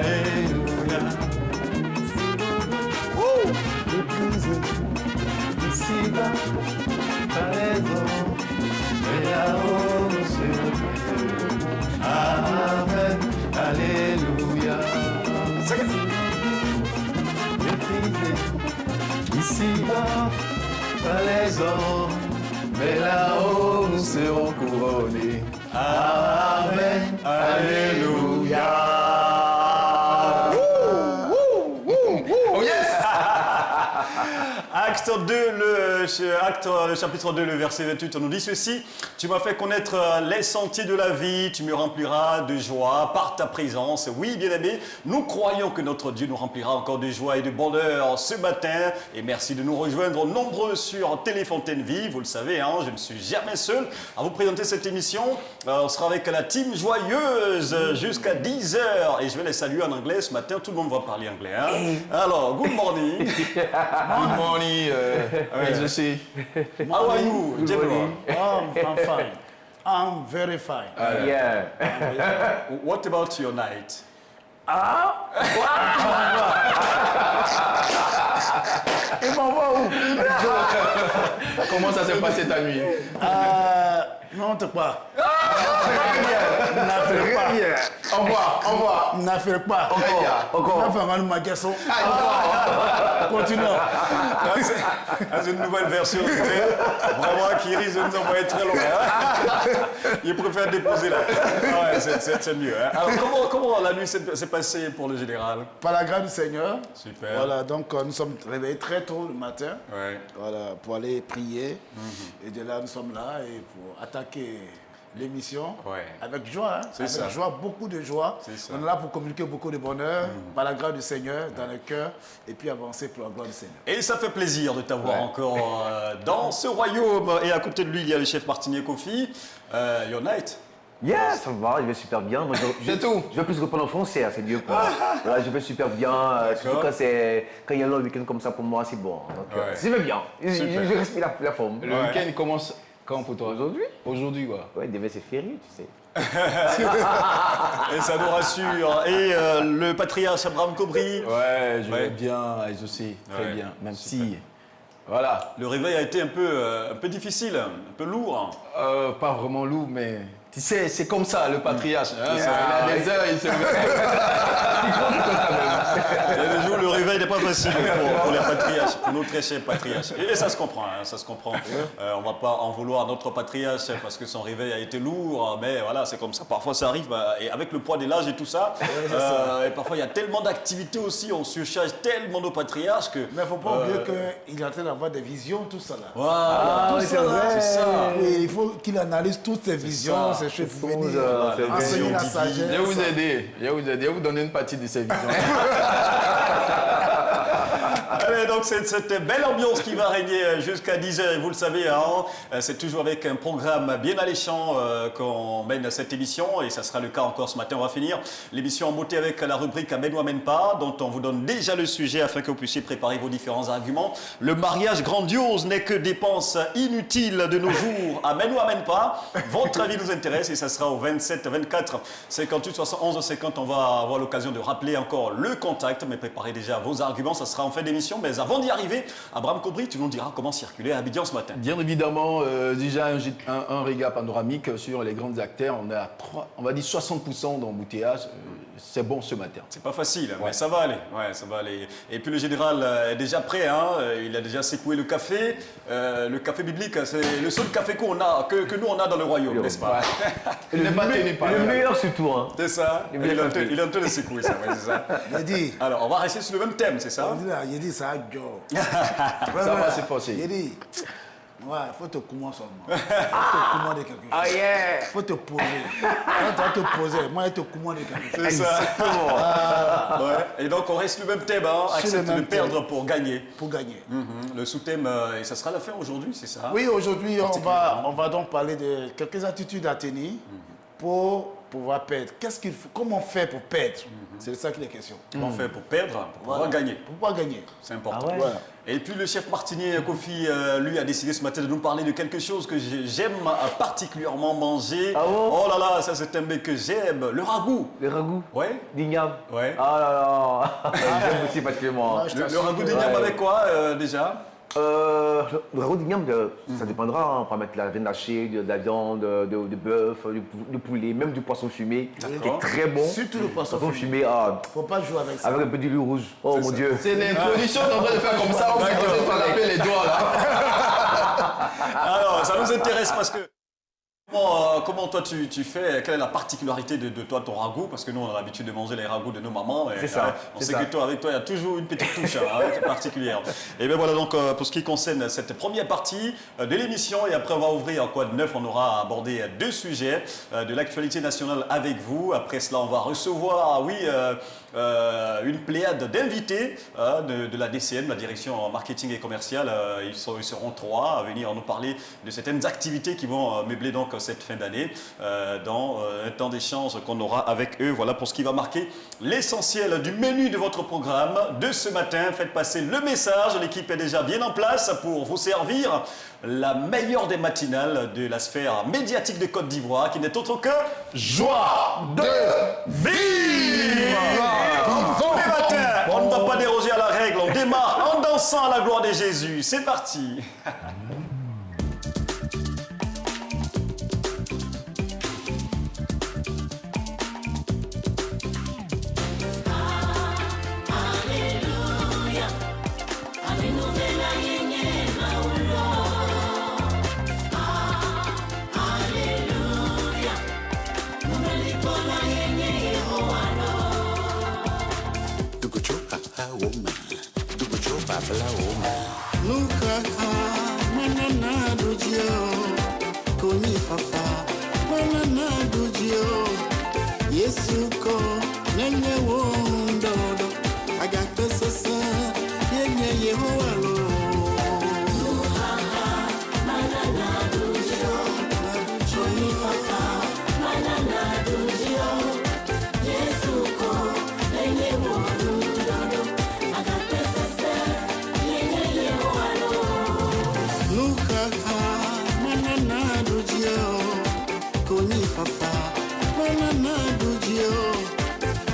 Alléluia. L'église, ici-bas, pas les hommes, mais là-haut, nous serons. Amen. Alléluia. L'église, ici-bas, pas les hommes, mais là-haut, nous serons couronnés. Amen. Alléluia. Oh yes! Acte 2, le chapitre 2, le verset 28, on nous dit ceci. Tu m'as fait connaître les sentiers de la vie, tu me rempliras de joie par ta présence. Oui, bien-aimés, nous croyons que notre Dieu nous remplira encore de joie et de bonheur ce matin. Et merci de nous rejoindre nombreux sur Téléfontaine Vie. Vous le savez, hein, je ne suis jamais seul à vous présenter cette émission. On sera avec la team joyeuse jusqu'à 10h. Et je vais les saluer en anglais ce matin. Tout le monde va parler anglais. Hein. Alors, good morning. Good morning, Jesse. How are you, Gabriel? I'm fine. I'm very fine. Yeah. What about your night? Il m'envoie où? Comment ça s'est passé ta nuit? Non, t'es pas. N'affaire pas. Au revoir. N'affaire pas. Encore. N'affaire un magasin. Continuons. C'est une nouvelle version. Vraiment, qui risque de nous envoyer très loin. Hein? Il préfère déposer là. Ouais, c'est mieux. Hein? Alors, comment la nuit s'est passée pour le général? Par la grâce du Seigneur. Super. Voilà, donc nous sommes réveillés très tôt le matin. Ouais. Voilà, pour aller prier. Et de là, nous sommes là et pour attaquer l'émission avec joie, hein? C'est ça. Joie, beaucoup de joie. Ça. On est là pour communiquer beaucoup de bonheur par la grâce du Seigneur dans le cœur et puis avancer pour la gloire du Seigneur. Et ça fait plaisir de t'avoir encore dans ce royaume. Et à côté de lui, il y a le chef Martinier Kofi. Your night? Yeah, ça va, je vais super bien. Moi, C'est tout. Je vais plus répondre en français, hein, c'est Dieu quoi. Voilà, je vais super bien. Surtout quand il y a un long week-end comme ça pour moi, c'est bon. Donc, je vais bien. Je respire la forme. Le week-end commence quand pour toi? Aujourd'hui? Aujourd'hui, quoi. Ouais, demain c'est férié, tu sais. Et ça nous rassure. Et le patriarche Abraham Kobri. Ouais, je vais bien, je sais, très bien. Même si, voilà. Le réveil a été un peu difficile, un peu lourd. Pas vraiment lourd, mais tu sais, c'est comme ça, le patriarche. Hein, il a des heures, il se Il y a des jours, le réveil n'est pas facile pour les patriarches, pour nos très chers patriarches. Et ça se comprend, hein, ça se comprend. On ne va pas en vouloir à notre patriarche parce que son réveil a été lourd, mais voilà, c'est comme ça. Parfois, ça arrive, et avec le poids de l'âge et tout ça, et parfois, il y a tellement d'activités aussi, on surcharge tellement nos patriarches que... Mais il ne faut pas oublier qu'il est en train d'avoir des visions, tout ça là. Voilà, tout ça, là, c'est ça. Oui, il faut qu'il analyse toutes ces visions, ces choses pour venir enseigner la sagesse. Je vais vous aider, je vais vous donner une partie de ces visions. Allez, donc c'est cette belle ambiance qui va régner jusqu'à 10h, et vous le savez, hein, c'est toujours avec un programme bien alléchant qu'on mène cette émission, et ça sera le cas encore ce matin. On va finir l'émission en beauté avec la rubrique Amène ou Amène pas, dont on vous donne déjà le sujet afin que vous puissiez préparer vos différents arguments. Le mariage grandiose n'est que dépense inutile de nos jours. Amène ou Amène pas, votre avis nous intéresse, et ça sera au 27 24 58 71 50. On va avoir l'occasion de rappeler encore le contact, mais préparez déjà vos arguments, ça sera en fin d'émission. Mais avant d'y arriver, Abraham Kobri, tu nous diras comment circuler à Abidjan ce matin. Bien évidemment, déjà un regard panoramique sur les grandes artères. On va dire 60% d'embouteillage. C'est bon ce matin. C'est pas facile, mais ça va aller. Ouais, ça va aller. Et puis le général est déjà prêt, hein. Il a déjà secoué le café. Le café biblique, c'est le seul café que nous on a dans le royaume, n'est-ce pas? Il n'est pas tenu par Le meilleur surtout. Hein. C'est ça. Il est en train de secouer ça, c'est ça. Il dit. Alors, on va rester sur le même thème, c'est ça? Il dit ça, Joe. Ça va, c'est forcé. Il dit. Ouais, il faut te commander seulement. Il faut te commander quelque chose. Ah yeah! Il faut te poser. Quand tu vas te poser, moi, il te commande quelque chose. C'est ça. Ouais. Et donc, on reste le même thème, hein. Accepte de perdre pour gagner. Pour gagner. Le sous-thème, et ça sera la fin aujourd'hui, c'est ça? Oui, aujourd'hui, on va donc parler de quelques attitudes à tenir pour pouvoir perdre. Comment on fait pour perdre? C'est ça qui est la question. Comment on fait pour perdre, pour pouvoir gagner? Pour pouvoir gagner. C'est important. Ah ouais. Voilà. Et puis le chef martinier Kofi, lui, a décidé ce matin de nous parler de quelque chose que j'aime particulièrement manger. Ah bon? Oh là là, ça c'est un mec que j'aime, le ragoût. Le ragoût Ouais. d'igname. Ouais. Ah là là. J'aime aussi particulièrement. Moi, je Le t'assure ragoût que- d'igname Ouais. avec quoi déjà? Le ragoût d'igname, ça dépendra. Hein. On peut mettre de la viande hachée, de la viande, de bœuf, du poulet, même du poisson fumé, qui D'accord. est très bon. Surtout le poisson Poisson fumé. fumé, Faut pas jouer avec ça. avec un peu d'huile rouge. Oh mon Dieu. C'est l'introduction, on va le faire comme ça, on va taper les doigts là. Alors, ça nous intéresse parce que comment toi tu fais? Quelle est la particularité de toi, ton ragoût? Parce que nous, on a l'habitude de manger les ragoûts de nos mamans. Mais, C'est ça, on c'est sait ça. que toi, avec toi, il y a toujours une petite touche particulière. Et bien voilà, donc pour ce qui concerne cette première partie de l'émission, et après on va ouvrir quoi de neuf, on aura abordé deux sujets de l'actualité nationale avec vous. Après cela, on va recevoir, une pléiade d'invités de la DCN, la direction marketing et commercial. Ils seront trois à venir nous parler de certaines activités qui vont meubler donc cette fin d'année dans un temps d'échange qu'on aura avec eux. Voilà pour ce qui va marquer l'essentiel du menu de votre programme de ce matin. Faites passer le message. L'équipe est déjà bien en place pour vous servir la meilleure des matinales de la sphère médiatique de Côte d'Ivoire, qui n'est autre que Joie de vivre. Tous les matins, on ne va pas déroger à la règle. On démarre en dansant à la gloire de Jésus. C'est parti. Lukaha manana dujio koni fafa manana dujio Yesu ko nenye wondodo agakpe sasa yenye Yehowa lo Lukaha manana dujio koni fafa manana dujio Yesu ko nenye wondodo agakpe sasa yenye Yehowa lo Lukaha manana dujio koni fafa manana dujio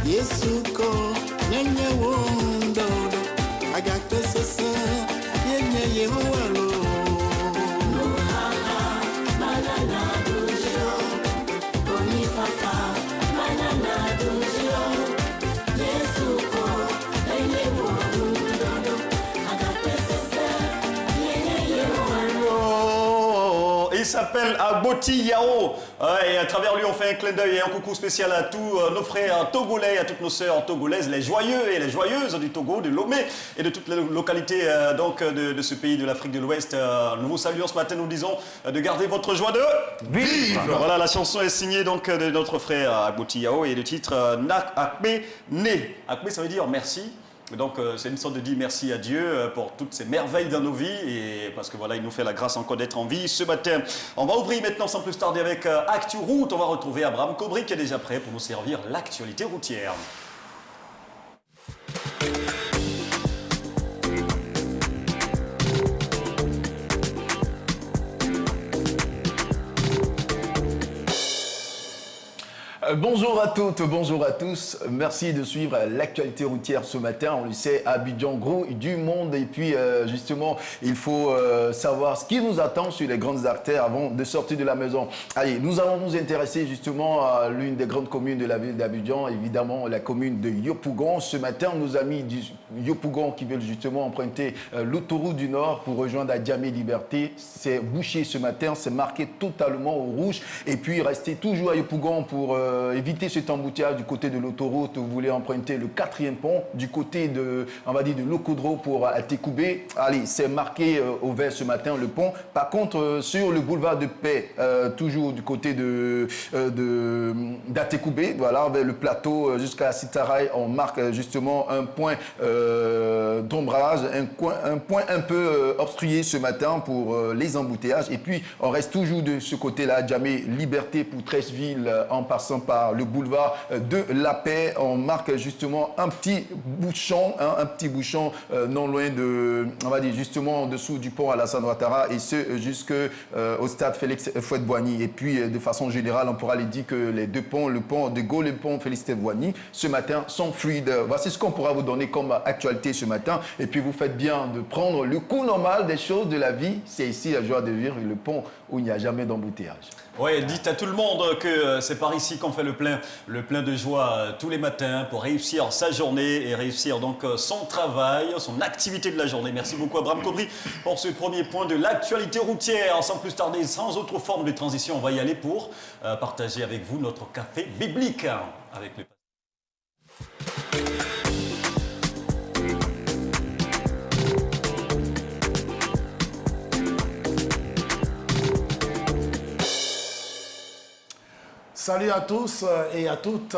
Yesu ko nenye wondodo agakpe sasa yenye Yehowa lo Lukaha manana dujio koni fafa manana dujio Yesu ko nenye wondodo agakpe sasa yenye Yehowa lo. Il s'appelle Agboti Yao. Et à travers lui, on fait un clin d'œil et un coucou spécial à tous nos frères togolais, à toutes nos sœurs togolaises, les joyeux et les joyeuses du Togo, de Lomé et de toutes les localités de ce pays de l'Afrique de l'Ouest. Nous vous saluons ce matin, nous disons de garder votre joie de vivre. Voilà, la chanson est signée donc de notre frère Agboti Yao et le titre Nak Akbe Ne. Akbe, ça veut dire merci. Donc c'est une sorte de dire merci à Dieu pour toutes ces merveilles dans nos vies et parce que voilà, il nous fait la grâce encore d'être en vie ce matin. On va ouvrir maintenant sans plus tarder avec Actu Route. On va retrouver Abraham Cobry qui est déjà prêt pour nous servir l'actualité routière. Bonjour à toutes, bonjour à tous. Merci de suivre l'actualité routière ce matin. On le sait, Abidjan, gros du monde. Et puis, justement, il faut savoir ce qui nous attend sur les grandes artères avant de sortir de la maison. Allez, nous allons nous intéresser justement à l'une des grandes communes de la ville d'Abidjan, évidemment la commune de Yopougon. Ce matin, nos amis du Yopougon qui veulent justement emprunter l'autoroute du Nord pour rejoindre Adjamé Liberté, c'est bouché ce matin, c'est marqué totalement au rouge. Et puis, restez toujours à Yopougon pour éviter cet embouteillage du côté de l'autoroute. Vous voulez emprunter le 4e pont du côté de, on va dire, de Lokodro pour Atekoubé. Allez, c'est marqué au vert ce matin, le pont. Par contre, sur le boulevard de Paix, toujours du côté d'Atekoubé, voilà, vers le plateau jusqu'à Sitaray, on marque justement un point d'ombrage, un point un peu obstrué ce matin pour les embouteillages. Et puis, on reste toujours de ce côté-là, Adjamé Liberté pour Trècheville en passant par le boulevard de la Paix. On marque justement un petit bouchon, non loin de, on va dire justement en dessous du pont Alassane Ouattara, et ce jusqu'au stade Félix Houphouët-Boigny. Et puis de façon générale, on pourra aller dire que les deux ponts, le pont de Gaulle et le pont Félix Houphouët-Boigny, ce matin sont fluides. Voici ce qu'on pourra vous donner comme actualité ce matin. Et puis vous faites bien de prendre le cours normal des choses de la vie. C'est ici la joie de vivre, le pont où il n'y a jamais d'embouteillage. Oui, dites à tout le monde que c'est par ici qu'on fait le plein de joie tous les matins pour réussir sa journée et réussir donc son travail, son activité de la journée. Merci beaucoup Abraham Caudry pour ce premier point de l'actualité routière. Sans plus tarder, sans autre forme de transition, on va y aller pour partager avec vous notre café biblique avec le Salut à tous et à toutes,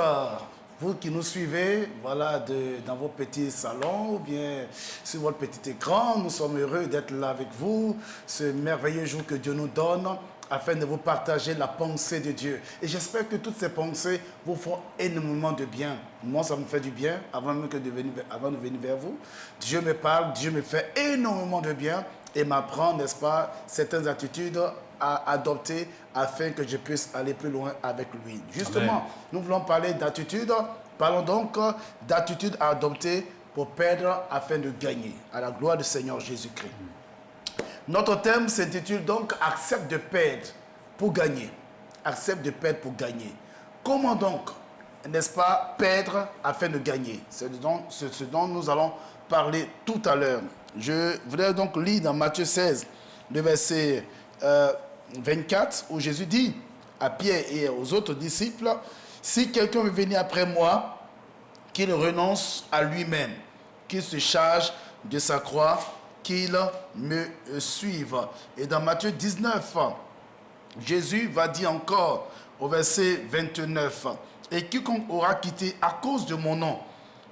vous qui nous suivez, voilà, dans vos petits salons ou bien sur votre petit écran. Nous sommes heureux d'être là avec vous, ce merveilleux jour que Dieu nous donne, afin de vous partager la pensée de Dieu. Et j'espère que toutes ces pensées vous font énormément de bien. Moi, ça me fait du bien avant de venir vers vous. Dieu me parle, Dieu me fait énormément de bien et m'apprend, n'est-ce pas, certaines attitudes à adopter afin que je puisse aller plus loin avec lui. Justement, Amen. Nous voulons parler d'attitude. Parlons donc d'attitude à adopter pour perdre afin de gagner, à la gloire du Seigneur Jésus-Christ. Notre thème s'intitule donc « Accepte de perdre pour gagner ». Accepte de perdre pour gagner. Comment donc, n'est-ce pas, perdre afin de gagner? C'est ce dont nous allons parler tout à l'heure. Je voudrais donc lire dans Matthieu 16, le verset 24, où Jésus dit à Pierre et aux autres disciples, « Si quelqu'un veut venir après moi, qu'il renonce à lui-même, qu'il se charge de sa croix, qu'il me suive. » Et dans Matthieu 19, Jésus va dire encore au verset 29, « Et quiconque aura quitté à cause de mon nom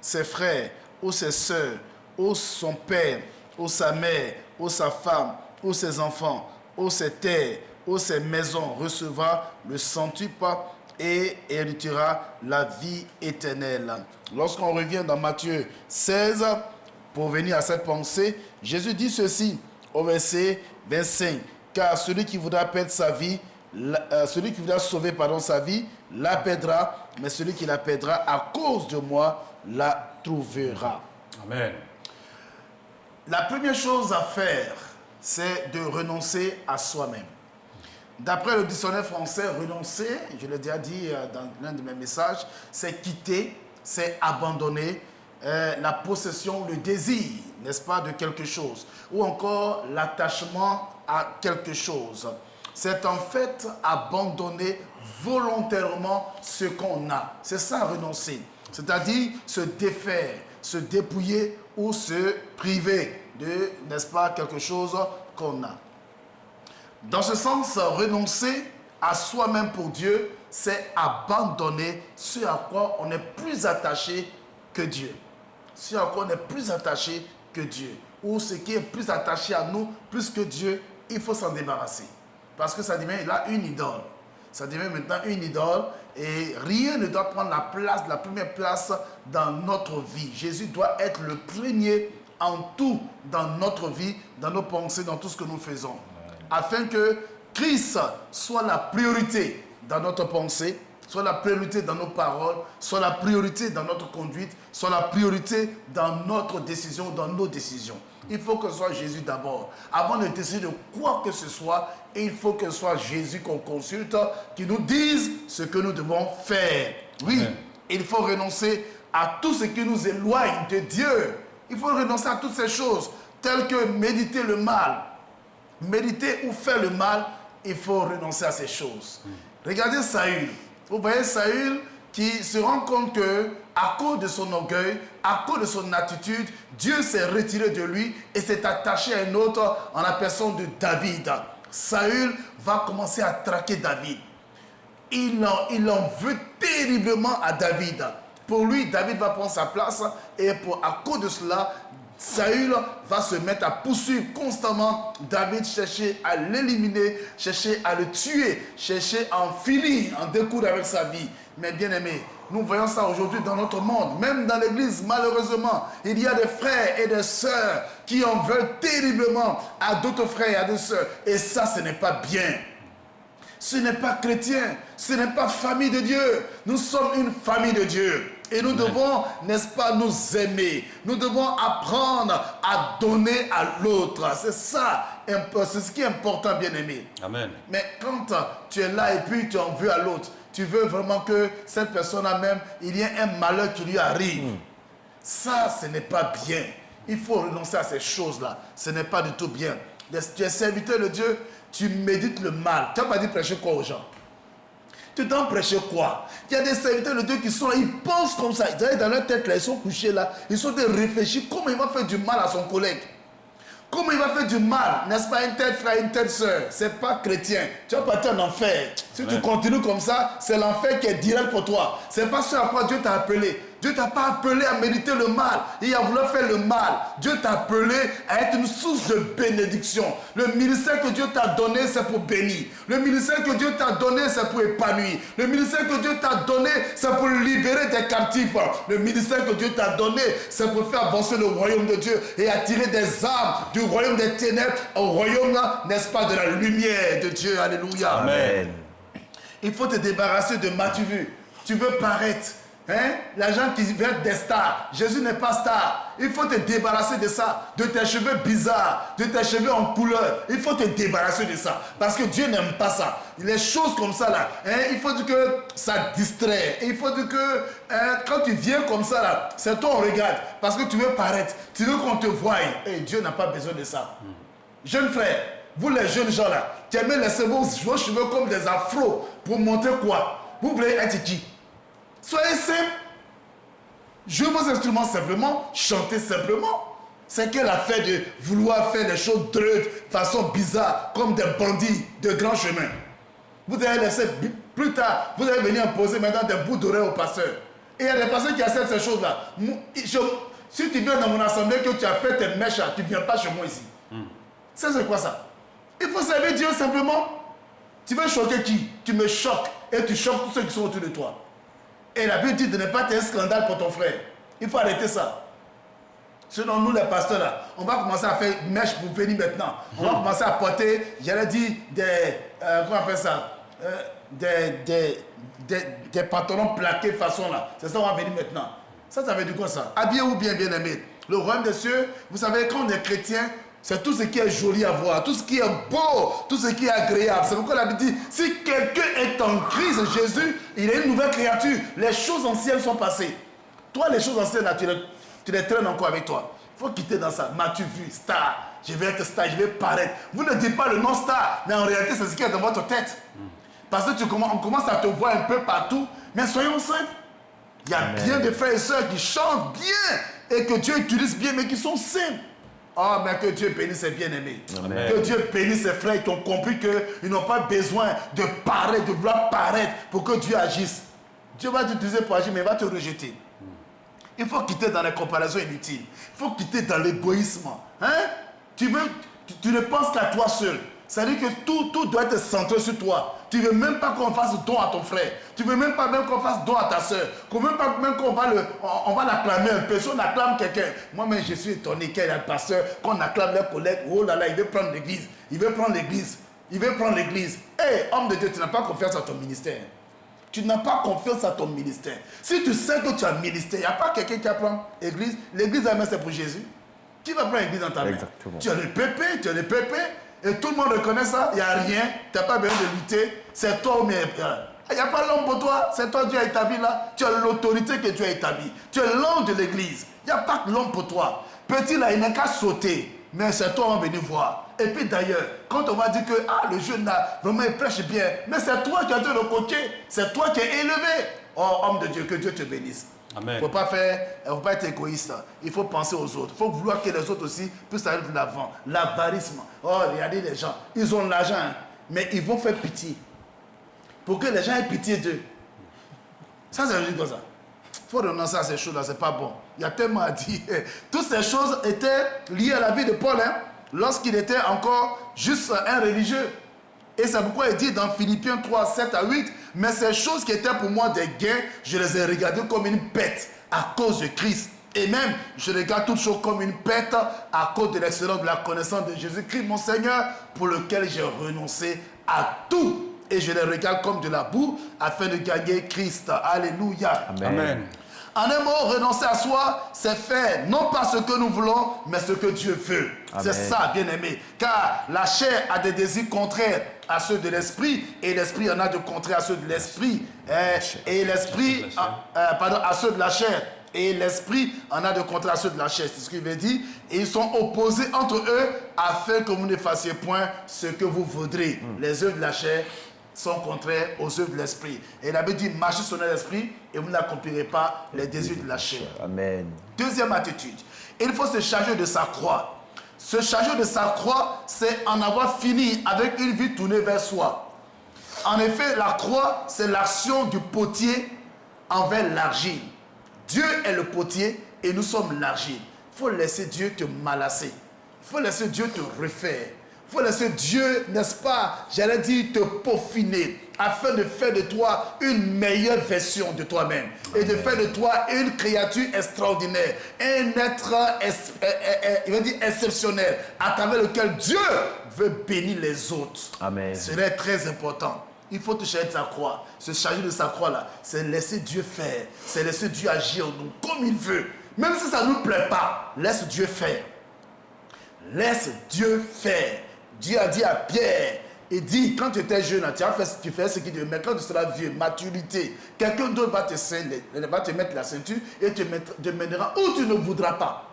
ses frères ou ses sœurs, ou son père, ou sa mère, ou sa femme, ou ses enfants, ou ses terres, ou ses maisons, recevra le centuple et héritera la vie éternelle. » Lorsqu'on revient dans Matthieu 16, pour venir à cette pensée, Jésus dit ceci au verset 25, « Car celui qui voudra perdre sa vie, celui qui voudra sauver sa vie, la perdra, mais celui qui la perdra à cause de moi, la trouvera. » Amen. La première chose à faire, c'est de renoncer à soi-même. D'après le dictionnaire français, renoncer, je l'ai déjà dit dans l'un de mes messages, c'est quitter, c'est abandonner la possession, le désir, n'est-ce pas, de quelque chose, ou encore l'attachement à quelque chose. C'est en fait abandonner volontairement ce qu'on a. C'est ça, renoncer. C'est-à-dire se défaire, se dépouiller ou se priver de, n'est-ce pas, quelque chose qu'on a. Dans ce sens, renoncer à soi-même pour Dieu, c'est abandonner ce à quoi on est plus attaché que Dieu. Ce à quoi on est plus attaché que Dieu. Ou ce qui est plus attaché à nous, plus que Dieu, il faut s'en débarrasser. Parce que ça devient là une idole. Ça devient maintenant une idole et rien ne doit prendre la première place dans notre vie. Jésus doit être le premier en tout dans notre vie, dans nos pensées, dans tout ce que nous faisons. Afin que Christ soit la priorité dans notre pensée, soit la priorité dans nos paroles, soit la priorité dans notre conduite, soit la priorité dans notre décision, dans nos décisions. Il faut que ce soit Jésus d'abord. Avant de décider de quoi que ce soit, il faut que ce soit Jésus qu'on consulte, qui nous dise ce que nous devons faire. Oui, Amen. Il faut renoncer à tout ce qui nous éloigne de Dieu. Il faut renoncer à toutes ces choses, telles que méditer le mal. Méditer ou faire le mal, il faut renoncer à ces choses. Regardez Saül. Vous voyez Saül qui se rend compte que à cause de son orgueil, à cause de son attitude, Dieu s'est retiré de lui et s'est attaché à un autre en la personne de David. Saül va commencer à traquer David. Il en veut terriblement à David. Pour lui, David va prendre sa place et à cause de cela, Saül va se mettre à poursuivre constamment David, chercher à l'éliminer, chercher à le tuer, chercher à en finir, en découdre avec sa vie. Mais bien aimé, nous voyons ça aujourd'hui dans notre monde, même dans l'église, malheureusement. Il y a des frères et des sœurs qui en veulent terriblement à d'autres frères et à d'autres sœurs. Et ça, ce n'est pas bien. Ce n'est pas chrétien, ce n'est pas famille de Dieu. Nous sommes une famille de Dieu. Et nous devons, n'est-ce pas, nous aimer. Nous devons apprendre à donner à l'autre. C'est ça, c'est ce qui est important, bien aimé. Amen. Mais quand tu es là et puis tu en veux à l'autre, tu veux vraiment que cette personne-là même, il y ait un malheur qui lui arrive. Ça, ce n'est pas bien. Il faut renoncer à ces choses-là. Ce n'est pas du tout bien. Tu es serviteur de Dieu, tu médites le mal. Tu n'as pas dit prêcher quoi aux gens? Tu t'en prêches quoi? Il y a des serviteurs de Dieu qui sont là, ils pensent comme ça. Ils arrivent dans leur tête là, ils sont couchés là, ils sont de réfléchir comment il va faire du mal à son collègue. Comment il va faire du mal, n'est-ce pas, une telle frère, une telle soeur? C'est pas chrétien. Tu vas partir en enfer. Si tu continues comme ça, c'est l'enfer qui est direct pour toi. C'est pas ce à quoi Dieu t'a appelé. Dieu t'a pas appelé à méditer le mal et à vouloir faire le mal. Dieu t'a appelé à être une source de bénédiction. Le ministère que Dieu t'a donné, c'est pour bénir. Le ministère que Dieu t'a donné, c'est pour épanouir. Le ministère que Dieu t'a donné, c'est pour libérer des captifs. Le ministère que Dieu t'a donné, c'est pour faire avancer le royaume de Dieu et attirer des âmes du royaume des ténèbres au royaume, n'est-ce pas, de la lumière de Dieu. Alléluia. Amen. Il faut te débarrasser de Mathieu. Tu veux paraître. Hein? Les gens qui veulent être des stars. Jésus n'est pas star. Il faut te débarrasser de ça. De tes cheveux bizarres. De tes cheveux en couleur. Il faut te débarrasser de ça. Parce que Dieu n'aime pas ça. Les choses comme ça là. Hein? Il faut dire que ça distrait. Il faut dire que quand tu viens comme ça là, c'est toi on regarde. Parce que tu veux paraître. Tu veux qu'on te voie. Et Dieu n'a pas besoin de ça. Jeunes frères, vous les jeunes gens là, qui aimez laisser vos cheveux comme des afros pour montrer quoi? Vous voulez être qui? Soyez simples. Jouez vos instruments simplement, chantez simplement. C'est quelle affaire de vouloir faire des choses de façon bizarre, comme des bandits de grand chemin. Vous allez laisser plus tard, vous allez venir imposer maintenant des bouts d'oreilles au pasteur. Et il y a des pasteurs qui acceptent ces choses-là. Si tu viens dans mon assemblée que tu as fait tes mèches, tu ne viens pas chez moi ici. Ça, c'est quoi ça? Il faut servir Dieu simplement. Tu veux choquer qui? Tu me choques et tu choques tous ceux qui sont autour de toi. Et la Bible dit de ne pas être un scandale pour ton frère. Il faut arrêter ça. Selon nous, les pasteurs, là, on va commencer à faire mèche pour venir maintenant. On va commencer à porter, j'allais dire, comment on appelle ça? Des pantalons plaqués façon là. C'est ça, on va venir maintenant. Ça veut dire quoi ça? Habillez-vous bien, bien aimé. Le royaume des cieux, vous savez, quand on est chrétien, c'est tout ce qui est joli à voir, tout ce qui est beau, tout ce qui est agréable. C'est pourquoi la Bible dit, si quelqu'un est en Christ Jésus, il est une nouvelle créature. Les choses anciennes sont passées. Toi, les choses anciennes, là, tu les traînes encore avec toi. Il faut quitter dans ça. M'as-tu vu, star? Je vais être star, je vais paraître. Vous ne dites pas le nom star, mais en réalité, c'est ce qui est dans votre tête. Parce que on commence à te voir un peu partout, mais soyons simples. Il y a bien des frères et sœurs qui chantent bien et que Dieu utilise bien, mais qui sont simples. Oh, mais que Dieu bénisse ses bien-aimés. Que Dieu bénisse ses frères qui ont compris qu'ils n'ont pas besoin de paraître, de vouloir paraître pour que Dieu agisse. Dieu va t'utiliser pour agir, mais il va te rejeter. Il faut quitter dans les comparaisons inutiles. Il faut quitter dans l'égoïsme. Hein? Tu ne penses qu'à toi seul. C'est-à-dire que tout doit être centré sur toi. Tu ne veux même pas qu'on fasse don à ton frère. Tu ne veux même pas même qu'on fasse don à ta soeur. Qu'on même pas même qu'on va l'acclamer un peu. Si on acclame quelqu'un. Moi-même, je suis étonné qu'il y a le pasteur, qu'on acclame les collègues. Oh là là, il veut prendre l'église. Il veut prendre l'église. Il veut prendre l'église. Hé, homme de Dieu, tu n'as pas confiance à ton ministère. Tu n'as pas confiance à ton ministère. Si tu sais que tu as un ministère, il n'y a pas quelqu'un qui apprend l'église. L'église, c'est pour Jésus. Qui va prendre l'église dans ta main? Exactement. Tu as le pépé, tu as le pépé. Et tout le monde reconnaît ça, il n'y a rien, tu n'as pas besoin de lutter, c'est toi ou bien. Il n'y a pas l'homme pour toi, c'est toi Dieu a établi là, tu as l'autorité que Dieu a établie. Tu es l'homme de l'église, il n'y a pas que l'homme pour toi. Petit là, il n'a qu'à sauter, mais c'est toi on va venir voir. Et puis d'ailleurs, quand on va dire que le jeune là, vraiment il prêche bien, mais c'est toi qui as dû le coacher, c'est toi qui es élevé. Oh homme de Dieu, que Dieu te bénisse. Il ne faut pas être égoïste. Il faut penser aux autres. Il faut vouloir que les autres aussi puissent aller de l'avant. L'avarisme. Oh, regardez les gens. Ils ont l'argent, hein, mais ils vont faire pitié. Pour que les gens aient pitié d'eux. Ça veut dire quoi ça? faut renoncer à ces choses-là, c'est pas bon. Il y a tellement à dire. Toutes ces choses étaient liées à la vie de Paul, hein, lorsqu'il était encore juste un religieux. Et c'est pourquoi il dit dans Philippiens 3, 7 à 8, mais ces choses qui étaient pour moi des gains, je les ai regardées comme une perte à cause de Christ. Et même, je regarde toutes choses comme une perte à cause de l'excellence de la connaissance de Jésus-Christ, mon Seigneur, pour lequel j'ai renoncé à tout. Et je les regarde comme de la boue afin de gagner Christ. Alléluia. Amen. En un mot, renoncer à soi, c'est faire non pas ce que nous voulons, mais ce que Dieu veut. C'est ça, bien-aimé. Car la chair a des désirs contraires à ceux de l'esprit, et l'esprit en a de contraires à ceux de l'esprit. Et l'esprit, à ceux de la chair. Et l'esprit en a de contraires à ceux de la chair. C'est ce qu'il veut dire. Et ils sont opposés entre eux afin que vous ne fassiez point ce que vous voudrez. Les œuvres de la chair sont contraires aux œuvres de l'esprit. Et il avait dit, marchez selon l'esprit et vous n'accomplirez pas les désirs de la chair. Amen. Deuxième attitude, il faut se charger de sa croix. Se charger de sa croix, c'est en avoir fini avec une vie tournée vers soi. En effet, la croix, c'est l'action du potier envers l'argile. Dieu est le potier et nous sommes l'argile. Il faut laisser Dieu te malasser. Il faut laisser Dieu te refaire. Il faut laisser Dieu, n'est-ce pas, j'allais dire, te peaufiner afin de faire de toi une meilleure version de toi-même et de faire de toi une créature extraordinaire, un être il va dire exceptionnel à travers lequel Dieu veut bénir les autres. Amen. Ce serait très important. Il faut te charger de sa croix. Se charger de sa croix là, c'est laisser Dieu faire, c'est laisser Dieu agir en nous comme il veut. Même si ça ne nous plaît pas, laisse Dieu faire. Laisse Dieu faire. Dieu a dit à Pierre, il dit, quand tu étais jeune, tu fais ce qu'il dit, mais quand tu seras vieux, maturité, quelqu'un d'autre va te mettre la ceinture et te mènera où tu ne voudras pas.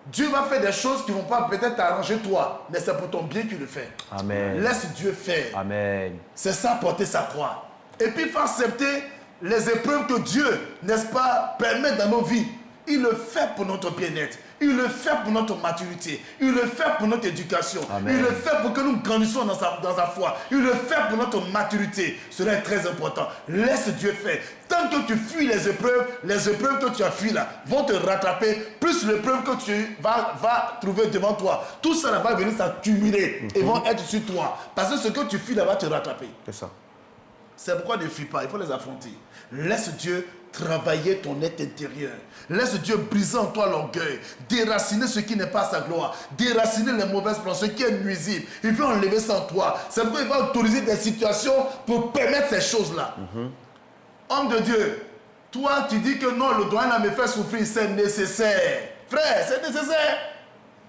Dieu va faire des choses qui ne vont pas peut-être t'arranger toi, mais c'est pour ton bien qu'il le fait. Amen. Laisse Dieu faire. Amen. C'est ça, porter sa croix. Et puis, il faut accepter les épreuves que Dieu, n'est-ce pas, permet dans nos vies. Il le fait pour notre bien-être. Il le fait pour notre maturité. Il le fait pour notre éducation. Amen. Il le fait pour que nous grandissions dans sa foi. Il le fait pour notre maturité. Cela est très important. Laisse Dieu faire. Tant que tu fuis les épreuves que tu as fuies là vont te rattraper, plus l'épreuve que tu vas trouver devant toi. Tout ça là va venir s'accumuler et vont être sur toi. Parce que ce que tu fuis là va te rattraper. C'est ça. C'est pourquoi ne fuis pas, il faut les affronter. Laisse Dieu travailler ton être intérieur. Laisse Dieu briser en toi l'orgueil, déraciner ce qui n'est pas sa gloire, déraciner les mauvaises plans, ce qui est nuisible. Il veut enlever ça en toi. C'est pourquoi il va autoriser des situations pour permettre ces choses-là. Homme de Dieu, toi tu dis que non, le doigt me fait souffrir, c'est nécessaire. Frère, c'est nécessaire.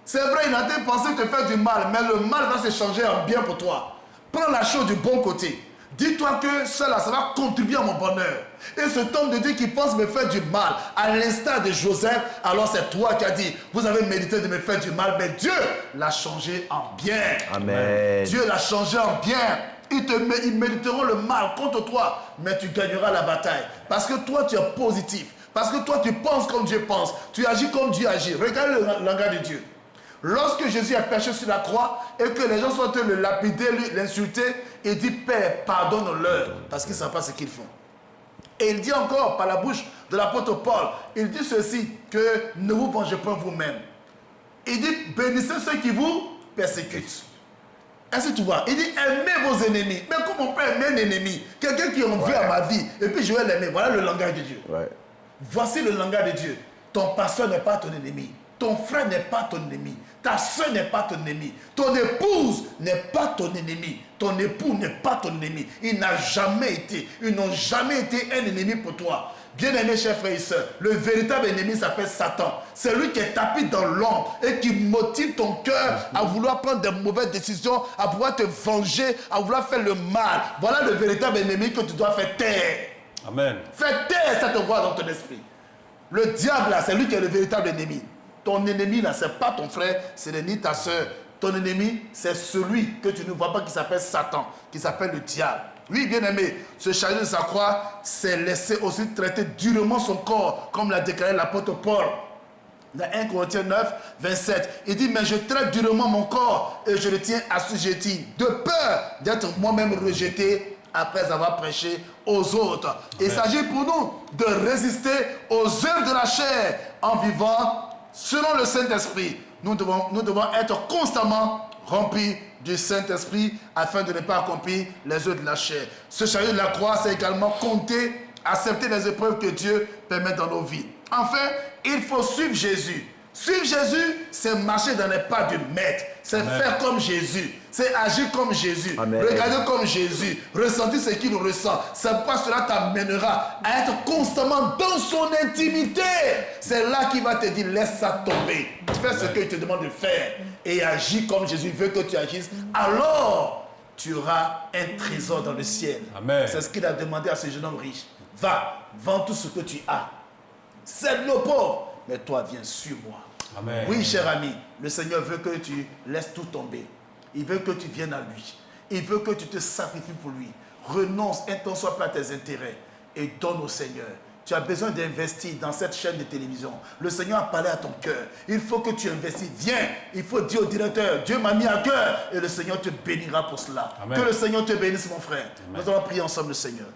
C'est vrai, il a été pensé te faire du mal, mais le mal va se changer en bien pour toi. Prends la chose du bon côté. Dis-toi que cela, ça va contribuer à mon bonheur. Et cet homme de Dieu qui pense me faire du mal, à l'instar de Joseph, alors c'est toi qui as dit, vous avez médité de me faire du mal, mais Dieu l'a changé en bien. Amen. Dieu l'a changé en bien. Ils méditeront le mal contre toi, mais tu gagneras la bataille. Parce que toi, tu es positif. Parce que toi, tu penses comme Dieu pense. Tu agis comme Dieu agit. Regarde le langage de Dieu. Lorsque Jésus a péché sur la croix et que les gens sont le lapider, l'insulter, il dit, Père, pardonne-leur, parce qu'ils ne savent pas ce qu'ils font. Et il dit encore par la bouche de l'apôtre Paul, il dit ceci, que ne vous vengez pas vous-même. Il dit, bénissez ceux qui vous persécutent. Est-ce que tu vois? Il dit, aimez vos ennemis. Mais comment on peut aimer un ennemi? Quelqu'un qui en veut à ma vie, et puis je vais l'aimer. Voilà le langage de Dieu. Ouais. Voici le langage de Dieu. Ton pasteur n'est pas ton ennemi. Ton frère n'est pas ton ennemi. Ta soeur n'est pas ton ennemi. Ton épouse n'est pas ton ennemi. Ton époux n'est pas ton ennemi. Ils n'ont jamais été un ennemi pour toi. Bien-aimés chers frères et sœurs, le véritable ennemi s'appelle Satan. C'est lui qui est tapis dans l'ombre et qui motive ton cœur à vouloir prendre de mauvaises décisions, à vouloir te venger, à vouloir faire le mal. Voilà le véritable ennemi que tu dois faire taire. Amen. Fais taire cette voix dans ton esprit. Le diable là, c'est lui qui est le véritable ennemi. Ton ennemi là, c'est pas ton frère, ce n'est ni ta soeur. Ton ennemi, c'est celui que tu ne vois pas qui s'appelle Satan, qui s'appelle le diable. Oui, bien-aimé, se charger de sa croix, c'est laisser aussi traiter durement son corps, comme l'a déclaré l'apôtre Paul. Dans 1 Corinthiens 9, 27, il dit, mais je traite durement mon corps et je le tiens assujetti, de peur d'être moi-même rejeté après avoir prêché aux autres. Il s'agit pour nous de résister aux œuvres de la chair en vivant selon le Saint-Esprit. Nous devons être constamment remplis du Saint-Esprit afin de ne pas accomplir les œuvres de la chair. Ce chariot de la croix, c'est également compter, accepter les épreuves que Dieu permet dans nos vies. Enfin, il faut suivre Jésus. Suivre Jésus, c'est marcher dans les pas du Maître. C'est faire comme Jésus. C'est agir comme Jésus. Amen. Regarder comme Jésus. Ressentir ce qu'il ressent. C'est pourquoi cela t'amènera à être constamment dans son intimité. C'est là qu'il va te dire, laisse ça tomber. Fais ce qu'il te demande de faire. Et agis comme Jésus veut que tu agisses. Alors, tu auras un trésor dans le ciel. Amen. C'est ce qu'il a demandé à ce jeune homme riche. Va, vends tout ce que tu as. Cède le pauvre. Mais toi, viens sur moi. Amen. Oui, cher ami, le Seigneur veut que tu laisses tout tomber. Il veut que tu viennes à lui. Il veut que tu te sacrifies pour lui. Renonce un temps soit pas à tes intérêts et donne au Seigneur. Tu as besoin d'investir dans cette chaîne de télévision. Le Seigneur a parlé à ton cœur. Il faut que tu investisses. Viens, il faut dire au directeur, Dieu m'a mis à cœur et le Seigneur te bénira pour cela. Amen. Que le Seigneur te bénisse, mon frère. Nous allons prier ensemble le Seigneur.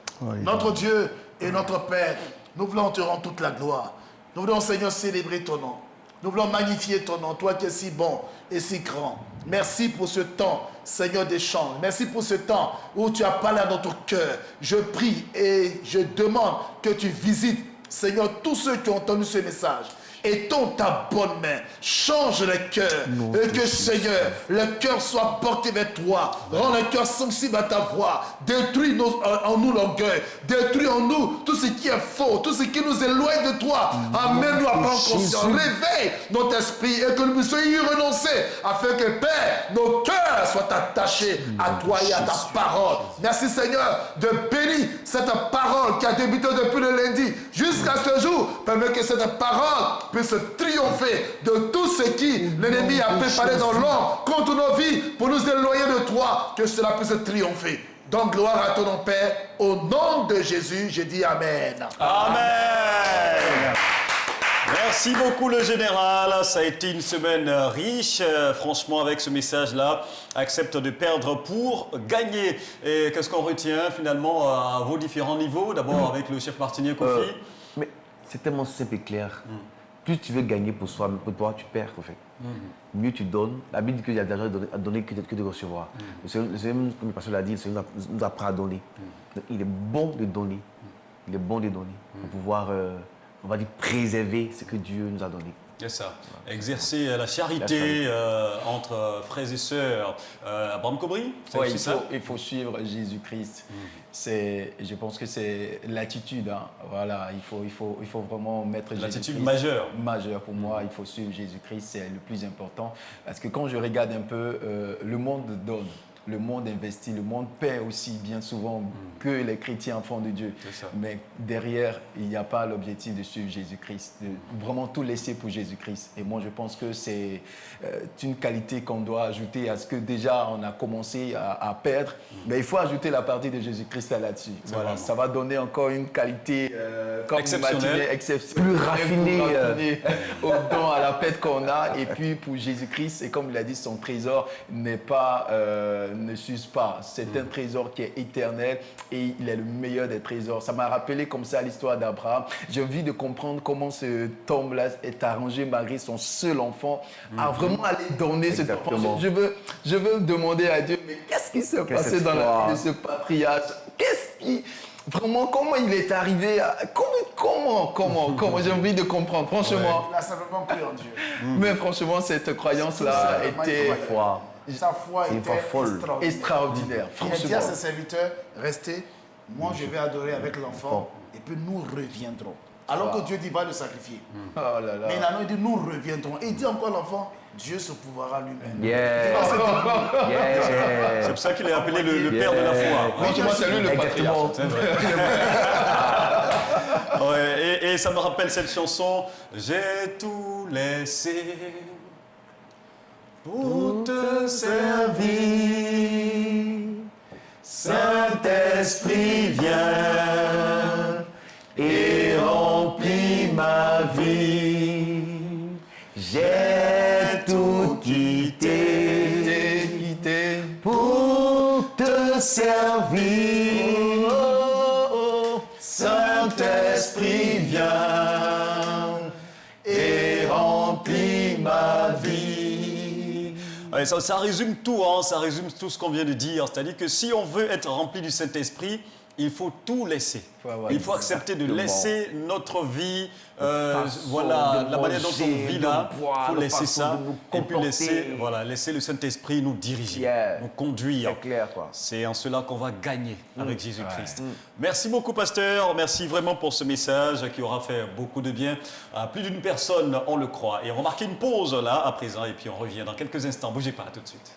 Notre Dieu et notre Père, nous voulons te rendre toute la gloire. Nous voulons, Seigneur, célébrer ton nom. Nous voulons magnifier ton nom, toi qui es si bon et si grand. Merci pour ce temps, Seigneur, d'échange. Merci pour ce temps où tu as parlé à notre cœur. Je prie et je demande que tu visites, Seigneur, tous ceux qui ont entendu ce message. Et ton ta bonne main, change les cœurs. Et que, Seigneur, le cœur soit porté vers toi. Rends le cœur sensible à ta voix. Détruis en nous l'orgueil. Détruis en nous tout ce qui est faux, tout ce qui nous éloigne de toi. Amène-nous à prendre conscience. Réveille notre esprit et que nous puissions y renoncer. Afin que, Père, nos cœurs soient attachés à toi et à ta parole. Merci, Seigneur, de bénir cette parole qui a débuté depuis le lundi jusqu'à ce jour. Permets que cette parole puisse triompher de tout ce qui l'ennemi a préparé dans l'ombre contre nos vies pour nous éloigner de toi, que cela puisse triompher. Donc gloire à ton nom, Père, au nom de Jésus, je dis Amen. Amen. Merci beaucoup le général, ça a été une semaine riche, franchement avec ce message-là, accepte de perdre pour gagner. Et qu'est-ce qu'on retient finalement à vos différents niveaux, d'abord avec le chef Martinier Kofi Mais c'est tellement simple et clair. Plus tu veux gagner pour toi, tu perds en fait. Mieux tu donnes. La Bible dit qu'il y a de l'argent à donner que de recevoir. Le Seigneur, comme le pasteur l'a dit, le Seigneur nous apprend à donner. Donc, il est bon de donner. Il est bon de donner pour pouvoir, on va dire, préserver ce que Dieu nous a donné. C'est ça. Exercer la charité entre frères et sœurs. Abraham Kobri, c'est aussi ça. Il faut suivre Jésus-Christ. Je pense que c'est l'attitude. Hein. Voilà, il faut vraiment mettre Jésus-Christ. L'attitude majeure. Majeure pour moi, il faut suivre Jésus-Christ, c'est le plus important. Parce que quand je regarde un peu, le monde donne. Le monde investit, le monde paie aussi bien souvent que les chrétiens enfants de Dieu. Mais derrière, il n'y a pas l'objectif de suivre Jésus-Christ, de vraiment tout laisser pour Jésus-Christ. Et moi, je pense que c'est une qualité qu'on doit ajouter à ce que déjà on a commencé à perdre. Mais il faut ajouter la partie de Jésus-Christ là-dessus. Voilà, ça va donner encore une qualité exceptionnelle, plus raffinée au don, à la paix qu'on a. Et puis pour Jésus-Christ, et comme il a dit, son trésor n'est pas... ne s'use pas. C'est un trésor qui est éternel et il est le meilleur des trésors. Ça m'a rappelé comme ça l'histoire d'Abraham. J'ai envie de comprendre comment cet homme-là est arrangé malgré son seul enfant à vraiment aller donner cet enfant. Je veux demander à Dieu, mais qu'est-ce qui s'est passé dans la vie de ce patriarche? Vraiment, comment il est arrivé à... Comment j'ai envie de comprendre, franchement. Il a simplement cru en Dieu. Mais franchement, cette croyance-là était... Sa foi était extraordinaire. Il a dit à ses serviteurs, restez, moi je vais adorer avec l'enfant et puis nous reviendrons. Alors que Dieu dit, va le sacrifier. Mais il dit, nous reviendrons. Et il dit encore l'enfant, Dieu se pouvoira lui-même. C'est pour ça qu'il est appelé le père de la foi. Franchement, c'est lui le patriarche. Et ça me rappelle cette chanson, j'ai tout laissé pour te servir, Saint-Esprit viens et remplis ma vie. J'ai tout quitté pour te servir, ça résume tout, hein, ça résume tout ce qu'on vient de dire. C'est-à-dire que si on veut être rempli du Saint-Esprit, il faut tout laisser. Il faut accepter de laisser notre vie, voilà, la manière dont on vit là. Il faut laisser ça et puis laisser le Saint-Esprit nous diriger, nous conduire. C'est clair, quoi. C'est en cela qu'on va gagner avec Jésus-Christ. Merci beaucoup, pasteur. Merci vraiment pour ce message qui aura fait beaucoup de bien à plus d'une personne, on le croit. Et on va marquer une pause là à présent et puis on revient dans quelques instants. Bougez pas, à tout de suite.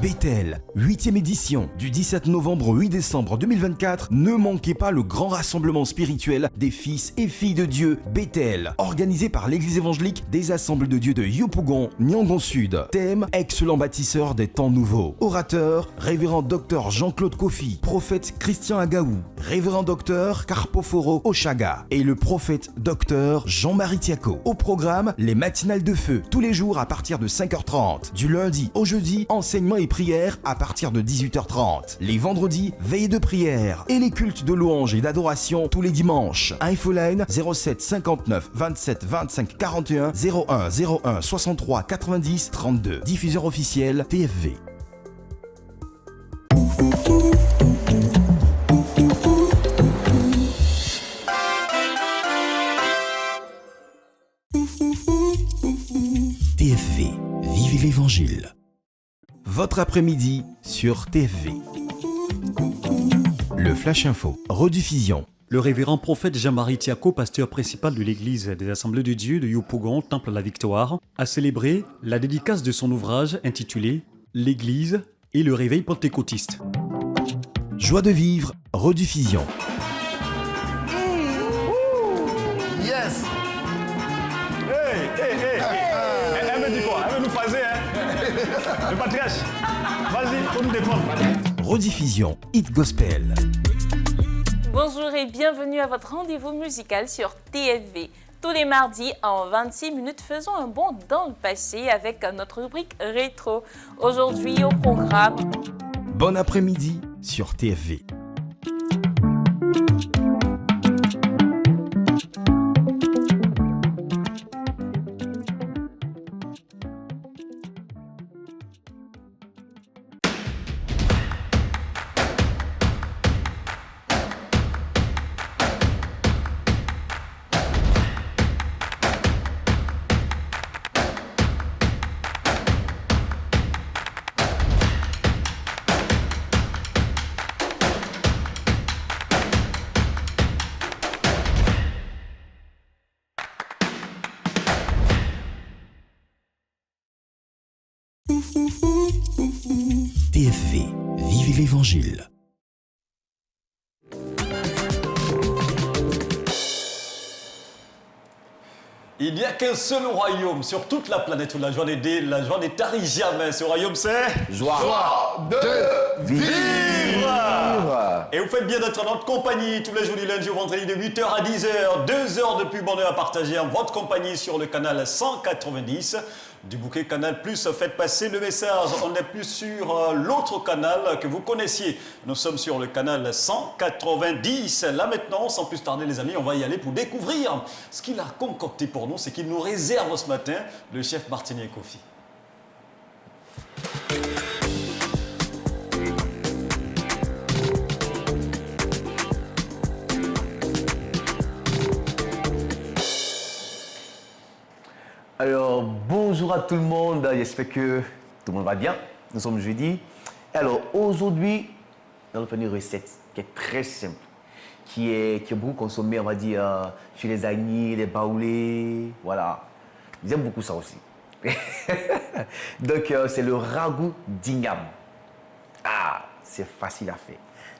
Bethel, 8e édition, du 17 novembre au 8 décembre 2024, ne manquez pas le grand rassemblement spirituel des fils et filles de Dieu Bethel, organisé par l'église évangélique des Assemblées de Dieu de Yopougon, Nyangon Sud. Thème, excellent bâtisseur des temps nouveaux. Orateur, révérend docteur Jean-Claude Kofi, prophète Christian Agaou, révérend docteur Carpoforo Oshaga et le prophète docteur Jean-Marie Tiako. Au programme, les matinales de feu, tous les jours à partir de 5h30. Du lundi au jeudi, enseignement et prières à partir de 18h30. Les vendredis, veillée de prière et les cultes de louange et d'adoration tous les dimanches. Infoline 07 59 27 25 41 01 01 63 90 32. Diffuseur officiel TFV. TFV, vivez l'évangile. Votre après-midi sur TFV. Le Flash Info, rediffusion. Le révérend prophète Jean-Marie Tiako, pasteur principal de l'église des Assemblées de Dieu de Yopougon, Temple à la Victoire, a célébré la dédicace de son ouvrage intitulé « L'Église et le réveil pentecôtiste ». Joie de vivre, rediffusion. Yes. Elle me dit quoi? Elle veut nous phaser, hein? Le patriarche. Vas-y, faut nous défendre. Rediffusion, Hit Gospel. Bonjour et bienvenue à votre rendez-vous musical sur TFV. Tous les mardis, en 26 minutes, faisons un bond dans le passé avec notre rubrique rétro. Aujourd'hui au programme... Bon après-midi sur TFV. TFV, vivez l'évangile. Il n'y a qu'un seul royaume sur toute la planète où la joie n'est tarie jamais. Ce royaume, c'est Joie de vivre. Et vous faites bien d'être en notre compagnie tous les jours du lundi au vendredi de 8h à 10h. 2 heures de pub bonheur à partager en votre compagnie sur le canal 190 du bouquet Canal+. Faites passer le message. On n'est plus sur l'autre canal que vous connaissiez. Nous sommes sur le canal 190. Là maintenant, sans plus tarder les amis, on va y aller pour découvrir ce qu'il a concocté pour nous, c'est qu'il nous réserve ce matin, le chef Martinier Kofi. Alors, bonjour à tout le monde, j'espère que tout le monde va bien. Nous sommes jeudi. Alors, aujourd'hui, nous allons faire une recette qui est très simple, qui est beaucoup consommée, on va dire, chez les agnés, les baoulés, voilà. Ils aiment beaucoup ça aussi. Donc, c'est le ragoût d'igname. Ah, c'est facile à faire.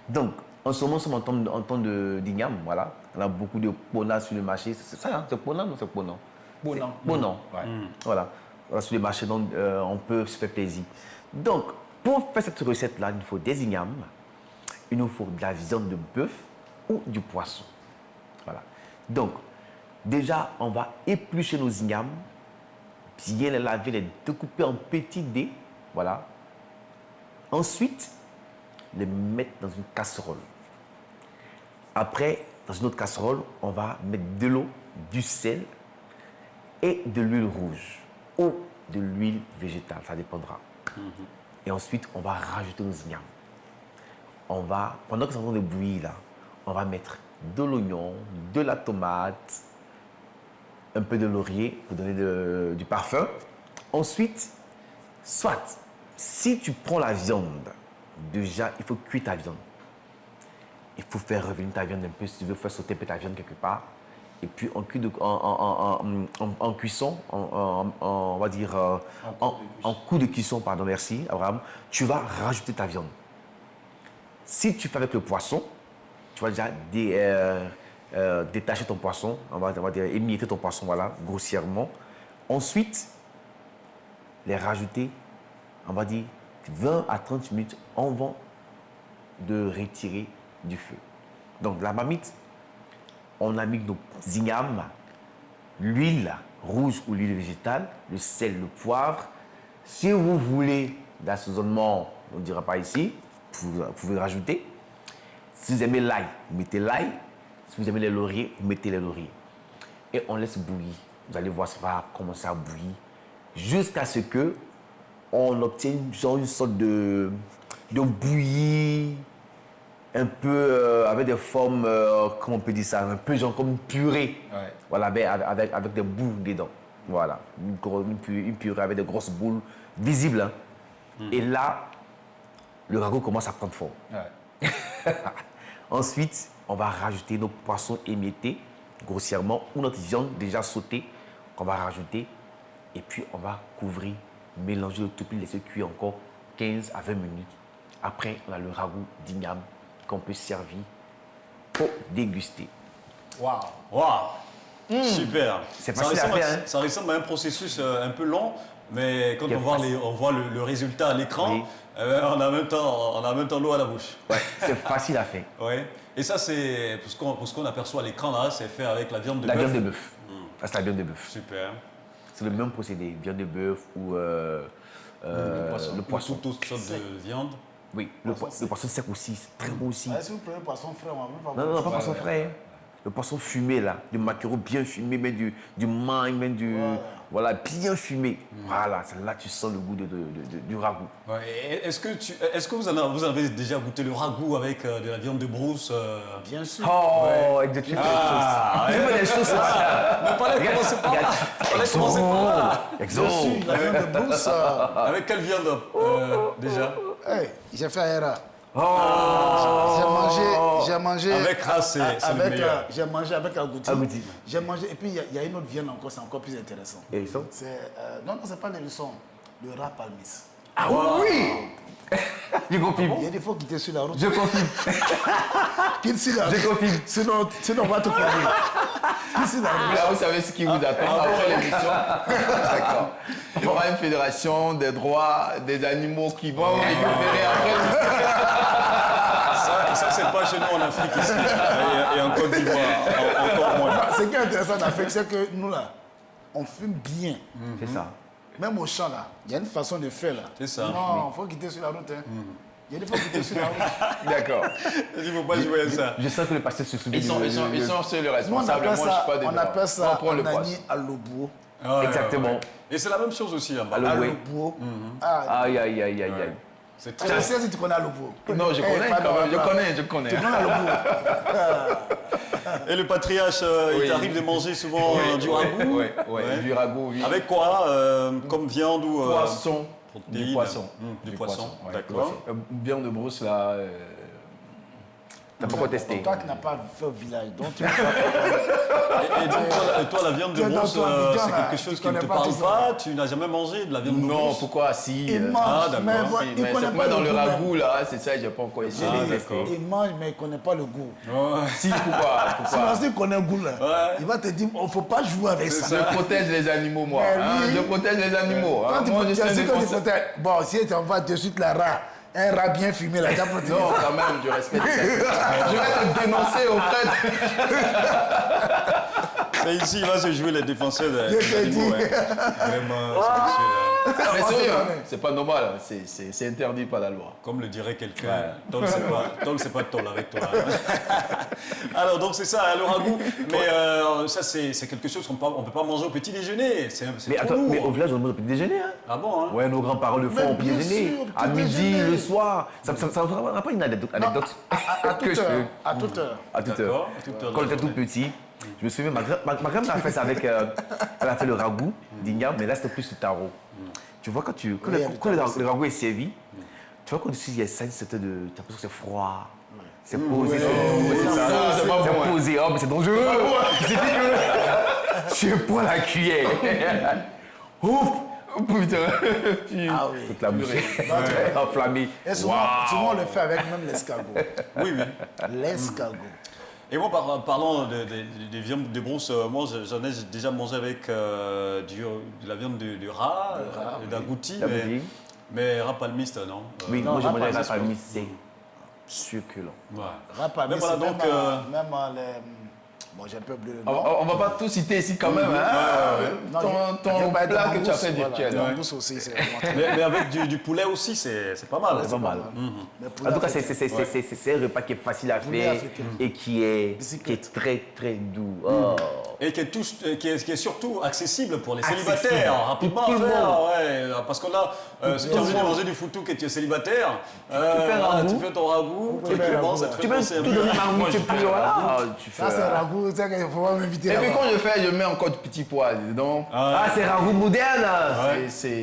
Donc, en ce moment, nous sommes en temps d'igname, voilà. On a beaucoup de pona sur le marché. C'est ça, hein? C'est pona, non, c'est pona. Bon, ouais. Voilà. Sur les marchés, donc, on peut se faire plaisir. Donc, pour faire cette recette-là, il nous faut des ignames, il nous faut de la viande de bœuf ou du poisson. Voilà. Donc, Déjà, on va éplucher nos ignames, bien les laver, les découper en petits dés. Voilà. Ensuite, les mettre dans une casserole. Après, dans une autre casserole, on va mettre de l'eau, du sel et de l'huile rouge ou de l'huile végétale, ça dépendra. Et ensuite, on va rajouter nos ignames. Pendant que c'est en train de bouillir là, on va mettre de l'oignon, de la tomate, un peu de laurier pour donner du parfum. Ensuite, si tu prends la viande, déjà, il faut cuire ta viande. Il faut faire revenir ta viande un peu, si tu veux faire sauter un peu ta viande quelque part. Et puis, en cuisson, on va dire, en coup de cuisson, pardon, merci, Abraham, tu vas rajouter ta viande. Si tu fais avec le poisson, tu vas déjà détacher ton poisson, on va dire émietter ton poisson, voilà, grossièrement. Ensuite, les rajouter, on va dire 20 à 30 minutes avant de retirer du feu. Donc, la marmite, on a mis nos ignames, l'huile rouge ou l'huile végétale, le sel, le poivre. Si vous voulez l'assaisonnement, on ne dira pas ici, vous pouvez rajouter. Si vous aimez l'ail, vous mettez l'ail. Si vous aimez les lauriers, vous mettez les lauriers. Et on laisse bouillir. Vous allez voir, ça va commencer à bouillir jusqu'à ce que on obtienne une sorte de bouillie un peu avec des formes, comment on peut dire ça, un peu genre comme une purée. Ouais. Voilà, avec des boules dedans. Voilà, une purée avec des grosses boules visibles. Hein. Et là, le ragoût commence à prendre forme. Ouais. Ensuite, on va rajouter nos poissons émiettés grossièrement ou notre viande déjà sautée qu'on va rajouter. Et puis, on va couvrir, mélanger le tout, puis laisser cuire encore 15 à 20 minutes. Après, on a le ragoût d'igname qu'on peut servir pour déguster. Waouh. Waouh. Super. C'est facile à faire, hein. Ça ressemble à un processus un peu long, mais quand Qui est on voit le résultat à l'écran, Oui. on a en même temps l'eau à la bouche. Ouais, c'est facile à faire. Ouais. Et ça, c'est pour ce qu'on aperçoit à l'écran là, c'est fait avec la viande de La bœuf. viande de bœuf. Ça, c'est la viande de bœuf. Super. C'est le même procédé. Viande de bœuf ou le poisson. Toutes sortes de viande. Oui, le poisson sec aussi, c'est très bon aussi. Si vous prenez poisson frais, on va même pas Non, pas poisson frais. Hein. Le poisson fumé, là, du maquereau bien fumé, mais du mangue, même du... Voilà, bien fumé. Voilà, là, tu sens le goût du ragoût. Ouais. Est-ce que vous avez déjà goûté le ragoût avec de la viande de brousse Bien sûr. Oh, exactement. Ah, Tu fais des choses là. Mais pas là, commencez pas là. Allez, commencez pas là. Bien sûr, la viande de brousse. Avec quelle viande déjà Hey, j'ai fait Aera. Oh. J'ai mangé. Avec race, c'est le avec, meilleur. j'ai mangé avec agouti. Agouti. J'ai mangé. Et puis, il y a une autre viande encore, c'est encore plus intéressant. Et ils sont Non, c'est pas les leçons. Le rat palmis. Ah oui. Je confirme. Il y a des fois qu'il était sur la route. Je confirme. Je confirme. Sinon, on va te courir. Là, vous savez ce qui vous attend après l'émission. D'accord. Il y aura une fédération des droits des animaux qui vont récupérer après. Ça, c'est pas chez nous en Afrique ici. Et en Côte d'Ivoire, encore moins. Ce qui est intéressant en Afrique, c'est que nous, là, on fume bien. C'est ça. Même au champ, là, il y a une façon de faire, là. C'est ça. Non, il faut quitter sur la route. Hein. Il y a des fois quitter sur la route. D'accord. Il ne faut pas jouer à ça. Je sens que le pasteur se souvient. Ils sont sur le Nous, on responsable. appelle Moi, je suis pas ça, dedans. on appelle ça On prend le Nani poisson. à l'obo. Ouais, Exactement. ouais. Et c'est la même chose aussi. Hein, À l'obo. À Oui. l'obo. Ah, Aïe, aïe, aïe, aïe, aïe. c'est je très... sais si tu connais à l'obo. Non, je connais quand même. Je connais. Tu connais à l'obo. Et le patriarche, il t'arrive de manger souvent du ragoût. Oui, du ragoût, oui. Avec quoi comme viande ou Poisson. protéines. Du poisson. Du poisson, ouais, d'accord. du poisson. Viande de brousse, là. T'as pas encore testé. Toi qui n'as pas fait au village, donc tu Et donc, toi, la viande de Viens dans brousse, ton Abidjan, c'est là, quelque chose tu qui ne te connais pas parle tout ça. pas. Tu n'as jamais mangé de la viande de Non, brousse. pourquoi si Il mange, d'accord. mais si, il mais connaît c'est pas pas dans le le goût. ragoût, là, c'est ça, j'ai pas encore essayé. d'accord. Il mange, mais il ne connaît pas le goût. Ouais. Si, pourquoi Sinon, s'il connaît le goût, là, Ouais. il va te dire, il ne faut pas jouer avec ça. Je protège les animaux, moi. Mais Hein, lui- je protège les animaux. Quand Hein. tu Moi, je tu suis sais que tu indépendant. protèges. Bon, si tu envoies de suite la rat, un rat bien fumé, là, tu as protégé. Non, quand même, je respecte ça. Je vais te dénoncer auprès de... Mais ici, il va se jouer les défenseurs Je te dis. d'animaux. Vraiment, c'est monsieur, Mais sérieux, c'est pas normal, c'est interdit par la loi. comme le dirait quelqu'un, Tol, c'est pas Tol avec toi. Alors, donc c'est ça, le ragoût. Mais ça, c'est quelque chose qu'on ne peut pas manger au petit déjeuner. C'est Mais trop attends, lourd. mais au village, on mange au petit déjeuner. Hein. Ah bon, hein? Ouais, nos grands-parents le font Mais au petit bien déjeuner. sûr, À petit midi, déjeuner. le soir. Ça me rappelle une anecdote. À que toute je heure. peux. À toute heure. À toute heure. D'accord, à toute heure de Quand la j'étais tout journée. petit, je me souviens, ma grand-mère a fait ça avec. Elle a fait le ragoût d'igname, mais là c'était plus le tarot. Tu vois, quand le ragoût est servi, tu vois, quand dessus il y a 5 7 de. Tu as l'impression que c'est froid. C'est posé. c'est pas bon, C'est posé. Oh, mais c'est dangereux. C'est dégueulasse. Tu prends la cuillère. Ouf! Putain. Ah oui. Toute la bouche est enflammée. Et souvent, souvent, on le fait avec même l'escargot. Oui, oui. L'escargot. Et moi, parlant des viandes de bronze, moi, j'en ai déjà mangé avec de la viande de rat, d'agouti, D'agouti. mais rat palmiste, non? Oui, Non, moi j'ai mangé pas la ça. famille, c'est succulent. Ouais. Rapami, Mais voilà, c'est donc, même les... Bon, j'ai un peu oublié le nom. On va pas tout citer ici quand même. Hein? Non, Ton j'ai pas été plat que tu as mangousse, fait virtuel. Voilà, Ouais. mangousse aussi, c'est vraiment très Mais avec du poulet aussi, c'est pas mal. C'est pas mal. Mais pour En tout cas, l'Afrique, c'est un repas qui est facile à Poulet faire africain. et qui est très très doux. Oh. Et qui est surtout accessible pour les Accessible. célibataires, rapidement Tout à le faire. monde. Ouais, parce que là, si tu as envie de manger du foutou et que tu es célibataire, fais un ragoût. tu fais ton ragoût, fais et un puis bon, ragoût, ça te ouais. fait Tu peux penser un tout peu. donner marmite et puis voilà. Tu fais. Ça, c'est ragoût, tu sais qu'il faut pas m'inviter Et puis là-bas. quand je fais, je mets encore du petit pois dedans. Ah, c'est ragoût moderne.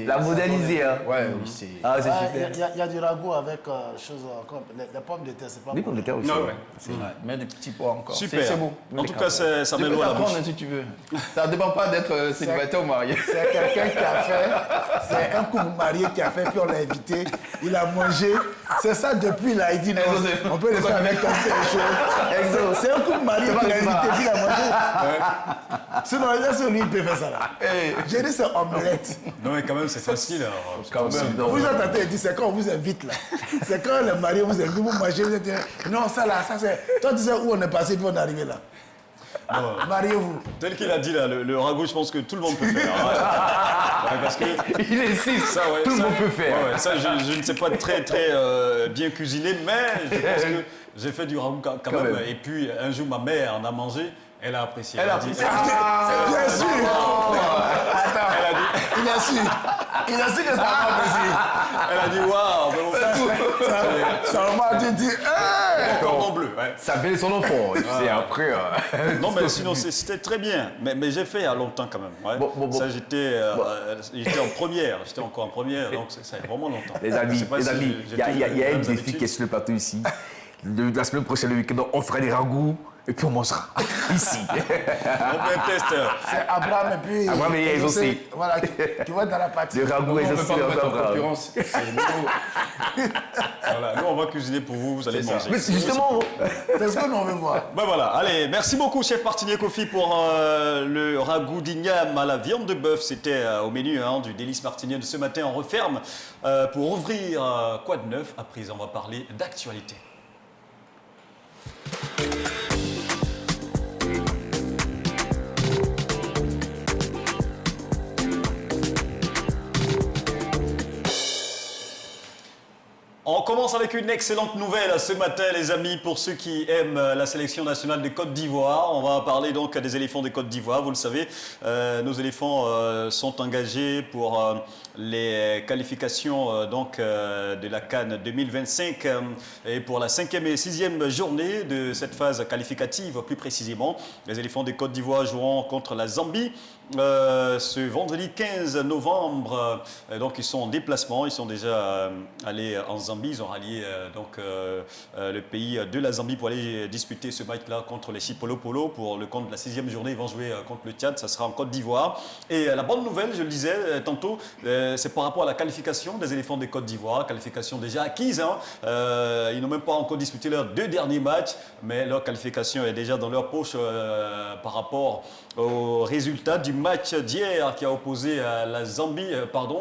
La modernisée. Hein. Ouais, oui, c'est. Ah, c'est Ouais, super. Il y a du ragoût avec comme les pommes de terre, c'est pas Les bon. pommes de terre aussi. Non, ouais. ouais. Ouais, mets des petits pois encore. Super. C'est beau. En tout cas, ça Tu met peux l'eau à la bouche. t'apprendre si tu veux. Ça ne dépend pas d'être célibataire ou marié. C'est quelqu'un qui a fait, c'est un couple marié qui a fait, puis on l'a invité, il a mangé. C'est ça depuis là, il dit non, on peut le faire avec quelque chose. C'est un couple marié qui l'a invité, puis il a mangé. Sinon, c'est lui qui peut faire ça là. J'ai dit c'est omelette. Non, mais quand même, c'est facile. alors. Quand même. Vous entendez, il dit c'est quand on vous invite là. C'est quand les mariés vous invitent, vous mangez, vous dites non, ça là, ça c'est. Toi tu sais où on est passé, puis on est arrivé là. Mariez-vous. Tel qu'il a dit là, le ragoût, je pense que tout le monde peut faire. Ouais, parce que Il insiste. ça, ouais, Tout le ça- monde peut faire. ouais, ça, je ne sais pas très bien cuisiner, mais je pense que j'ai fait du ragoût quand même. même. Et puis un jour, ma mère en a mangé, elle a apprécié. Elle a dit, apprécié. Bien sûr. Attends, il a su. Il a su que ça m'a apprécié. elle a dit waouh, mais bon, Ça m'a dit, hey! cordon bleu. Ouais. Ça fait son enfant. C'est après. Non, mais sinon, c'était très bien. Mais j'ai fait il y a longtemps quand même. Ouais. Bon. Ça, j'étais en première. J'étais encore en première, donc ça fait vraiment longtemps. Les Je amis, sais pas si j'ai il y a toujours les un mêmes défi habitudes. qui est sur le plateau ici. La semaine prochaine, le week-end, on fera des ragoûts et puis on mangera ici. On fait un test. C'est Abraham et puis. Abraham et Yael José, aussi. Voilà, qui vont être dans la partie. Le ragoût On est ne peut aussi pas me mettre en Abraham. concurrence. C'est nouveau. Voilà, nous, on va cuisiner pour vous, vous allez C'est ça. manger. Mais justement, C'est ce que nous on veut voir. Ben voilà, allez, merci beaucoup chef Martinier Kofi pour le ragoût d'igname à la viande de bœuf. C'était au menu du délice martinien de ce matin. On referme pour ouvrir quoi de neuf. À présent, on va parler d'actualité. On commence avec une excellente nouvelle ce matin, les amis, pour ceux qui aiment la sélection nationale de Côte d'Ivoire. On va parler donc des éléphants de Côte d'Ivoire. Vous le savez, nos éléphants sont engagés pour les qualifications de la CAN 2025 et pour la 5e et 6e journée de cette phase qualificative, plus précisément. Les éléphants de Côte d'Ivoire joueront contre la Zambie ce vendredi 15 novembre. Donc ils sont en déplacement, ils sont déjà allés en Zambie. Ils ont rallié le pays de la Zambie pour aller disputer ce match-là contre les Chipolo-Polo pour le compte de la 6e journée. Ils vont jouer contre le Tchad, ça sera en Côte d'Ivoire. Et la bonne nouvelle, je le disais tantôt, c'est par rapport à la qualification des éléphants de Côte d'Ivoire, qualification déjà acquise. Ils n'ont même pas encore disputé leurs 2 derniers matchs, mais leur qualification est déjà dans leur poche par rapport au résultat du match d'hier qui a opposé la Zambie,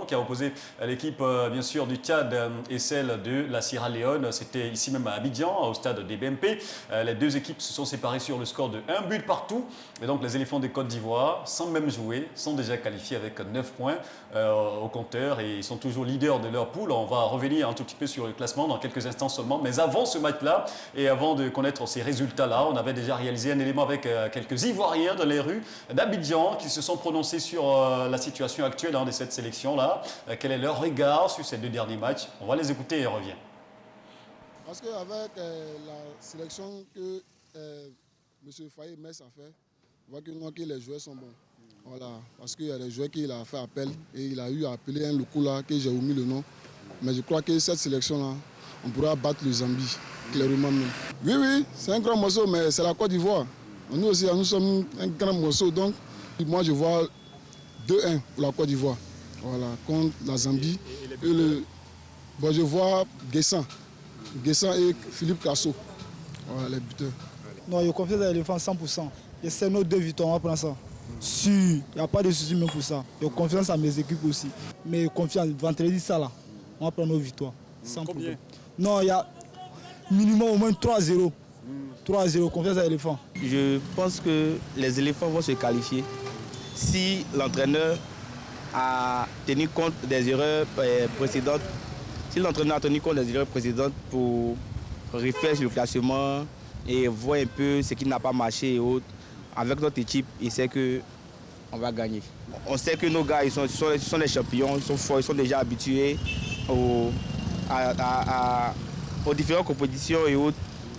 qui a opposé l'équipe bien sûr du Tchad et celle de de la Sierra Leone. C'était ici même à Abidjan, au stade des BMP. Les deux équipes se sont séparées sur le score de 1 but partout. Et donc les éléphants de Côte d'Ivoire, sans même jouer, sont déjà qualifiés avec 9 points au compteur et ils sont toujours leaders de leur poule. On va revenir un tout petit peu sur le classement dans quelques instants seulement. Mais avant ce match-là et avant de connaître ces résultats-là, on avait déjà réalisé un élément avec quelques Ivoiriens dans les rues d'Abidjan qui se sont prononcés sur la situation actuelle de cette sélection-là. Quel est leur regard sur ces 2 derniers matchs? On va les écouter et on revient. Parce qu'avec la sélection que M. Faye Mess a fait, on voit que les joueurs sont bons. Voilà, parce qu'il y a des joueurs qu'il a fait appel et il a eu à appeler un loco là que j'ai omis le nom. Mais je crois que cette sélection-là, on pourra battre le Zambie, clairement même. Oui, c'est un grand morceau, mais c'est la Côte d'Ivoire. Nous aussi, nous sommes un grand morceau, donc moi je vois 2-1 pour la Côte d'Ivoire. Voilà, contre la Zambie. Je vois Guessan et Philippe Casso. Voilà, les buteurs. Non, je confie à l'éléphant 100%. Et c'est nos 2 victoires, on va prendre ça. Si, il n'y a pas de souci même pour ça. J'ai confiance à mes équipes aussi. Mais confiance, vendredi, ça là, on va prendre nos victoires. Sans problème. Non, il y a minimum au moins 3-0. 3-0, confiance à l'éléphant. Je pense que les éléphants vont se qualifier si l'entraîneur a tenu compte des erreurs précédentes. Si l'entraîneur a tenu compte des erreurs précédentes pour refaire sur le classement et voir un peu ce qui n'a pas marché et autres, avec notre équipe, il sait qu'on va gagner. On sait que nos gars, ils sont des champions, ils sont forts, ils sont déjà habitués aux différentes compétitions et autres.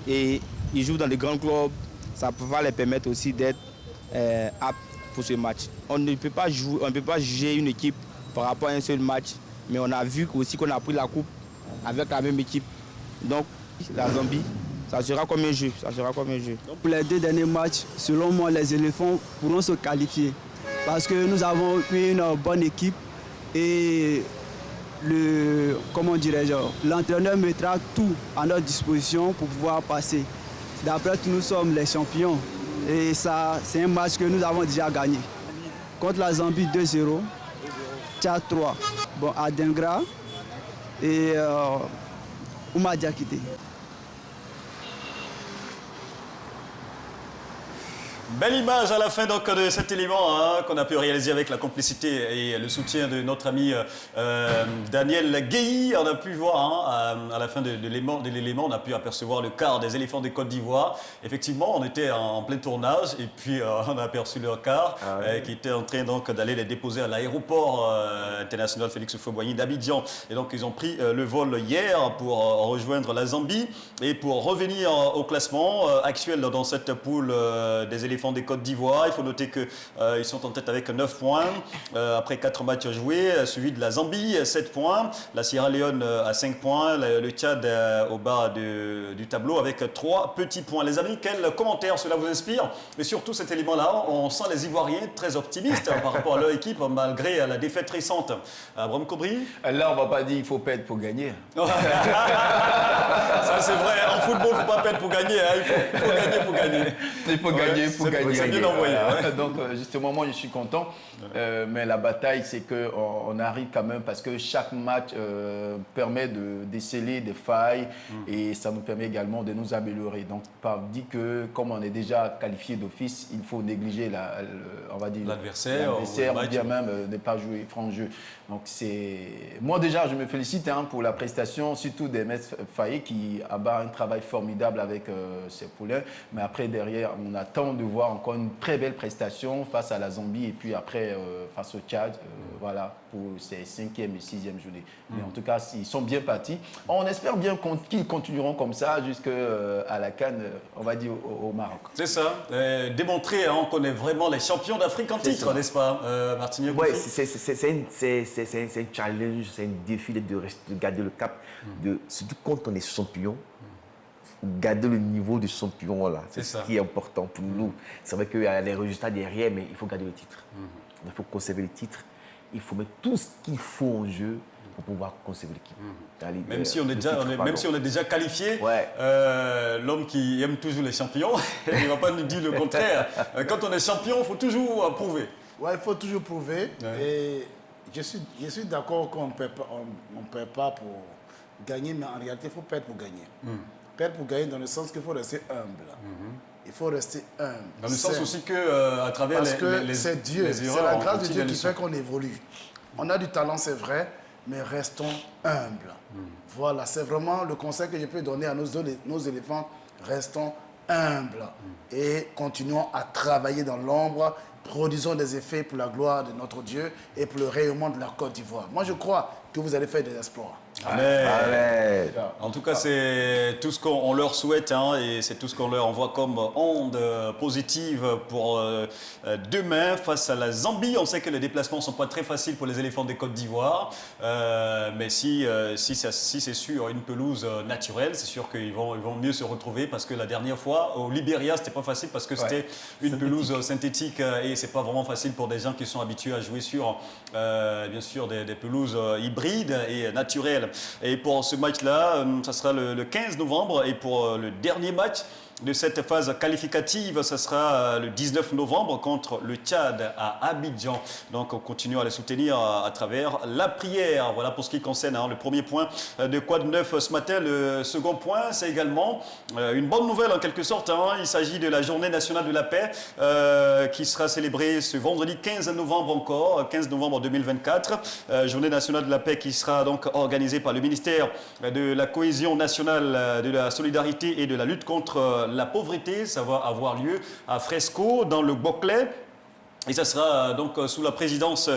Et ils jouent dans les grands clubs, ça va les permettre aussi d'être aptes pour ce match. On ne peut pas juger une équipe par rapport à un seul match, mais on a vu aussi qu'on a pris la coupe avec la même équipe. Donc la Zambie, ça sera comme un jeu. Pour les 2 derniers matchs, selon moi, les éléphants pourront se qualifier parce que nous avons eu une bonne équipe et l'entraîneur mettra tout à notre disposition pour pouvoir passer. D'après tout, nous sommes les champions et ça, c'est un match que nous avons déjà gagné. Contre la Zambie 2-0, Tchad 3, à Dengra et Ouma Diakité. Belle image à la fin donc, de cet élément qu'on a pu réaliser avec la complicité et le soutien de notre ami Daniel Guéhi. On a pu voir à la fin de l'élément, on a pu apercevoir le quart des éléphants de Côte d'Ivoire. Effectivement, on était en plein tournage et puis on a aperçu leur quart qui était en train donc d'aller les déposer à l'aéroport international Félix Houphouët-Boigny d'Abidjan. Et donc ils ont pris le vol hier pour rejoindre la Zambie et pour revenir au classement actuel dans cette poule des éléphants des Côtes d'Ivoire. Il faut noter qu'ils sont en tête avec 9 points après 4 matchs joués, suivi de la Zambie, 7 points, la Sierra Leone à 5 points, le Tchad au bas du tableau avec 3 petits points. Les amis, quels commentaires cela vous inspire? Mais surtout cet élément-là, on sent les Ivoiriens très optimistes par rapport à leur équipe malgré la défaite récente. Abraham Kobri? Là, on ne va pas dire qu'il faut perdre pour gagner. Ça c'est vrai, en football, il ne faut pas perdre pour gagner, il faut gagner pour gagner. Il faut gagner pour gagner. C'est bien envoyé. Donc justement, moi je suis content, mais la bataille c'est qu'on arrive quand même parce que chaque match permet de déceler des failles et ça nous permet également de nous améliorer. Donc pas dit que comme on est déjà qualifié d'office, il faut négliger l'adversaire ou bien même ne pas jouer franc jeu. Donc moi déjà je me félicite pour la prestation, surtout d'Hermès Faye qui abat un travail formidable avec ses poulains, mais après derrière on attend de voir encore une très belle prestation face à la Zambie et puis après face au Tchad, voilà, pour ces 5e et 6e journées. Mais en tout cas, ils sont bien partis. On espère bien qu'ils continueront comme ça jusqu'à la CAN, on va dire, au Maroc. C'est ça, démontrer qu'on est vraiment les champions d'Afrique en titre, n'est-ce pas, Martinier? Oui, c'est un challenge, c'est un défi de garder le cap, surtout quand on est champion. Garder le niveau de champion, là, c'est ce qui est important pour nous. C'est vrai qu'il y a les résultats derrière, mais il faut garder le titre. Il faut conserver le titre. Il faut mettre tout ce qu'il faut en jeu pour pouvoir conserver l'équipe. Même si on est déjà qualifié, l'homme qui aime toujours les champions, il ne va pas nous dire le contraire. Quand on est champion, il faut toujours prouver. Oui, il faut toujours prouver. Et je suis d'accord qu'on ne perd pas pour gagner, mais en réalité, il faut perdre pour gagner. Perdre pour gagner dans le sens qu'il faut rester humble. Il faut rester humble. Dans le sens aussi que à travers parce que c'est Dieu, les erreurs, c'est la grâce de on Dieu tire qui les fait leçons. qu'on évolue. On a du talent, c'est vrai, mais restons humbles. Voilà, c'est vraiment le conseil que je peux donner à nos éléphants. Restons humbles et continuons à travailler dans l'ombre. Produisons des effets pour la gloire de notre Dieu et pour le rayonnement de la Côte d'Ivoire. Moi, je crois que vous allez faire des exploits. Amen. Amen. En tout cas, c'est tout ce qu'on leur souhaite hein, et c'est tout ce qu'on leur envoie comme onde positive pour demain face à la Zambie. On sait que les déplacements ne sont pas très faciles pour les éléphants des Côtes d'Ivoire, mais si c'est sur une pelouse naturelle, c'est sûr qu'ils vont mieux se retrouver parce que la dernière fois, au Libéria, c'était pas facile parce que c'était une pelouse synthétique et c'est pas vraiment facile pour des gens qui sont habitués à jouer sur, bien sûr, des pelouses hybrides et naturelles. Et pour ce match-là, ça sera le 15 novembre. Et pour le dernier match de cette phase qualificative, ça sera le 19 novembre contre le Tchad à Abidjan. Donc on continue à les soutenir à travers la prière. Voilà pour ce qui concerne le premier point de Quad 9 ce matin. Le second point, c'est également une bonne nouvelle en quelque sorte. Il s'agit de la journée nationale de la paix qui sera célébrée ce vendredi 15 novembre encore, 15 novembre 2024. Journée nationale de la paix qui sera donc organisée par le ministère de la cohésion nationale, de la solidarité et de la lutte contre la pauvreté. Ça va avoir lieu à Fresco, dans le Boclé. Et ça sera donc sous la présidence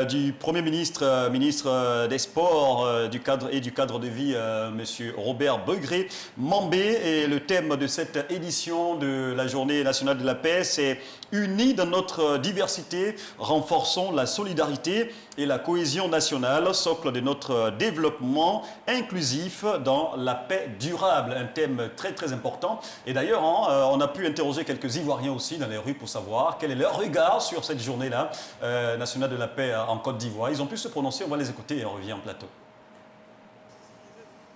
du Premier ministre, ministre des Sports du cadre de vie, Monsieur Robert Begré Mambé. Et le thème de cette édition de la Journée nationale de la paix, c'est « Unis dans notre diversité, renforçons la solidarité et la cohésion nationale, socle de notre développement inclusif dans la paix durable ». Un thème très très important. Et d'ailleurs, on a pu interroger quelques Ivoiriens aussi dans les rues pour savoir quel est leur regard sur cette journée-là, nationale de la paix en Côte d'Ivoire. Ils ont pu se prononcer, on va les écouter et on revient en plateau.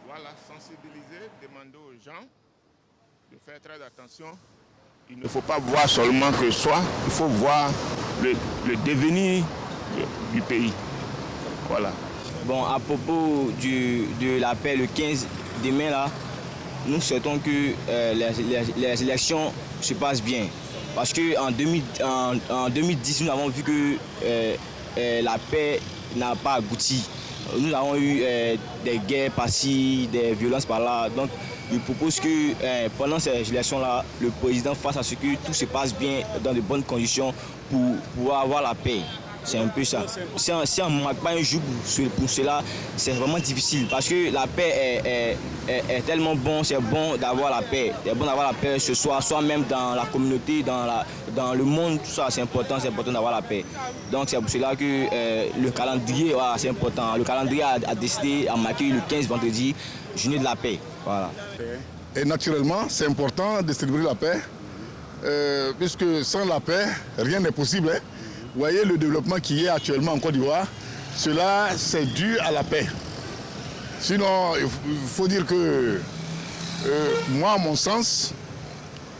Voilà, sensibiliser, demander aux gens de faire très attention. Il ne faut pas voir seulement que soi, il faut voir le devenir du pays. Voilà. Bon, à propos de la paix le 15 demain, là, nous souhaitons que les élections se passent bien. Parce qu'en 2010, nous avons vu que la paix n'a pas abouti. Nous avons eu des guerres par-ci, des violences par-là. Donc, je propose que pendant ces élections-là, le président fasse à ce que tout se passe bien dans de bonnes conditions pour pouvoir avoir la paix. C'est un peu ça. Si on ne marque pas un jour pour cela, c'est vraiment difficile. Parce que la paix est tellement bon, c'est bon d'avoir la paix. C'est bon d'avoir la paix ce soir, soit même dans la communauté, dans le monde, tout ça, c'est important d'avoir la paix. Donc c'est pour cela que le calendrier, voilà, c'est important. Le calendrier a décidé à marquer le 15 vendredi, journée de la paix. Voilà. Et naturellement, c'est important de célébrer la paix, puisque sans la paix, rien n'est possible. Hein. Vous voyez le développement qui est actuellement en Côte d'Ivoire, cela c'est dû à la paix. Sinon, il faut dire que moi, à mon sens,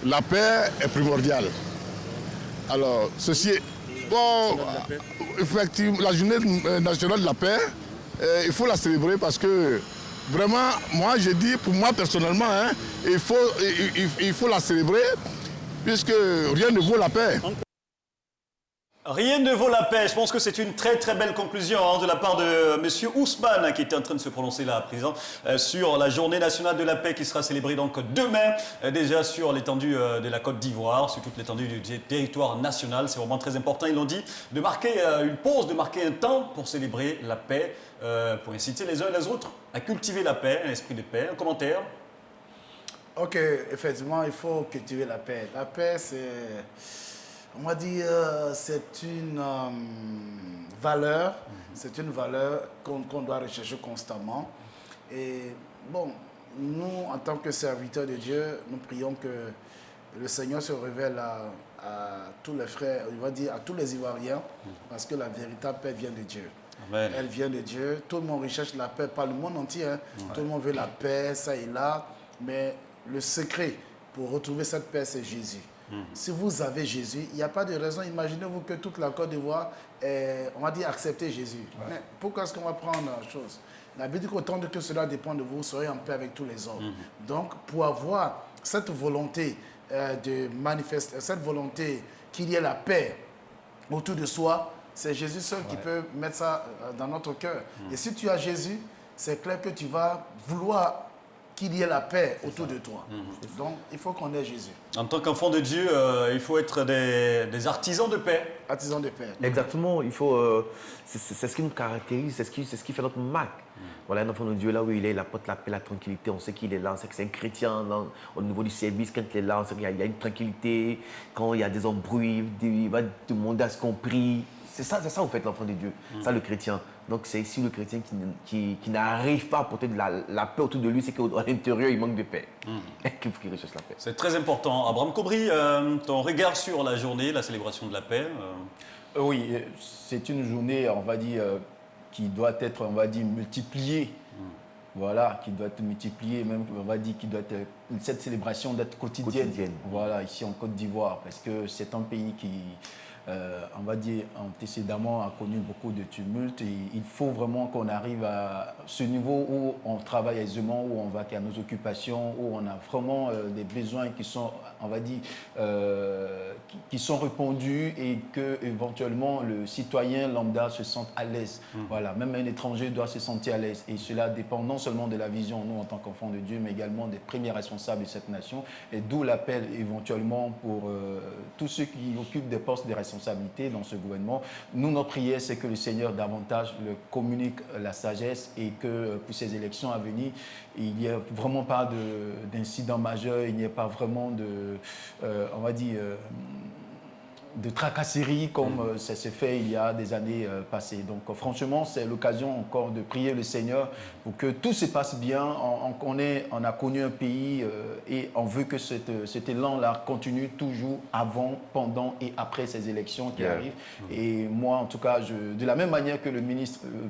la paix est primordiale. Alors, ceci est... Bon, effectivement, la journée nationale de la paix, il faut la célébrer parce que vraiment, moi je dis, pour moi personnellement, hein, il faut la célébrer puisque rien ne vaut la paix. Rien ne vaut la paix. Je pense que c'est une très très belle conclusion de la part de M. Ousmane qui était en train de se prononcer là à présent sur la journée nationale de la paix qui sera célébrée donc demain déjà sur l'étendue de la Côte d'Ivoire, sur toute l'étendue du territoire national. C'est vraiment très important, ils l'ont dit, de marquer une pause, de marquer un temps pour célébrer la paix, pour inciter les uns et les autres à cultiver la paix, un esprit de paix. Un commentaire? Ok, effectivement, il faut cultiver la paix. La paix, c'est... On va dire, c'est une valeur qu'on doit rechercher constamment. Et bon, nous, en tant que serviteurs de Dieu, nous prions que le Seigneur se révèle à tous les frères, on va dire à tous les Ivoiriens, parce que la véritable paix vient de Dieu. Amen. Elle vient de Dieu. Tout le monde recherche la paix, pas le monde entier. Hein. Ouais. Tout le monde veut la paix, ça et là. Mais le secret pour retrouver cette paix, c'est Jésus. Si vous avez Jésus, il n'y a pas de raison. Imaginez-vous que toute la Côte d'Ivoire, on va dire, accepter Jésus. Ouais. Mais pourquoi est-ce qu'on va prendre la chose? La Bible dit qu'autant que cela dépend de vous, vous serez en paix avec tous les hommes. Donc, pour avoir cette volonté de manifester, cette volonté qu'il y ait la paix autour de soi, c'est Jésus seul qui peut mettre ça dans notre cœur. Et si tu as Jésus, c'est clair que tu vas vouloir qu'il y ait la paix autour de toi. Donc, il faut qu'on ait Jésus. En tant qu'enfant de Dieu, il faut être des artisans de paix. Artisans de paix. Exactement, il faut. C'est ce qui nous caractérise, c'est ce qui fait notre marque. Voilà, un enfant de Dieu, là où il est, il apporte la paix, la tranquillité. On sait qu'il est là, on sait que c'est un chrétien au niveau du service. Quand il est là, on sait qu'il y a une tranquillité. Quand il y a des embrouilles, il va demander à ce qu'on prie. C'est ça, en fait, l'enfant de Dieu. Ça, le chrétien. Donc, c'est ici le chrétien qui n'arrive pas à porter de la paix autour de lui, c'est qu'à l'intérieur, il manque de paix. Qui recherche la paix. C'est très important. Abraham Kobri, ton regard sur la journée, la célébration de la paix Oui, c'est une journée, on va dire, qui doit être, on va dire, multipliée. Voilà, qui doit être multipliée, même, on va dire, qui doit être, cette célébration doit être quotidienne. Voilà, ici en Côte d'Ivoire, parce que c'est un pays qui, on va dire, antécédemment a connu beaucoup de tumultes et il faut vraiment qu'on arrive à ce niveau où on travaille aisément, où on va à nos occupations, où on a vraiment des besoins qui sont, on va dire, qui sont répondus et que éventuellement le citoyen lambda se sente à l'aise. Voilà, même un étranger doit se sentir à l'aise et cela dépend non seulement de la vision, nous en tant qu'enfants de Dieu, mais également des premiers responsables de cette nation et d'où l'appel éventuellement pour tous ceux qui occupent des postes de responsabilité dans ce gouvernement. Nous, notre prière, c'est que le Seigneur davantage le communique la sagesse et que pour ces élections à venir, il n'y ait vraiment pas d'incident majeur, il n'y ait pas vraiment de, on va dire, de tracasseries comme ça s'est fait il y a des années passées. Donc franchement, c'est l'occasion encore de prier le Seigneur pour que tout se passe bien. On a connu un pays et on veut que cet élan-là continue toujours avant, pendant et après ces élections qui arrivent. Et moi, en tout cas, de la même manière que le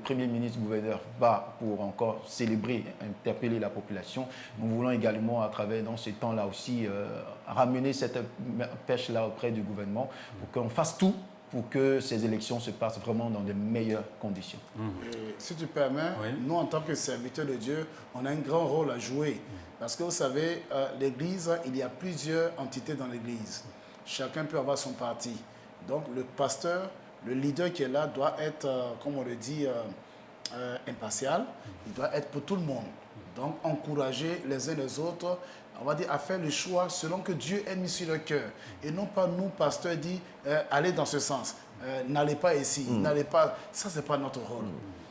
Premier ministre gouverneur va pour encore célébrer, interpeller la population, nous voulons également, à travers dans ces temps-là aussi, ramener cette pêche-là auprès du gouvernement pour qu'on fasse tout pour que ces élections se passent vraiment dans de meilleures conditions. Et si tu permets, nous, en tant que serviteurs de Dieu, on a un grand rôle à jouer. Parce que vous savez, l'Église, il y a plusieurs entités dans l'Église. Chacun peut avoir son parti. Donc, le pasteur, le leader qui est là, doit être, comme on le dit, impartial. Il doit être pour tout le monde. Donc, encourager les uns les autres, on va dire, à faire le choix selon que Dieu a mis sur le cœur. Et non pas nous, pasteurs, dit allez dans ce sens, n'allez pas ici, n'allez pas. Ça, ce n'est pas notre rôle.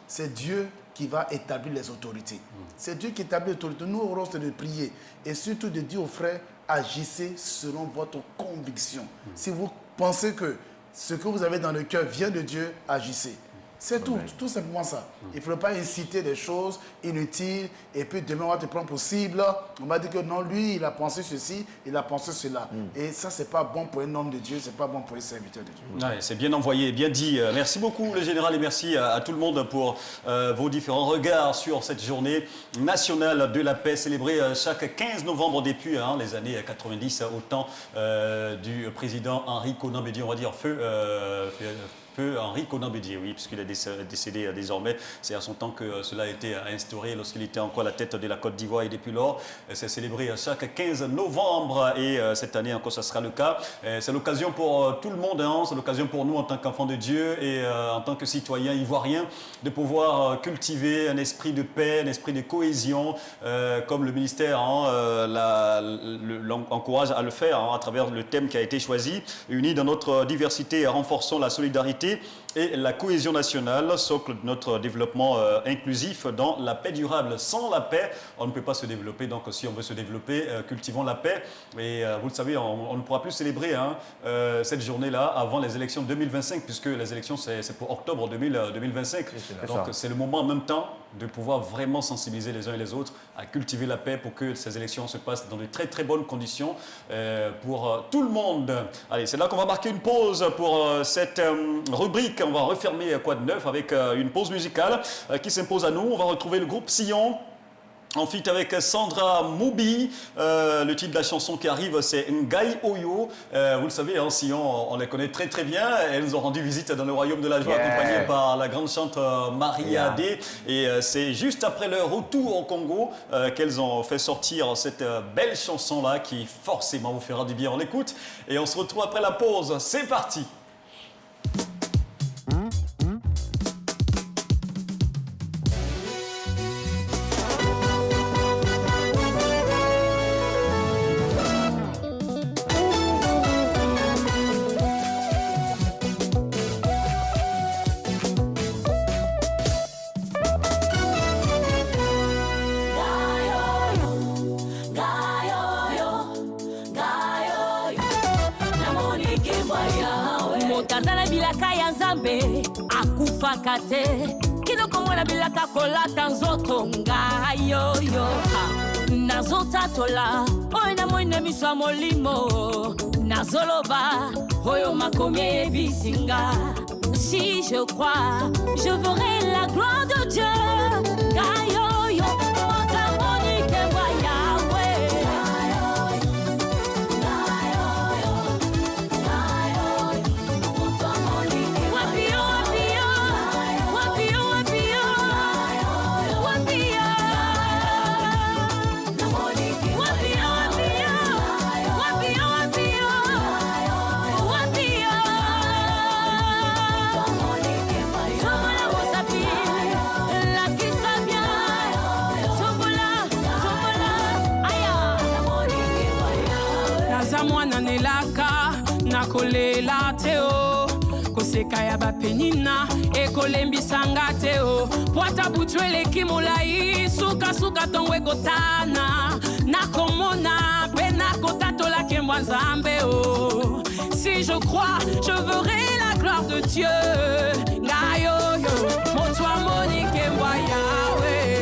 C'est Dieu qui va établir les autorités. C'est Dieu qui établit les autorités. Nous, au rôle, c'est de prier et surtout de dire aux frères, agissez selon votre conviction. Si vous pensez que ce que vous avez dans le cœur vient de Dieu, agissez. C'est tout simplement ça. Il ne faut pas inciter des choses inutiles et puis demain on va te prendre pour cible. On va dire que non, lui, il a pensé ceci, il a pensé cela. Et ça, ce n'est pas bon pour un homme de Dieu, ce n'est pas bon pour un serviteur de Dieu. Ouais, c'est bien envoyé, bien dit. Merci beaucoup le général et merci à tout le monde pour vos différents regards sur cette journée nationale de la paix célébrée chaque 15 novembre depuis les années 90 au temps du président Henri Konan Bédié, on va dire feu Henri Konan Bédié, oui, puisqu'il est décédé désormais. C'est à son temps que cela a été instauré lorsqu'il était encore à la tête de la Côte d'Ivoire et depuis lors, c'est célébré chaque 15 novembre et cette année encore, ça sera le cas. C'est l'occasion pour tout le monde, c'est l'occasion pour nous en tant qu'enfants de Dieu et en tant que citoyens ivoiriens de pouvoir cultiver un esprit de paix, un esprit de cohésion, comme le ministère l'encourage à le faire à travers le thème qui a été choisi. Unis dans notre diversité, renforçons la solidarité et la cohésion nationale, socle de notre développement inclusif dans la paix durable. Sans la paix, on ne peut pas se développer. Donc, si on veut se développer, cultivons la paix. Et vous le savez, on ne pourra plus célébrer cette journée-là avant les élections 2025, puisque les élections, c'est pour octobre 2025. Donc, c'est le moment en même temps de pouvoir vraiment sensibiliser les uns et les autres à cultiver la paix pour que ces élections se passent dans de très très bonnes conditions pour tout le monde. Allez, c'est là qu'on va marquer une pause pour cette rubrique. On va refermer Quoi de neuf avec une pause musicale qui s'impose à nous. On va retrouver le groupe Sillon En feat avec Sandra Moubi, le titre de la chanson qui arrive c'est Ngai Oyo. Vous le savez, hein, Sion, on les connaît très très bien. Elles nous ont rendu visite dans le royaume de la joie, accompagnées par la grande chanteuse Maria D. Et c'est juste après leur retour au Congo qu'elles ont fait sortir cette belle chanson-là qui forcément vous fera du bien. On l'écoute et on se retrouve après la pause. C'est parti! Motazala bilaka ya nzambe akufaka te kiloko mwana bilaka kolata nzoto ngai yoyo nazotatola oyo namoni miso ya molimo nazoloba oyo makomi eyebisinga. Si je crois je verrai la gloire de Dieu ngai yoyo motamoni kemba yawe. Nakolela teo koseka ya bapenina ekolembisanga teo pwata butu eleki molai suka tongo ekotana nakomona mpe nakotatola nkembo nzambe o. Si je crois je verrai la gloire de Dieu ngai yoyo moto amoni nkembo yawe.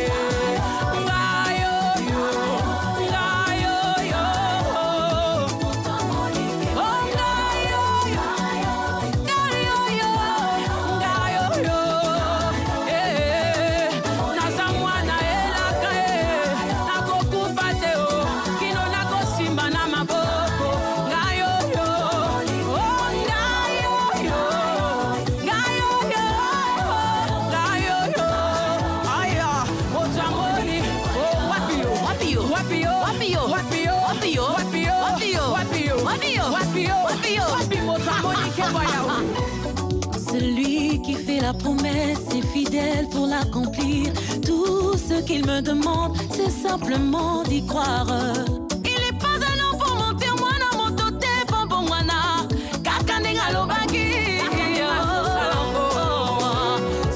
Celui qui fait la promesse est fidèle pour l'accomplir. Tout ce qu'il me demande, c'est simplement d'y croire. Il n'est pas un homme pour mentir, moi na moto te pombo mwana kakandenga lobaki.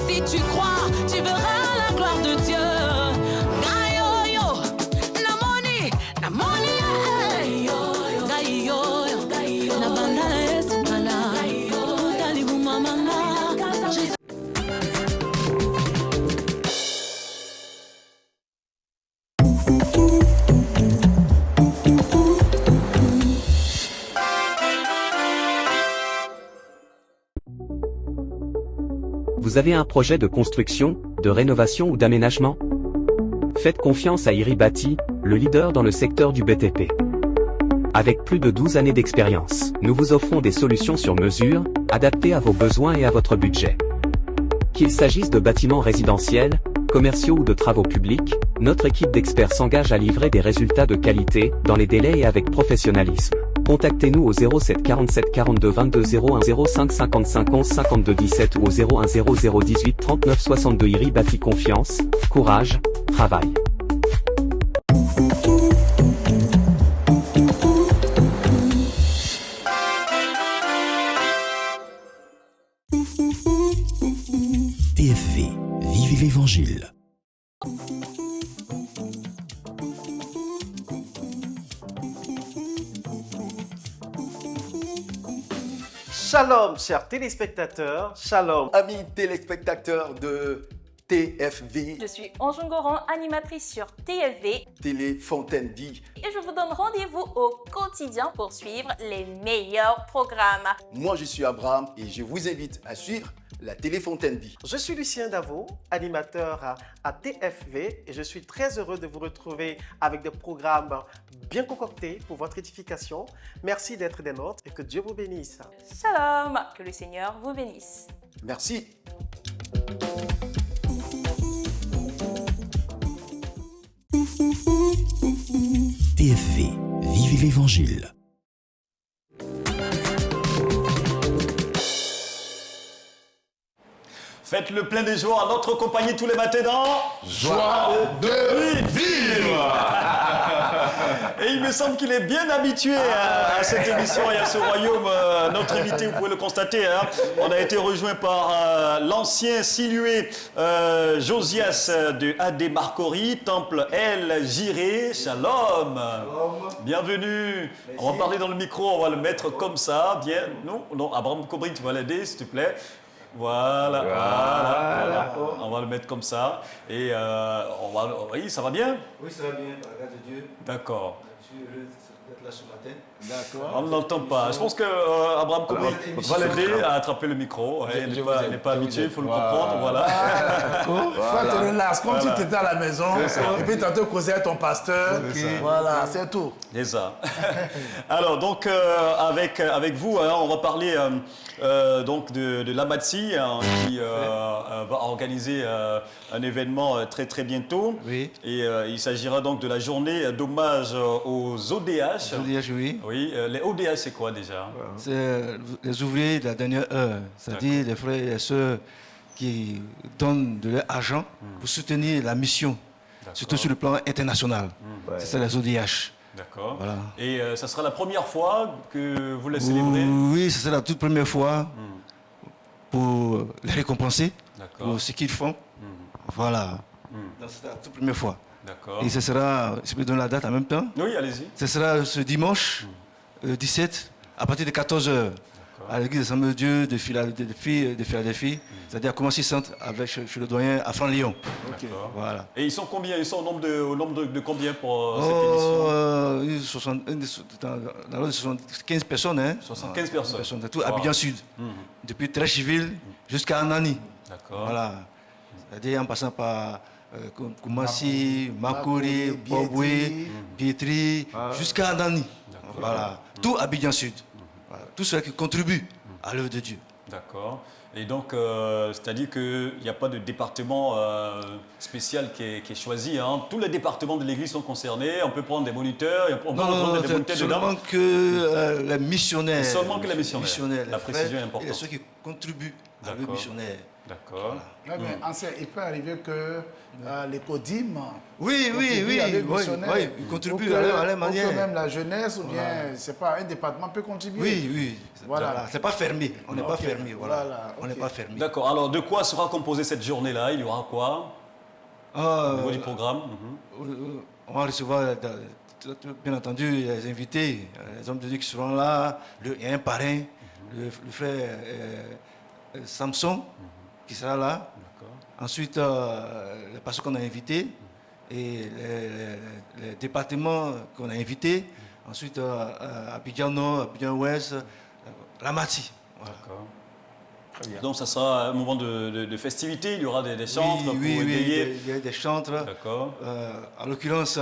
Si tu crois, tu verras la gloire de Dieu. Vous avez un projet de construction, de rénovation ou d'aménagement? Faites confiance à Iribati, le leader dans le secteur du BTP. Avec plus de 12 années d'expérience, nous vous offrons des solutions sur mesure, adaptées à vos besoins et à votre budget. Qu'il s'agisse de bâtiments résidentiels, commerciaux ou de travaux publics, notre équipe d'experts s'engage à livrer des résultats de qualité, dans les délais et avec professionnalisme. Contactez-nous au 07 47 42 22 01 05 55 11 52 17 ou au 01 00 18 39 62. Iribati confiance, courage, travail. TFV, vivez l'évangile. Shalom, chers téléspectateurs. Shalom. Amis téléspectateurs de TFV, Je suis Ange Ngoran, animatrice sur TFV. Télé Fontaine Vie. Et je vous donne rendez-vous au quotidien pour suivre les meilleurs programmes. Moi, je suis Abraham et je vous invite à suivre la Télé Fontaine Vie. Je suis Lucien Davo, animateur à TFV et je suis très heureux de vous retrouver avec des programmes bien concoctés pour votre édification. Merci d'être des nôtres et que Dieu vous bénisse. Shalom, que le Seigneur vous bénisse. Merci. TFV, vivez l'Évangile. Faites le plein des jours à notre compagnie tous les matins dans Joie de vivre. Et il me semble qu'il est bien habitué à cette émission et à ce royaume. Notre invité, vous pouvez le constater, hein, on a été rejoint par l'ancien silué Josias de Adémarcori, temple El Jiré. Shalom. Bienvenue. Merci. On va parler dans le micro, on va le mettre comme ça. Bien. Non, Abraham Kobri, tu vas l'aider, s'il te plaît. Voilà. On va le mettre comme ça. Et oui, ça va bien? Oui, ça va bien, par la grâce de Dieu. D'accord. Je suis heureux d'être là ce matin. D'accord. On ne l'entend pas. Je pense qu'Abraham va l'aider à attraper le micro. Il n'est pas habitué, il faut le comprendre. Voilà. Toi, te relaxes comme si tu étais à la maison. Et puis, tu te causais avec ton pasteur. Voilà, c'est tout. C'est ça. Alors, donc, avec vous, hein, on va parler donc de l'Amatsi qui va organiser un événement très très bientôt. Oui. Et il s'agira donc de la journée d'hommage aux ODH. ODH, oui. Oui, les ODH, c'est quoi déjà? C'est les ouvriers de la dernière heure, c'est-à-dire les frères et les sœurs qui donnent de leur argent pour soutenir la mission, surtout sur le plan international. C'est ça les ODH. D'accord. Voilà. Et ça sera la première fois que vous la célébrez? Oui, c'est la toute première fois pour les récompenser pour ce qu'ils font. Voilà. Donc, c'est la toute première fois. D'accord. Et ce sera, je peux donner la date en même temps? Oui, allez-y. Ce sera ce dimanche 17 à partir de 14h à l'église de Saint Dieu de Philadelphie, c'est-à-dire à commencer centre avec chez le doyen à Franc-Léon. Voilà. Et ils sont combien? Ils sont au nombre de combien pour cette édition? Dans l'ordre de 75 personnes. Hein. 75 personnes. Tout Abidjan Sud. Depuis Trécheville jusqu'à Anani. D'accord. Voilà. C'est-à-dire en passant par Koumassi, Makori, Poboué, Pietri, jusqu'à Anani. Voilà. Tout Abidjan Sud. Voilà. Tout cela qui contribue à l'œuvre de Dieu. D'accord. Et donc, c'est-à-dire qu'il n'y a pas de département spécial qui est choisi. Hein. Tous les départements de l'Église sont concernés. On peut prendre des moniteurs. On peut prendre des moniteurs seulement que les missionnaires. Seulement que les missionnaires. La précision est importante. Et ceux qui contribuent à l'œuvre missionnaire. D'accord. Voilà. Mais il peut arriver que les CODIM ils contribuent à leur manière. Ou que même la jeunesse, ou bien, c'est pas, un département peut contribuer. Oui. Voilà. C'est pas fermé. On n'est pas fermé. Voilà. On n'est pas fermé. D'accord. Alors, de quoi sera composée cette journée-là? Il y aura quoi au niveau du programme? On va recevoir, bien entendu, les invités, les hommes de Dieu qui seront là. Il y a un parrain, le frère Samson, qui sera là. Ensuite, les pasteurs qu'on a invités et les départements qu'on a invités. Ensuite, Abidjan Nord, Abidjan Ouest, Lamati. Voilà. D'accord. Très bien. Donc, ça sera un moment de festivité. Il y aura des chantres pour égayer. Il y a des chantres. D'accord. En l'occurrence,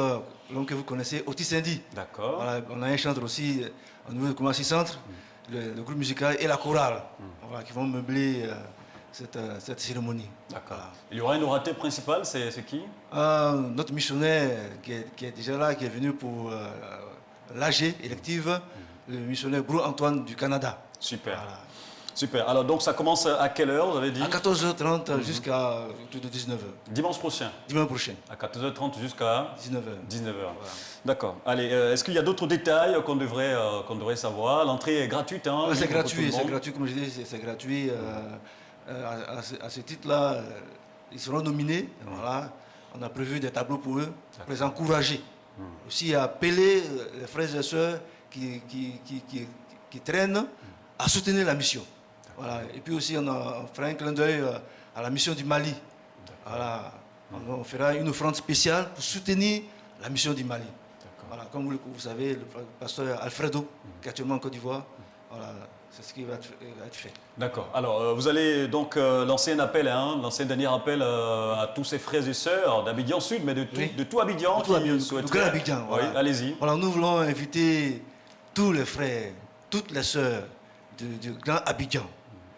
l'homme que vous connaissez, Otis Indy. D'accord. Voilà, on a un chantre aussi au niveau de Koumassi Centre, le groupe musical et la chorale, voilà, qui vont meubler cette cérémonie. D'accord. Il y aura un orateur principal, c'est qui? Notre missionnaire qui est déjà là, qui est venu pour l'AG élective, le missionnaire Gros Antoine du Canada. Super. Voilà. Super. Alors, donc, ça commence à quelle heure, vous avez dit? À 14h30 jusqu'à autour de 19h. Dimanche prochain? Dimanche prochain. À 14h30 jusqu'à 19h. 19h. Voilà. D'accord. Allez, est-ce qu'il y a d'autres détails qu'on devrait savoir? L'entrée est gratuite, hein? C'est gratuit, comme je dis, c'est gratuit. À ce titre-là, ils seront nominés. Voilà. On a prévu des tableaux pour eux, pour les encourager. Aussi à appeler les frères et sœurs qui traînent à soutenir la mission. Voilà. Et puis aussi, on a fait un clin d'œil à la mission du Mali. Voilà. On fera une offrande spéciale pour soutenir la mission du Mali. Voilà, comme vous savez, le pasteur Alfredo, qui est actuellement en Côte d'Ivoire, voilà, c'est ce qui va être fait. D'accord. Alors, vous allez donc lancer un appel, lancer un dernier appel à tous ces frères et sœurs d'Abidjan Sud, mais de tout Abidjan qui souhaiteraient. De Abidjan, voilà. Oui, allez-y. Voilà, nous voulons inviter tous les frères, toutes les sœurs du Grand Abidjan,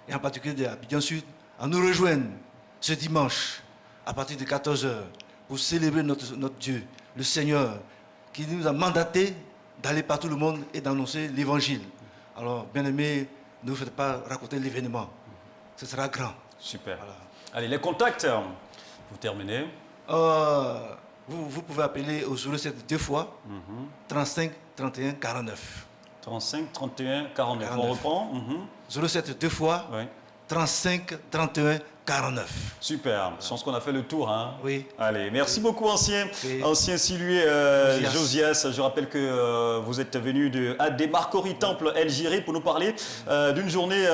et en particulier de Abidjan Sud, à nous rejoindre ce dimanche à partir de 14h pour célébrer notre Dieu, le Seigneur, qui nous a mandaté d'aller par tout le monde et d'annoncer l'évangile. Alors, bien aimés, ne vous faites pas raconter l'événement. Ce sera grand. Super. Voilà. Allez, les contacts, vous terminez. Vous pouvez appeler au 07 2 fois 35 31 49. 35 31 49. On reprend 07 2 fois 35 31 49. Super, je pense qu'on a fait le tour. Oui. Allez, merci beaucoup ancien Silué Josias. Je rappelle que vous êtes venu des Marcory Temple Algérie pour nous parler d'une journée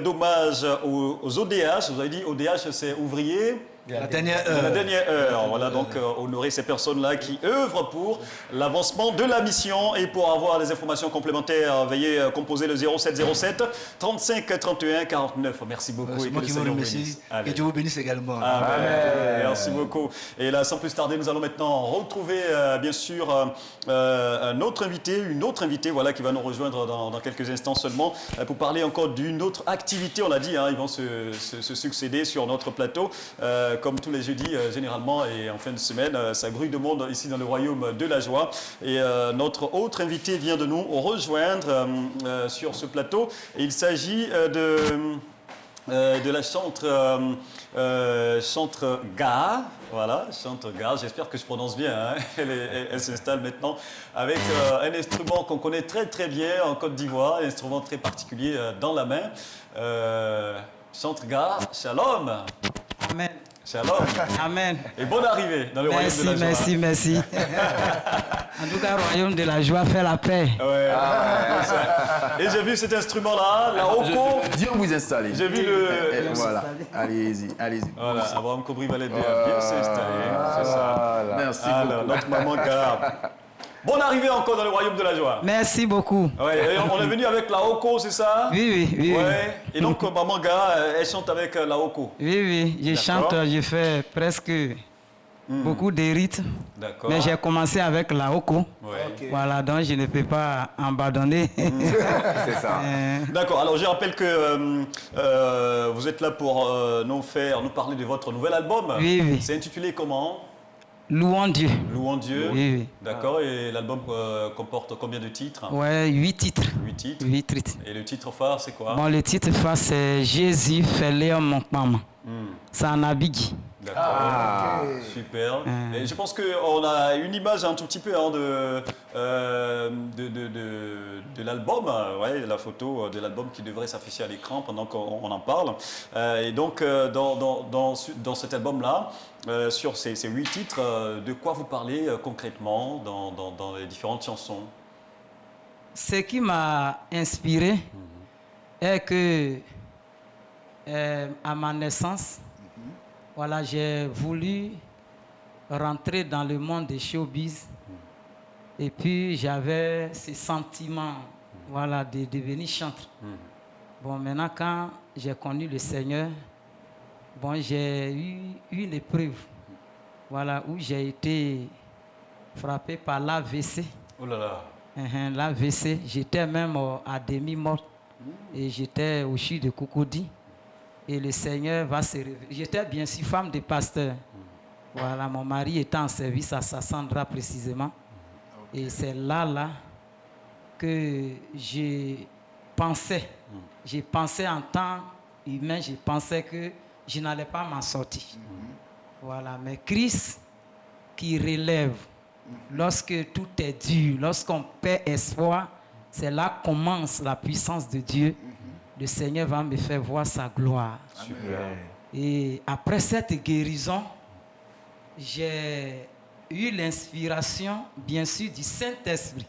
d'hommage aux ODH. Vous avez dit ODH, c'est ouvrier. La dernière heure. La dernière heure. Voilà, donc honorer ces personnes-là qui œuvrent pour l'avancement de la mission. Et pour avoir des informations complémentaires, veuillez composer le 0707 35 31 49. Merci beaucoup. C'est moi qui vous remercie. Et Dieu vous bénisse également. Amen. Merci beaucoup. Et là, sans plus tarder, nous allons maintenant retrouver, bien sûr, un autre invité, une autre invitée, voilà, qui va nous rejoindre dans quelques instants seulement pour parler encore d'une autre activité. On l'a dit, ils vont se succéder sur notre plateau. Comme tous les jeudis, généralement, et en fin de semaine, ça grouille de monde ici dans le royaume de la joie. Et notre autre invité vient de nous rejoindre sur ce plateau. Et il s'agit de la chantre Ga. Voilà, chantre Ga. J'espère que je prononce bien. Elle s'installe maintenant avec un instrument qu'on connaît très très bien en Côte d'Ivoire, un instrument très particulier dans la main. Chantre Ga, shalom. Amen. Shalom. Amen. Et bonne arrivée dans le royaume de la joie. Merci. En tout cas, le royaume de la joie fait la paix. Ouais. Et j'ai vu cet instrument-là, la Oko. Dieu vous installer. J'ai vu le. Voilà. Allez-y. Voilà, Abraham Kobri va l'aider à bien s'installer. C'est ça. Merci beaucoup. Notre maman Ga. Bonne arrivée encore dans le royaume de la joie. Merci beaucoup. Ouais, on est venu avec la Oko, c'est ça? Oui. Ouais. Et donc, maman Ga, elle chante avec la Oko. Oui. Je chante, je fais presque beaucoup de rythmes. D'accord. Mais j'ai commencé avec la Oko. Ouais. Okay. Voilà, donc je ne peux pas abandonner. C'est ça. D'accord. Alors, je rappelle que vous êtes là pour nous parler de votre nouvel album. Oui. C'est intitulé comment? Louons Dieu. Louons Dieu. Oui. D'accord. Et l'album comporte combien de titres? Ouais, 8 titres. 8 titres. 8 titres. Et le titre phare, c'est quoi? Bon, le titre phare, c'est Jésus fait léon mon maman. C'est en Abidji. D'accord. Okay. Super. Et je pense qu'on a une image un tout petit peu de l'album, la photo de l'album qui devrait s'afficher à l'écran pendant qu'on en parle. Et donc, dans cet album-là, sur ces 8 titres, de quoi vous parlez concrètement dans les différentes chansons? Ce qui m'a inspiré est que, à ma naissance, voilà, j'ai voulu rentrer dans le monde des showbiz. Et puis, j'avais ce sentiment, voilà, de devenir chanteur. Bon, maintenant, quand j'ai connu le Seigneur, bon, j'ai eu une épreuve, voilà, où j'ai été frappé par l'AVC. Oh là là. L'AVC, j'étais même à demi-mort. Et j'étais au CHU de Cocody. Et le Seigneur va se révéler. J'étais bien sûr femme de pasteur. Voilà, mon mari était en service à Sassandra précisément. Et c'est là que je pensais. Je pensais en temps humain, je pensais que je n'allais pas m'en sortir. Voilà, mais Christ qui relève, lorsque tout est dur, lorsqu'on perd espoir, c'est là que commence la puissance de Dieu. Le Seigneur va me faire voir sa gloire. Super. Et après cette guérison, j'ai eu l'inspiration, bien sûr, du Saint-Esprit.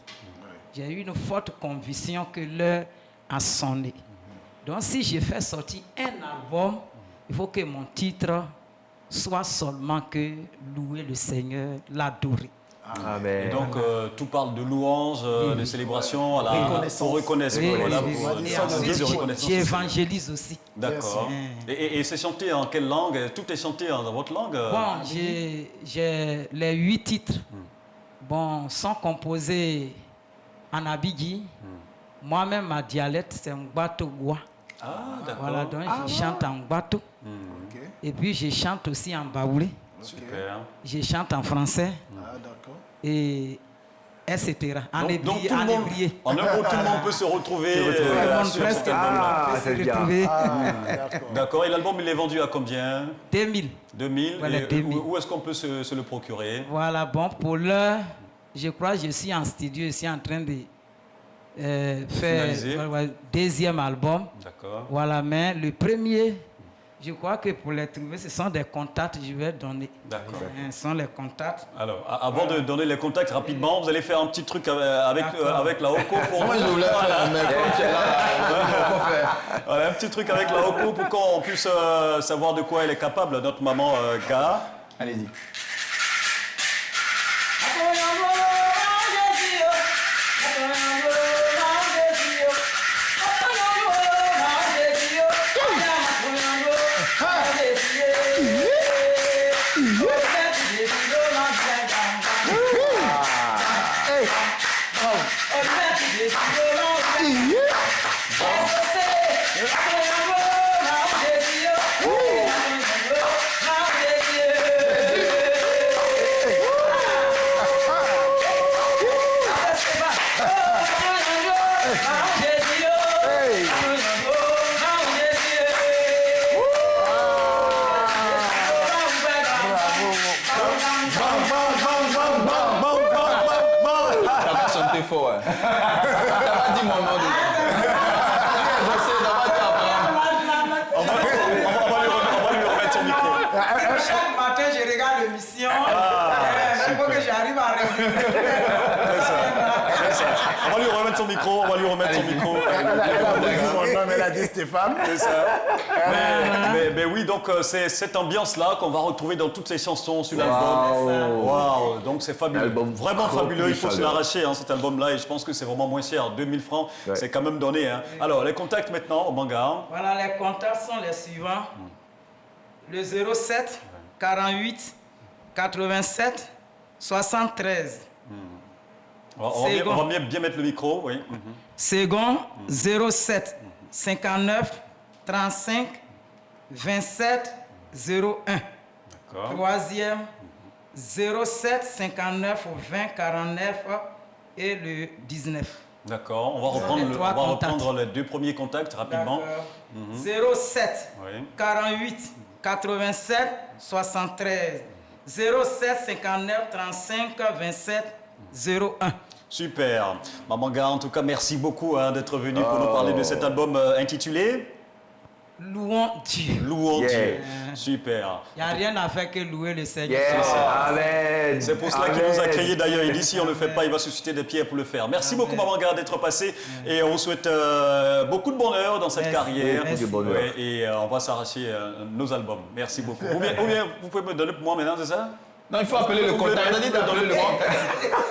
J'ai eu une forte conviction que l'heure a sonné. Donc, si je fais sortir un album, il faut que mon titre soit seulement que louer le Seigneur, l'adorer. Amen. Et donc, tout parle de louanges, de célébrations, pour reconnaître. Voilà, j'évangélise aussi. D'accord. Et c'est chanté en quelle langue? Tout est chanté dans votre langue? Bon, j'ai les 8 titres. Bon, sont composés en abidji. Moi-même, ma dialecte, c'est Ngbato-Gwa. Ah, d'accord. Voilà, donc je chante en Ngbato. Et puis, je chante aussi en baoulé. Super. Je chante en français. D'accord. Et etc. En donc, tout le monde, ébrié. en un mot, tout le monde peut se retrouver. Sur cet album-là. C'est bien. D'accord. Et l'album, il est vendu à combien? 2000. 2000. Voilà, Et 2000. où est-ce qu'on peut se le procurer? Voilà, bon, pour l'heure, je crois que je suis en studio, je suis en train de faire le deuxième album. D'accord. Voilà, mais le premier, je crois que pour les trouver, ce sont des contacts que je vais donner. D'accord. Ce sont les contacts. Alors, avant de donner les contacts rapidement, vous allez faire un petit truc avec la OCO pour Moi, je voulais faire, mais comme tu es là, voilà, un petit truc avec la OCO pour qu'on puisse savoir de quoi elle est capable, notre maman Ga. Allez-y. Chaque matin, je regarde l'émission. Il faut que j'arrive à On va lui remettre son micro. Elle a dit Stéphane. C'est ça. Mais oui, donc c'est cette ambiance-là qu'on va retrouver dans toutes ces chansons sur l'album. Waouh, donc c'est fabuleux. Vraiment fabuleux, il faut se l'arracher, cet album-là. Et je pense que c'est vraiment moins cher. 2000 francs, c'est quand même donné. Hein. Alors, les contacts maintenant au manga. Voilà, les contacts sont les suivants. Le 07 48 87 73. On va bien mettre le micro, oui. Second, 07 59 35 27 01. Troisième, 07 59 20 49 et le 19. D'accord, on va reprendre les deux premiers contacts rapidement. 07 48 87 73. 07 59 35 27 01. Super. Maman Ga, en tout cas, merci beaucoup d'être venu pour nous parler de cet album intitulé Louons Dieu. Louons Dieu. Super. Il n'y a rien à faire que louer le Seigneur. Amen. C'est pour cela qu'il nous a créés d'ailleurs. Il dit si on ne le fait pas, il va susciter des pierres pour le faire. Merci beaucoup Maman Ga d'être passé et on vous souhaite beaucoup de bonheur dans cette carrière. Et on va s'arracher nos albums. Merci beaucoup. Ou bien vous pouvez me donner pour moi maintenant, c'est ça? Non, il faut appeler le contact. On a dit de donner le contact.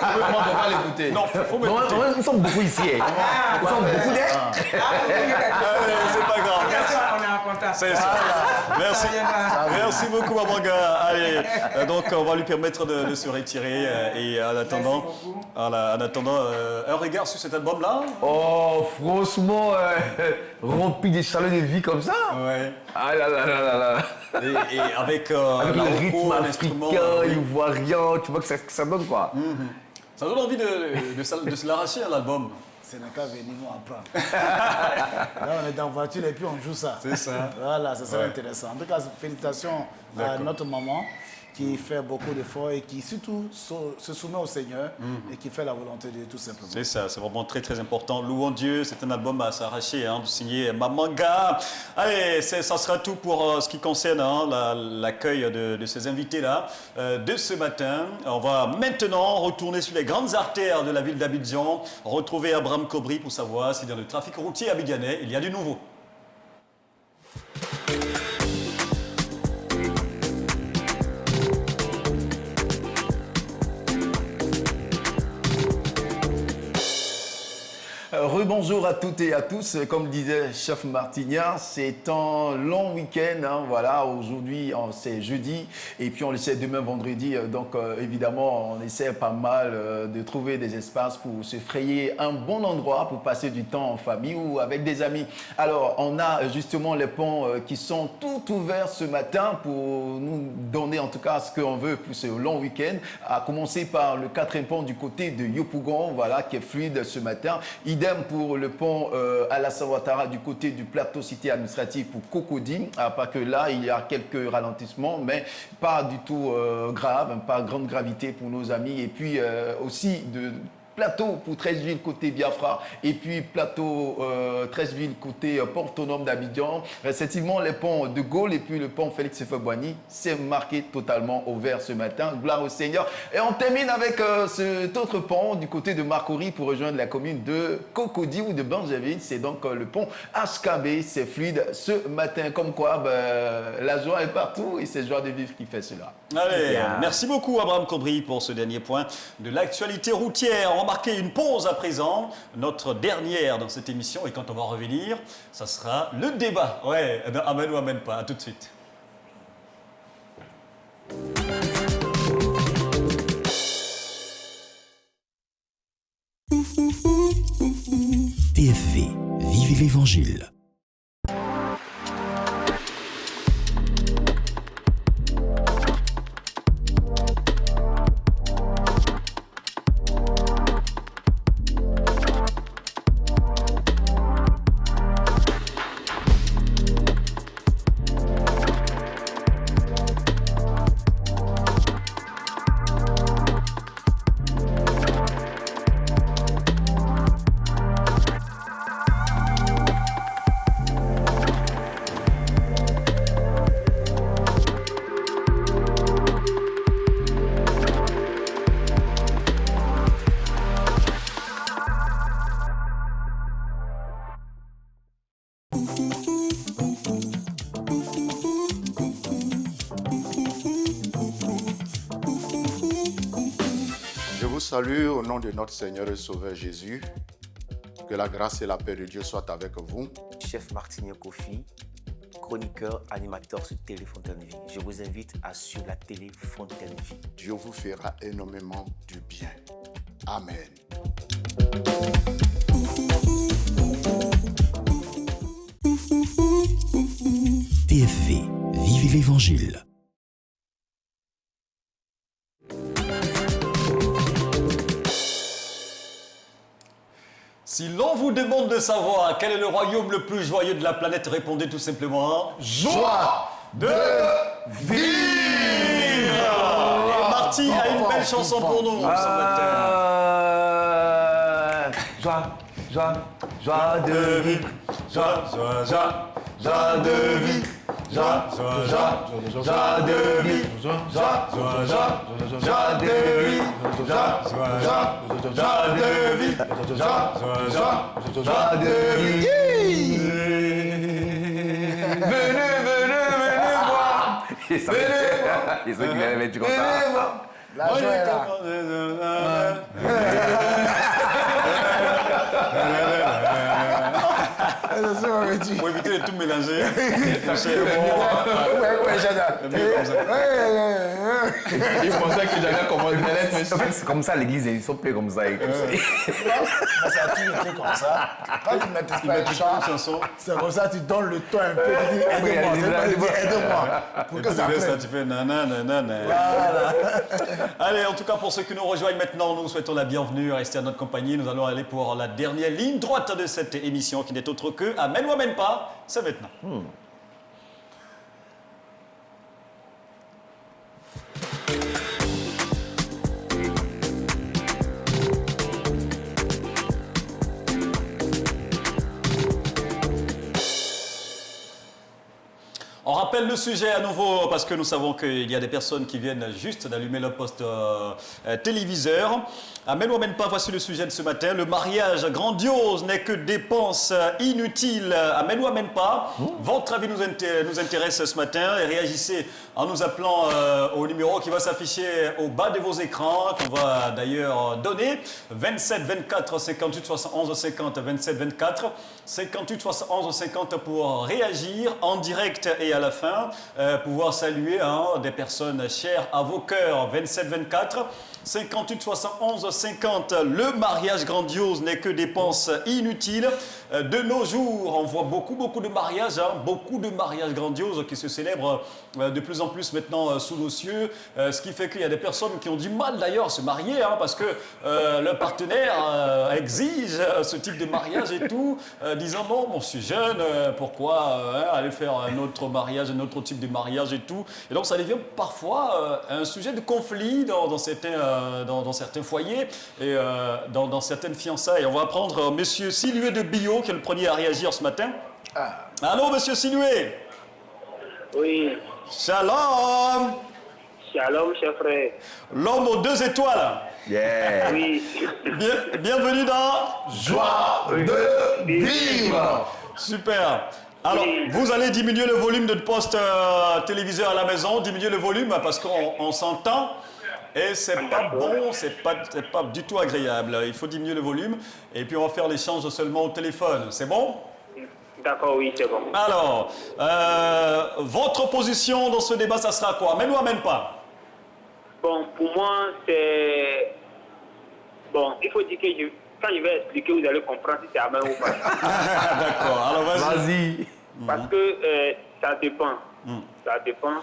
Comment on va l'écouter? Non, il faut m'écouter. Nous sommes beaucoup ici. Nous sommes beaucoup d'air. C'est pas grave. On est en contact. C'est ça. Merci beaucoup, Maman Ga. Allez, donc on va lui permettre de se retirer. Et en attendant, un regard sur cet album-là. Oh, franchement, rempli des chaleurs de vie comme ça. Ouais. Ah là là là là là. Et avec le rythme africain, ivoirien, tu vois que ça donne quoi. Ça donne envie de se l'arracher à l'album. C'est le cas, venir nous apprendre. Là, on est dans la voiture et puis on joue ça. C'est ça. Voilà, ça serait intéressant. En tout cas, félicitations à notre maman qui fait beaucoup d'efforts et qui surtout se soumet au Seigneur et qui fait la volonté de Dieu tout simplement. C'est ça, c'est vraiment très très important. Louons Dieu, c'est un album à s'arracher, de signer Maman Ga. Allez, ça sera tout pour ce qui concerne l'accueil de ces invités-là de ce matin. On va maintenant retourner sur les grandes artères de la ville d'Abidjan, retrouver Abraham Kobri pour savoir si dans le trafic routier abidjanais, il y a du nouveau. rebonjour à toutes et à tous. Comme disait Chef Martignard, c'est un long week-end. Hein, voilà, aujourd'hui, c'est jeudi. Et puis, on le sait, demain, vendredi. Donc, évidemment, on essaie pas mal de trouver des espaces pour se frayer un bon endroit pour passer du temps en famille ou avec des amis. Alors, on a justement les ponts qui sont tout ouverts ce matin pour nous donner en tout cas ce qu'on veut pour ce long week-end. À commencer par le 4e pont du côté de Yopougon, voilà, qui est fluide ce matin. Idem pour le pont Alassane Ouattara du côté du plateau cité administratif pour Cocody. Pas que là, il y a quelques ralentissements, mais pas du tout grave, pas grande gravité pour nos amis. Et puis aussi de plateau pour Treichville côté Biafra et puis plateau Treichville côté port autonome d'Abidjan. Respectivement, les ponts de Gaulle et puis le pont Félix Houphouët-Boigny, c'est marqué totalement au vert ce matin. Gloire au Seigneur. Et on termine avec cet autre pont du côté de Marcory pour rejoindre la commune de Cocody ou de Banjaville. C'est donc le pont HKB. C'est fluide ce matin. Comme quoi, la joie est partout et c'est joie de vivre qui fait cela. Allez, merci beaucoup Abraham Cobry pour ce dernier point de l'actualité routière. On va marquer une pause à présent, notre dernière dans cette émission, et quand on va revenir, ça sera le débat. Ouais, amène ou amène pas, à tout de suite. TFV, vivez l'Évangile. Salut au nom de notre Seigneur et Sauveur Jésus. Que la grâce et la paix de Dieu soient avec vous. Chef Martignard Kofi, chroniqueur, animateur sur Télé Fontaine Vie. Je vous invite à suivre la Télé Fontaine Vie. Dieu vous fera énormément du bien. Amen. TFV, vivez l'Évangile. Si l'on vous demande de savoir quel est le royaume le plus joyeux de la planète, répondez tout simplement joie de vivre. Et Marty a une belle chanson pour nous. Joie de vivre, joie de vivre. Joie de vivre, joie de vivre, joie de vivre, joie de vivre. Venez voir. Et ceux qui viennent mettre comme ça. La joie est là. Pour éviter de tout mélanger. Il pensait que j'allais commencer. En fait, c'est comme ça, l'église, ils sont plus comme ça. Ça a toujours été comme ça. Quand tu n'as pas une chanson, c'est comme ça, tu donnes le ton un peu. Tu dis aide-moi, aide-moi. Pour que ça plaise. Tu fais nanana. Allez, en tout cas, pour ceux qui nous rejoignent maintenant, nous souhaitons la bienvenue. Restez à notre compagnie. Nous allons aller pour la dernière ligne droite de cette émission qui n'est autre que Amen ou Amen pas. C'est maintenant. On rappelle rappelle le sujet à nouveau parce que nous savons qu'il y a des personnes qui viennent juste d'allumer leur poste téléviseur. Amène ou amène pas, voici le sujet de ce matin. Le mariage grandiose n'est que dépenses inutiles. Amène ou amène pas. Votre avis nous intéresse ce matin et réagissez en nous appelant au numéro qui va s'afficher au bas de vos écrans, qu'on va d'ailleurs donner. 27 24 58 71 50 27 24 58 71 50 pour réagir en direct et à la fin pouvoir saluer des personnes chères à vos cœurs. 27 24 58 71 50. Le mariage grandiose n'est que dépenses inutiles. De nos jours, on voit beaucoup de mariages, beaucoup de mariages grandioses qui se célèbrent de plus en plus maintenant sous nos cieux, ce qui fait qu'il y a des personnes qui ont du mal d'ailleurs à se marier parce que leur partenaire exige ce type de mariage et tout, disant non, je suis jeune, pourquoi aller faire un autre mariage, un autre type de mariage et tout. Et donc ça devient parfois un sujet de conflit dans certains foyers et dans certaines fiançailles. On va prendre Monsieur Silué de Bio, qui est le premier à réagir ce matin. Allô, Monsieur Silué? Oui. Shalom. Shalom, cher frère. L'homme aux 2 étoiles. Yeah. Oui. Bienvenue dans Joie de vivre. Super. Alors, vous allez diminuer le volume de poste téléviseur à la maison, diminuer le volume parce qu'on s'entend. Et c'est pas bon, c'est pas du tout agréable. Il faut diminuer le volume et puis on va faire l'échange seulement au téléphone. C'est bon? D'accord, oui, c'est bon. Alors, votre position dans ce débat, ça sera quoi? Amène ou amène pas? Bon, pour moi, c'est... Bon, il faut dire que quand je vais expliquer, vous allez comprendre si c'est amène ou pas. D'accord, alors vas-y. Parce que ça dépend. Ça dépend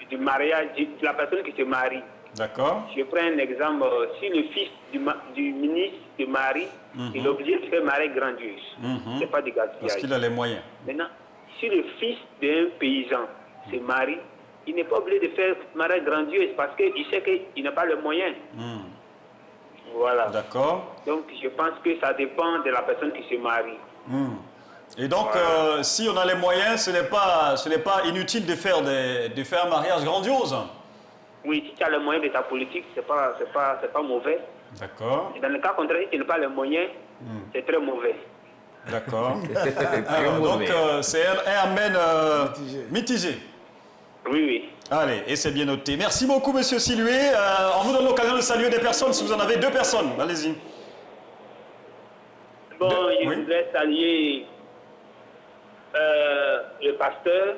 du mariage, de la personne qui se marie. D'accord. Je prends un exemple. Si le fils du ministre se marie, il est obligé de faire mariage grandiose. C'est pas du gaspillage. Parce qu'il a les moyens. Maintenant, si le fils d'un paysan se marie, il n'est pas obligé de faire mariage grandiose parce qu'il sait qu'il n'a pas les moyens. Voilà. D'accord. Donc, je pense que ça dépend de la personne qui se marie. Et donc, si on a les moyens, ce n'est pas inutile de faire un mariage grandiose. Oui, si tu as les moyens de ta politique, c'est pas mauvais. D'accord. Et dans le cas contraire, si tu n'as pas les moyens, c'est très mauvais. D'accord. Donc, c'est un amène mitigé. Oui. Allez, et c'est bien noté. Merci beaucoup, Monsieur Silué. On vous donne l'occasion de saluer des personnes, si vous en avez 2 personnes. Allez-y. Bon, je voudrais saluer le pasteur,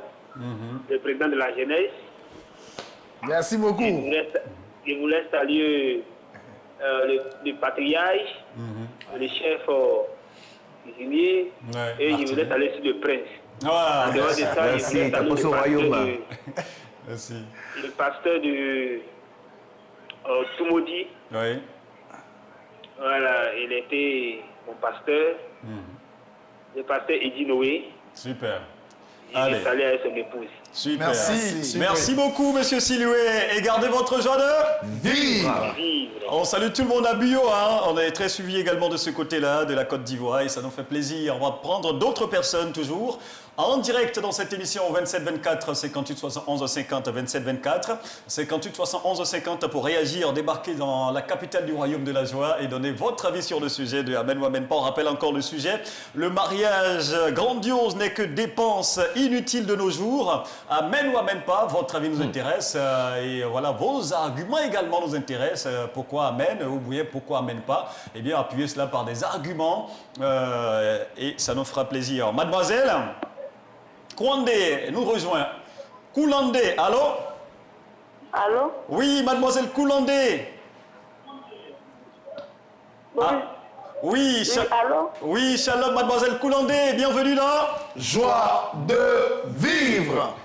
le président de la jeunesse. Merci beaucoup. Je voulais saluer le patriarche, le chef cuisinier, et je voulais saluer aussi le prince. Ah, en dehors de ça, merci, je voulais saluer Merci. le pasteur de Tumodi. Oui. Voilà, il était mon pasteur, le pasteur Eddie Noé. Super. Il est allé avec son épouse. Super. Merci. Merci beaucoup, Monsieur Silué. Et gardez votre joie de vivre. On salue tout le monde à Bio. On est très suivi également de ce côté-là, de la Côte d'Ivoire, et ça nous fait plaisir. On va prendre d'autres personnes toujours en direct dans cette émission 27 24 58 71 50 27 24 58 71 50 pour réagir, débarquer dans la capitale du royaume de la joie et donner votre avis sur le sujet de Amen ou Amen pas. On rappelle encore le sujet. Le mariage grandiose n'est que dépenses inutiles de nos jours. Amen ou Amen pas, votre avis nous intéresse et voilà, vos arguments également nous intéressent. Pourquoi Amen ou bien pourquoi Amen pas? Eh bien, appuyez cela par des arguments et ça nous fera plaisir. Mademoiselle Kouandé nous rejoint. Koulandé, allô? Allô? Oui, mademoiselle Koulandé. Oui. Oui, allô? Oui, shalom, mademoiselle Koulandé, bienvenue dans Joie de vivre.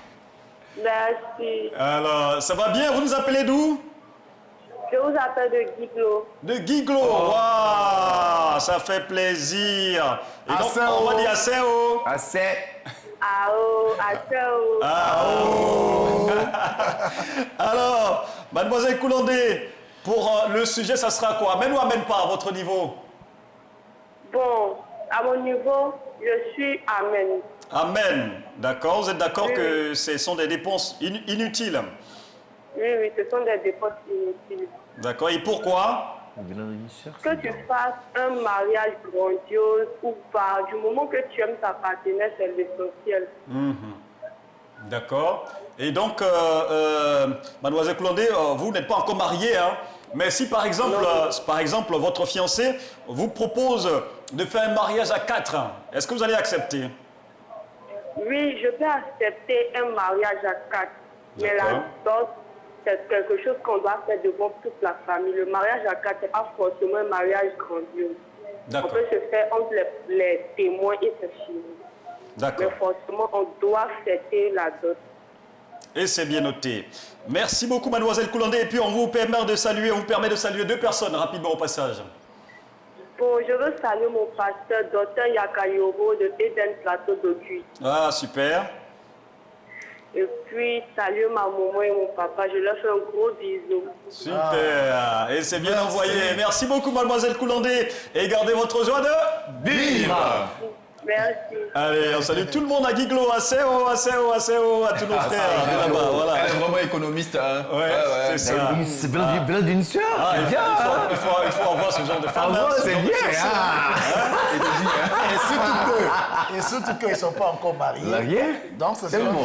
Merci. Alors, ça va bien? Vous nous appelez d'où? Je vous appelle de Guiglo. De Guiglo, waouh, ça fait plaisir. Et donc, on va dire Asséo. Assez. Ao, Asséo. Ao. Alors, mademoiselle Koulandé, pour le sujet, ça sera quoi? Amène ou amène pas à votre niveau? Bon, à mon niveau, je suis Amen. Amen. D'accord. Vous êtes d'accord que ce sont des dépenses inutiles? Oui, ce sont des dépenses inutiles. D'accord. Et pourquoi? Que tu fasses un mariage grandiose ou pas, du moment que tu aimes ta partenaire, c'est l'essentiel. D'accord. Et donc, mademoiselle Koulondé, vous n'êtes pas encore mariée, hein? Mais si par exemple, votre fiancé vous propose de faire un mariage à 4, est-ce que vous allez accepter? Oui, je peux accepter un mariage à 4. Mais la dot, c'est quelque chose qu'on doit faire devant toute la famille. Le mariage à 4 n'est pas forcément un mariage grandiose. On peut se faire entre les témoins et c'est fini. Mais forcément, on doit fêter la dot. Et c'est bien noté. Merci beaucoup, mademoiselle Koulondé. Et puis, on vous permet de saluer 2 personnes rapidement au passage. Bon, je veux saluer mon pasteur, Dr Yakayoro de Eden Plateau d'Ocuy. Ah, super. Et puis, saluer ma maman et mon papa. Je leur fais un gros bisou. Super. Et c'est bien envoyé. Merci beaucoup, mademoiselle Koulondé. Et gardez votre joie de vivre. Merci. Allez, on salue tout le monde à Guiglo, à Seo, à tous nos frères de là-bas. Voilà. Elle est vraiment économiste. Hein. Ouais, c'est ça. C'est bien d'une sœur. Il faut avoir ce genre de femme. C'est bien. Et surtout qu'ils ne sont pas encore mariés. Donc, c'est bon.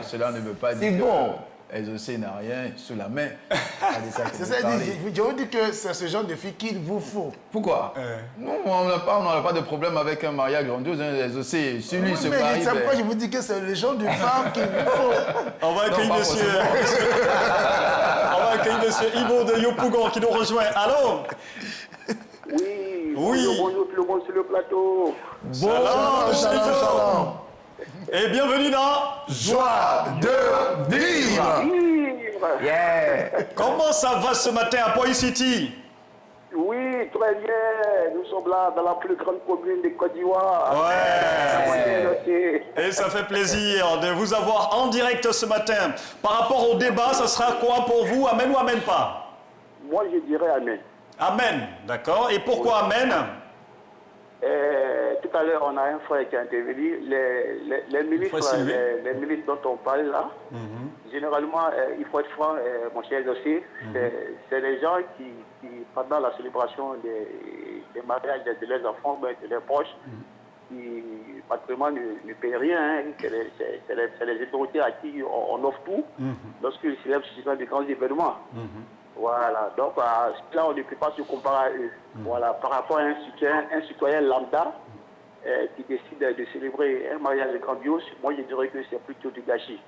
Cela ne veut pas dire que SOC n'a rien sur la main. Je vous dis que c'est ce genre de fille qu'il vous faut. Pourquoi? Non, on n'a pas de problème avec un mariage grandiose. SOC, si lui se marie... C'est pourquoi je vous dis que c'est le genre de femme qu'il vous faut. On va accueillir monsieur Ibo de Yopougon qui nous rejoint. Allô? Oui. Bonjour tout le monde sur le plateau. Shalom. Et bienvenue dans Joie de vivre. Comment ça va ce matin à Point City? Oui, très bien. Nous sommes là dans la plus grande commune de Côte d'Ivoire. Et ça fait plaisir de vous avoir en direct ce matin. Par rapport au débat, ça sera quoi pour vous? Amen ou amen pas? Moi, je dirais amen. Amen, d'accord. Et pourquoi amen? Tout à l'heure, on a un frère qui a intervenu. Les milices dont on parle là, généralement, il faut être franc, mon cher dossier, c'est les gens qui, pendant la célébration des mariages de leurs enfants, de leurs proches, qui pratiquement ne payent rien. C'est les autorités à qui on offre tout lorsqu'ils célèbrent de grands événements. Voilà, donc là, on ne peut pas se comparer à eux. Voilà, par rapport à un citoyen lambda qui décide de célébrer un mariage grandiose, moi je dirais que c'est plutôt du gâchis.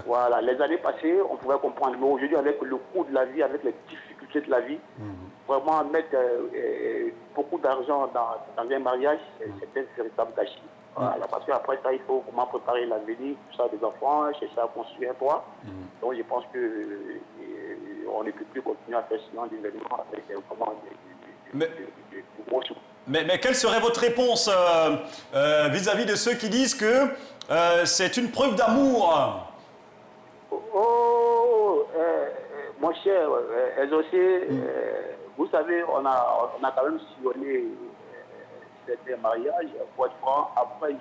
Voilà, les années passées, on pouvait comprendre, mais aujourd'hui, avec le coût de la vie, avec les difficultés de la vie, vraiment mettre beaucoup d'argent dans un mariage, c'est un véritable gâchis. Voilà, parce qu'après ça, il faut vraiment préparer l'avenir, tout ça, des enfants, chercher à construire un toit. Donc je pense que on ne peut plus continuer à faire ce genre d'événements avec vraiment des gros sous. Mais quelle serait votre réponse vis-à-vis de ceux qui disent que c'est une preuve d'amour? Mon cher SOC, vous savez, on a quand même sillonné certains mariages, pour être franc,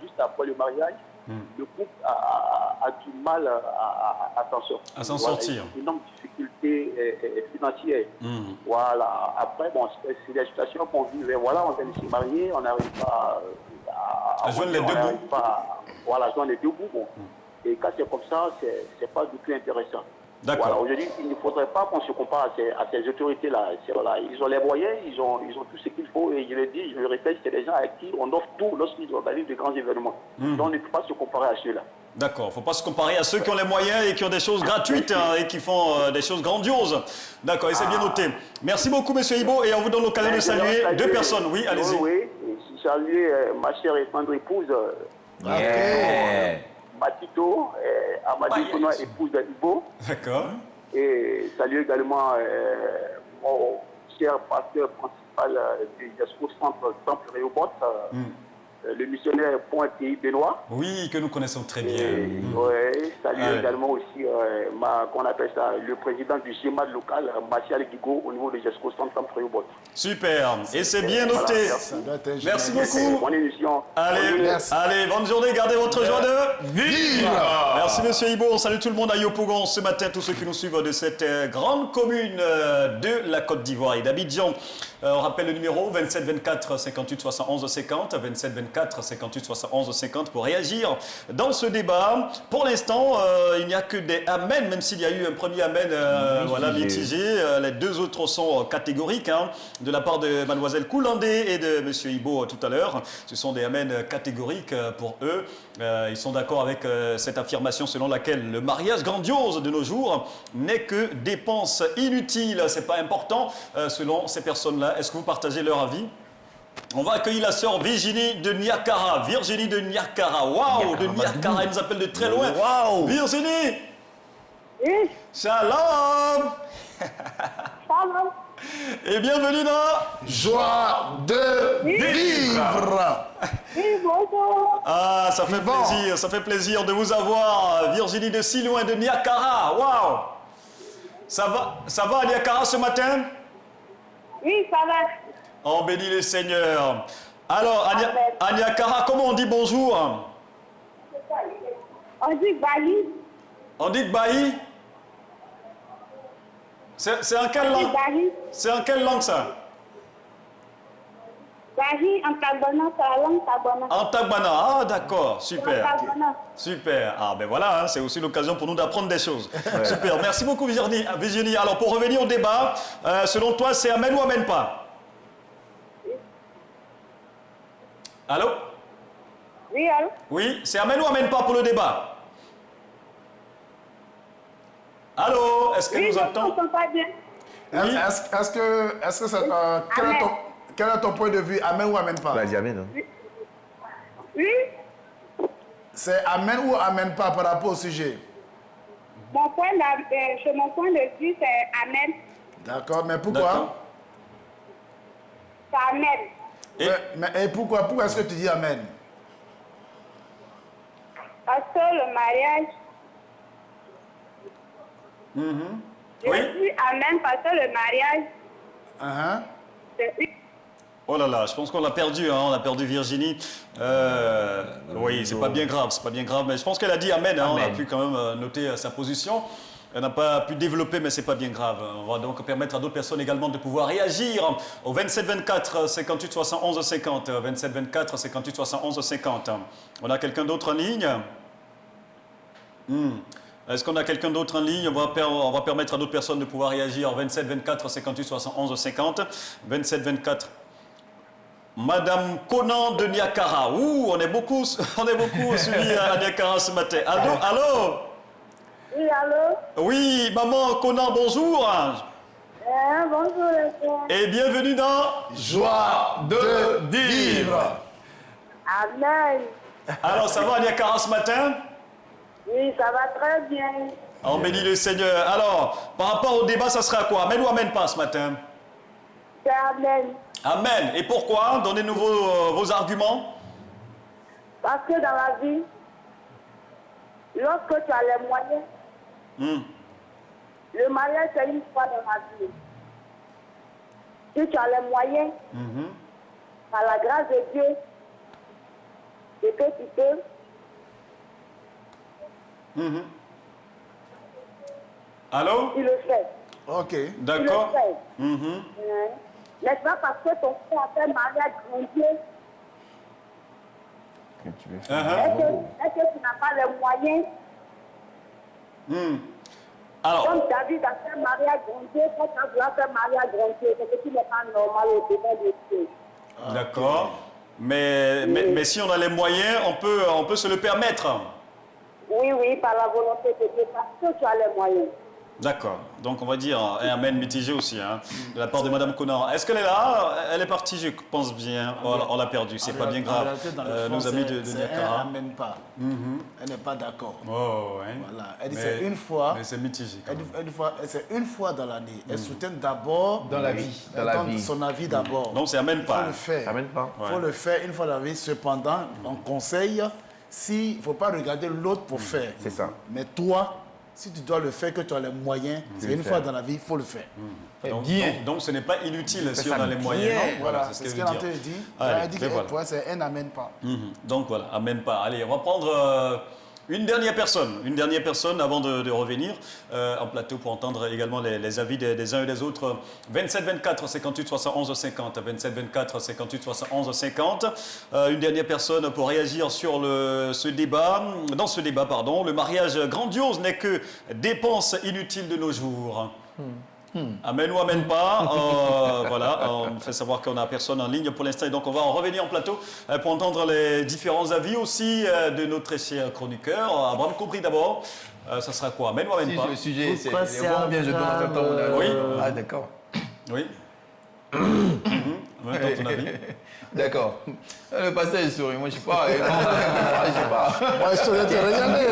juste après le mariage, le couple a du mal à s'en sortir. Une énorme difficulté financière. Voilà. Après, bon, c'est des situations qu'on vit. Voilà, on vient de se marier, on n'arrive pas à joindre les deux bouts. Joindre les deux bouts. Bon. Et quand c'est comme ça, c'est pas du tout intéressant. Voilà, aujourd'hui, il ne faudrait pas qu'on se compare à ces autorités-là. Voilà, ils ont les moyens, ils ont tout ce qu'il faut. Et je le dis, je le répète, c'est des gens à qui on offre tout lorsqu'ils organisent de grands événements. Donc on ne peut pas se comparer à ceux-là. D'accord, il ne faut pas se comparer à ceux qui ont les moyens et qui ont des choses gratuites et qui font des choses grandioses. D'accord, et c'est bien noté. Merci beaucoup, monsieur Ibo, et on vous donne l'occasion de saluer 2 personnes. Oui, allez-y. Oui, saluer ma chère et tendre épouse. Matito, Amadou Kouna, épouse d'Ibo. D'accord. Et saluer également mon cher pasteur principal du Centre Réobot, le missionnaire Pointy Benoît. Oui, que nous connaissons très bien. Oui, salut également aussi, qu'on appelle ça, le président du GEMAD local, Martial Guigo, au niveau de GESCO Centre Fréobot. Super, et c'est bien noté. Merci beaucoup. Bonne émission. Allez, bonne journée, gardez votre joie de vivre. Merci monsieur Ibo, on salue tout le monde à Yopougon ce matin, tous ceux qui nous suivent de cette grande commune de la Côte d'Ivoire et d'Abidjan. On rappelle le numéro 27 24 58 71 50, 27 24 58 71 50 pour réagir dans ce débat. Pour l'instant, il n'y a que des amen, même s'il y a eu un premier amen mitigé. Les deux autres sont catégoriques, de la part de mademoiselle Koulandé et de monsieur Ibo tout à l'heure. Ce sont des amen catégoriques pour eux. Ils sont d'accord avec cette affirmation selon laquelle le mariage grandiose de nos jours n'est que dépenses inutiles. C'est pas important selon ces personnes-là. Est-ce que vous partagez leur avis? On va accueillir la sœur Virginie de Niakara. Virginie de Niakara. Waouh, de Niakara, elle nous appelle de très loin. Waouh. Virginie. Oui. Shalom. Shalom. Et bienvenue dans Joie de vivre. Oui, bonjour. Ah, ça fait plaisir de vous avoir, Virginie de si loin de Niakara. Waouh. Ça va à Niakara ce matin? Oui, ça va. On bénit le Seigneur. Alors, à Niakara, comment on dit bonjour? On dit Bali. On dit Bahi? C'est en quelle langue? C'est en quelle langue ça? Bahi, en Tagbana, c'est la langue Tagbana. En Tagbana, ah d'accord, super. En Tagbana. Super. Ah ben voilà, c'est aussi l'occasion pour nous d'apprendre des choses. Super, merci beaucoup Virginie. Alors pour revenir au débat, selon toi c'est amen ou amen pas? Allô? Oui, allô? Oui, c'est amen ou amen pas pour le débat? Allô? Est-ce que nous entendons? Pas bien. Oui. Est-ce que c'est, quel est ton point de vue? Amen ou amen pas? Vas-y, amen. Oui. C'est amen ou amen pas par rapport au sujet? Mon point de vue, c'est amen. D'accord, mais pourquoi? C'est amen. Et pourquoi? Pourquoi est-ce que tu dis amen? Parce que le mariage... Je dis amen parce que le mariage... c'est... Oh là là, je pense qu'on l'a perdu, on a perdu Virginie. Oui, c'est pas bien grave, mais je pense qu'elle a dit amen, on a pu quand même noter sa position. Elle n'a pas pu développer, mais c'est pas bien grave. On va donc permettre à d'autres personnes également de pouvoir réagir au 27 24 58 71 50. 27 24 58 71 50. On a quelqu'un d'autre en ligne? Est-ce qu'on a quelqu'un d'autre en ligne? On va permettre à d'autres personnes de pouvoir réagir. 27 24 58 71 50. 27 24. Madame Conan de Niakara. Ouh, on est beaucoup suivis à Niakara ce matin. Allô? Oui, allô? Oui, maman Conan, bonjour. Bonjour les frères. Et bienvenue dans Joie de vivre. Amen. Alors, ça va à Niakara ce matin? Oui, ça va très bien. On bénit le Seigneur. Alors, par rapport au débat, ça sera quoi? Amen ou amen pas ce matin? C'est amen. Amen. Et pourquoi? Donnez-nous vos arguments. Parce que dans la vie, lorsque tu as les moyens, le mariage c'est une fois dans la vie. Si tu as les moyens, par la grâce de Dieu, et que tu peux, Allô? tu le fais. Ok. D'accord. Tu le fais. N'est-ce pas parce que ton frère a fait mariage grandiose? Est-ce que tu n'as pas les moyens? Alors, comme David a fait mariage grandiose, quand tu as voulu faire mariage grandiose, c'est que tu n'es pas normal au devant de Dieu. d'accord. Mais si on a les moyens, on peut se le permettre. Oui, par la volonté de Dieu, parce que tu as les moyens. D'accord. Donc on va dire un amen mitigé aussi, hein, de la part de Madame Conan. Est-ce qu'elle est là? Elle est partie, je pense bien. On l'a perdue, c'est pas bien grave. Nos amis de Niakara. Elle n'amène pas. Elle n'est pas d'accord. Oh, ouais. Voilà. Elle dit c'est une fois. Mais c'est mitigé. C'est une fois dans l'année. Elle soutient d'abord dans la vie. Elle donne son avis d'abord. Donc c'est amène pas. Il faut le faire. Amène pas. Il faut le faire une fois dans la vie. Cependant, on conseille, il ne faut pas regarder l'autre pour faire. C'est ça. Mais toi, si tu dois le faire, que tu as les moyens, c'est une fois dans la vie, il faut le faire. Donc ce n'est pas inutile si on a les moyens. Non, voilà, c'est ce qu'elle a dit. Elle a dit qu'elle n'amène pas. Donc voilà, amène pas. Allez, on va prendre une dernière personne avant de revenir en plateau pour entendre également les avis des uns et des autres. 27 24 58 71 50. 27 24 58 71 50. Une dernière personne pour réagir sur ce débat. Dans ce débat, pardon, le mariage grandiose n'est que dépense inutile de nos jours. Amène ou amène pas. Voilà, on fait savoir qu'on n'a personne en ligne pour l'instant. Et donc, on va en revenir en plateau pour entendre les différents avis aussi de nos très chers chroniqueurs. Abraham compris d'abord. Ça sera quoi? Amène ou amène pas? Le sujet, c'est bien, je donne ton avis. Oui. Ah, d'accord. Oui. Ton avis. D'accord. Le pasteur, il sourit. Moi, je ne sais pas. Moi, je suis te regarder.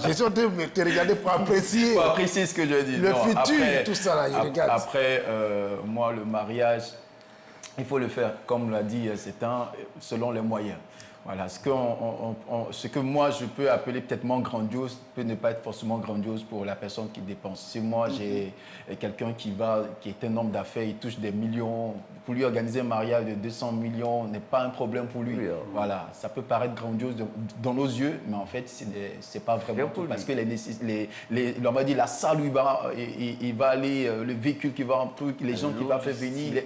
Je suis en train de te regarder pour apprécier. Pour apprécier ce que je dis. Le futur, tout ça, là, il regarde. Après, moi, le mariage, il faut le faire, comme l'a dit Cétain, selon les moyens. Voilà, ce que moi je peux appeler peut-être moins grandiose peut ne pas être forcément grandiose pour la personne qui dépense. Si moi j'ai quelqu'un qui est un homme d'affaires, il touche des millions, pour lui organiser un mariage de 200 millions n'est pas un problème pour lui. Voilà, ça peut paraître grandiose dans nos yeux, mais en fait c'est pas vraiment tout parce que on va dire la salle où il va aller, le véhicule qui va en truc, les gens qui vont faire venir,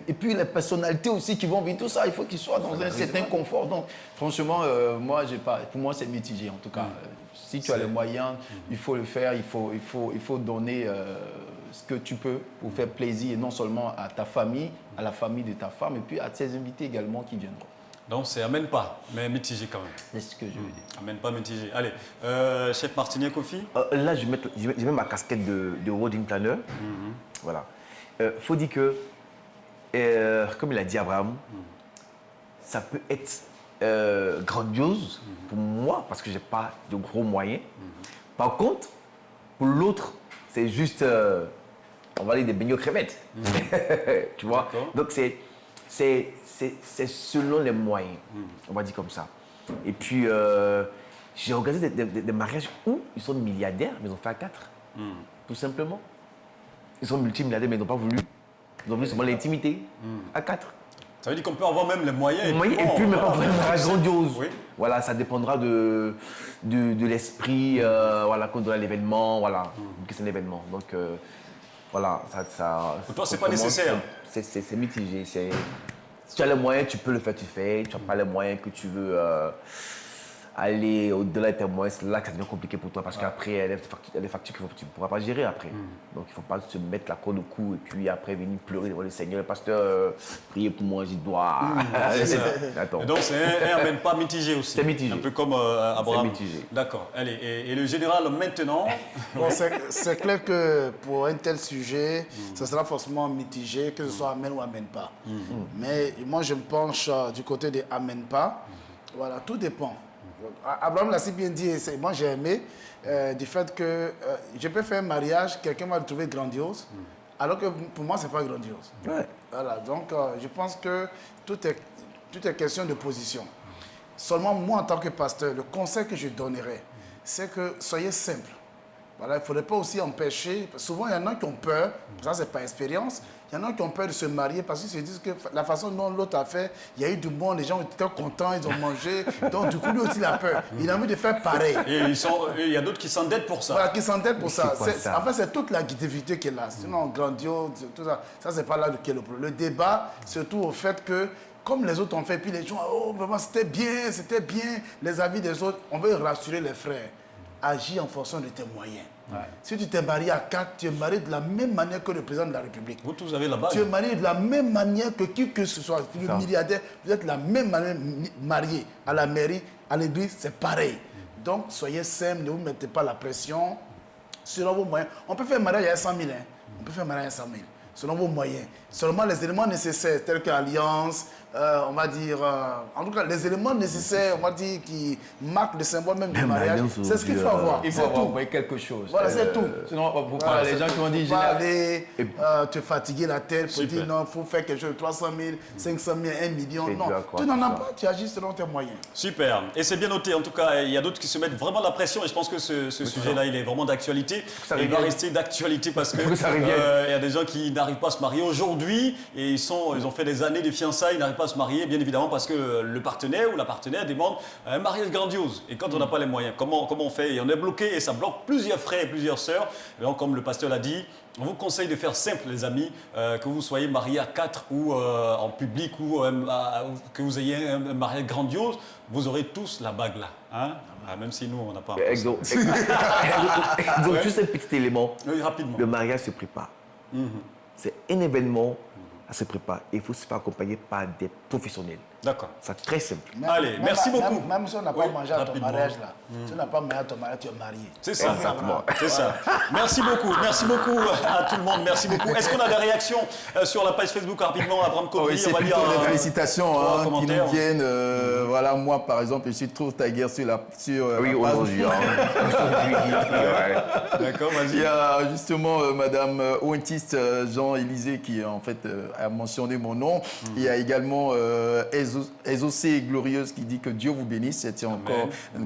et puis les personnalités aussi qui vont venir, tout ça, il faut qu'ils soient dans un certain confort. Donc, franchement, pour moi, c'est mitigé en tout cas. Si tu as les moyens, il faut le faire, il faut donner ce que tu peux pour faire plaisir, et non seulement à ta famille, à la famille de ta femme, et puis à tes invités également qui viendront. Donc, c'est amène pas, mais mitigé quand même. C'est ce que je veux dire. Amène pas, mitigé. Allez, chef Martinier Kofi. Là, je mets ma casquette de wedding planner. Voilà. Faut dire que, comme il a dit Abraham, ça peut être grandiose pour moi parce que je n'ai pas de gros moyens. Par contre, pour l'autre, c'est juste, on va dire des beignets aux crevettes. Tu vois? Donc, c'est selon les moyens, on va dire comme ça. Et puis, j'ai organisé des mariages où ils sont milliardaires, mais ils ont fait à 4. Tout simplement. Ils sont multimilliardaires, mais ils n'ont pas voulu. Ils ont voulu seulement l'intimité à 4. Ça veut dire qu'on peut avoir même les moyens. Et puis, mais pas vraiment grandiose. Oui. Voilà, ça dépendra de l'esprit, voilà, qu'on donne à l'événement, voilà, que c'est un événement. Donc, voilà, ça. Pour toi, c'est pas nécessaire. C'est mitigé. Si tu as les moyens, tu peux le faire, tu fais. Tu n'as pas les moyens que tu veux aller au-delà de tes moyens, c'est là que ça devient compliqué pour toi parce qu'après, il y a des factures que tu ne pourras pas gérer après. Donc, il ne faut pas se mettre la corde au cou et puis après venir pleurer devant le Seigneur. Le pasteur, priez pour moi, j'y dois. Et donc, c'est un amène pas mitigé aussi. C'est mitigé. Un peu comme Abraham. C'est mitigé. D'accord. Allez, et le général maintenant bon, c'est clair que pour un tel sujet, ce sera forcément mitigé, que ce soit amène ou amène pas. Mais moi, je me penche du côté des amène pas. Voilà, tout dépend. Abraham l'a si bien dit, et moi j'ai aimé, du fait que je peux faire un mariage, quelqu'un va le trouver grandiose, alors que pour moi, ce n'est pas grandiose. Ouais. Voilà, donc je pense que tout est question de position. Seulement, moi, en tant que pasteur, le conseil que je donnerais, c'est que soyez simple. Voilà, il ne faudrait pas aussi empêcher. Souvent, il y en a qui ont peur, ça, ce n'est pas expérience. Il y en a qui ont peur de se marier parce qu'ils se disent que la façon dont l'autre a fait, il y a eu du monde, les gens étaient contents, ils ont mangé. Donc, du coup, lui aussi, il a peur. Il a envie de faire pareil. Et il y a d'autres qui s'endettent pour ça. Voilà, qui s'endettent pour ça. En fait, c'est toute la guidivité qui est là. Sinon, grandiose, tout ça. Ça, ce n'est pas là qui est le problème. Le débat, surtout au fait que, comme les autres ont fait, puis les gens, oh, vraiment, c'était bien, les avis des autres. On veut rassurer les frères. Agis en fonction de tes moyens. Ouais. Si tu t'es marié à 4, tu es marié de la même manière que le président de la République. Vous tous avez la base. Tu es marié de la même manière que qui que ce soit. Le milliardaire, vous êtes de la même manière marié. À la mairie, à l'église, c'est pareil. Donc, soyez simple, ne vous mettez pas la pression. selon vos moyens. On peut faire un mariage à 100 000. Hein. On peut faire un mariage à 100 000, selon vos moyens. Seulement les éléments nécessaires, tels que l'alliance, on va dire, en tout cas, les éléments nécessaires, on va dire, qui marquent le symbole même du mariage, c'est ce qu'il faut avoir. Il faut avoir quelque chose. Voilà, c'est tout. Sinon, voilà, les gens qui ont dit... Il ne faut pas aller te fatiguer la tête pour dire non, il faut faire quelque chose de 300 000, 500 000, 1 million. Non, tu n'en as pas, tu agis selon tes moyens. Super. Et c'est bien noté. En tout cas, il y a d'autres qui se mettent vraiment la pression et je pense que ce sujet-là, il est vraiment d'actualité. Il va rester d'actualité parce que il y a des gens qui n'arrivent pas à se marier aujourd'hui et ils ont fait des années de fiançailles, ils n'arrivent pas à se marier, bien évidemment, parce que le partenaire ou la partenaire demande un mariage grandiose. Et quand on n'a pas les moyens, comment on fait? Et on est bloqué et ça bloque plusieurs frères et plusieurs sœurs. Et donc, comme le pasteur l'a dit, on vous conseille de faire simple, les amis, que vous soyez mariés à 4 ou en public ou que vous ayez un mariage grandiose, vous aurez tous la bague là. Hein? Même si nous, on n'a pas... Donc, juste un petit élément. Oui, rapidement. Le mariage se prépare. C'est un événement à se préparer. Il faut se faire accompagner par des professionnels. D'accord. C'est très simple. Allez, merci beaucoup. Même si on n'a pas mangé à ton mariage, là, si on n'a pas mangé à ton mariage, tu es marié. C'est ça. C'est ça. Merci beaucoup à tout le monde. Merci beaucoup. Est-ce qu'on a des réactions sur la page Facebook rapidement, Abraham Kodri? Oui, c'est plutôt des félicitations qui nous viennent. Voilà, moi, par exemple, je suis trop tagué sur la oui, aujourd'hui. D'accord, vas-y. Il y a justement Madame Ouentiste Jean-Élisée qui, en fait, a mentionné mon nom. Il y a également Ezocé Glorieuse qui dit que Dieu vous bénisse. C'était encore une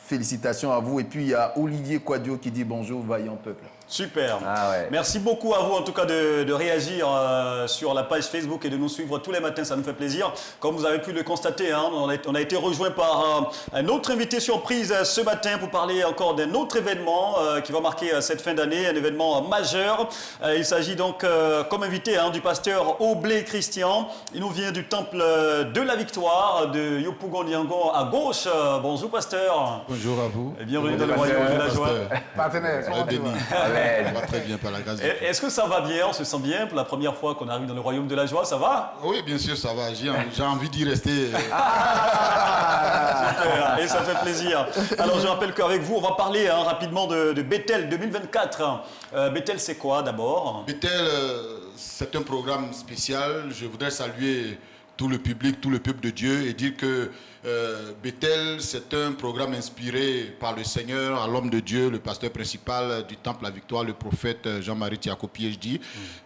félicitation à vous. Et puis il y a Olivier Quadio qui dit bonjour, vaillant peuple. Super. Merci beaucoup à vous en tout cas de réagir sur la page Facebook et de nous suivre tous les matins, ça nous fait plaisir. Comme vous avez pu le constater, hein, on a été rejoint par un autre invité surprise ce matin pour parler encore d'un autre événement qui va marquer cette fin d'année, un événement majeur. Il s'agit donc comme invité du pasteur Oblé Christian. Il nous vient du temple de la Victoire de Yopougon-Yangon à gauche. Bonjour pasteur. Bonjour à vous. Et bienvenue dans le royaume de la joie. Partenaire, comment tu vas? Ça va très bien par la grâce de Dieu. Est-ce que ça va bien? On se sent bien pour la première fois qu'on arrive dans le royaume de la joie? Ça va? Oui, bien sûr, ça va. J'ai envie d'y rester. Super, et ça fait plaisir. Alors, je rappelle qu'avec vous, on va parler rapidement de Bethel 2024. Bethel, c'est quoi d'abord? Bethel, c'est un programme spécial. Je voudrais saluer tout le public, tout le peuple de Dieu et dire que Bethel, c'est un programme inspiré par le Seigneur, à l'homme de Dieu, le pasteur principal du Temple La Victoire, le prophète Jean-Marie Tiako PhD.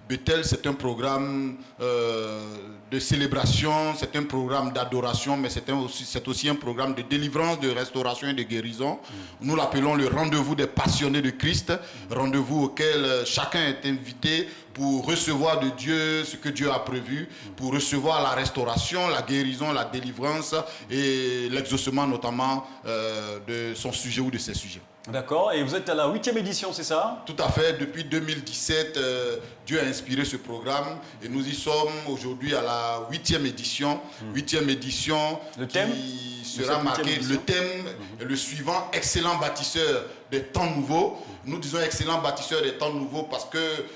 Bethel, c'est un programme de célébration, c'est un programme d'adoration, mais c'est aussi un programme de délivrance, de restauration et de guérison. Nous l'appelons le rendez-vous des passionnés de Christ, rendez-vous auquel chacun est invité pour recevoir de Dieu ce que Dieu a prévu, pour recevoir la restauration, la guérison, la délivrance et l'exaucement notamment de son sujet ou de ses sujets. D'accord, et vous êtes à la 8e édition, c'est ça? Tout à fait, depuis 2017, Dieu a inspiré ce programme et nous y sommes aujourd'hui à la 8e édition. 8e édition le thème qui sera marqué, le thème est le suivant, excellent bâtisseur des temps nouveaux. Nous disons excellent bâtisseur des temps nouveaux parce que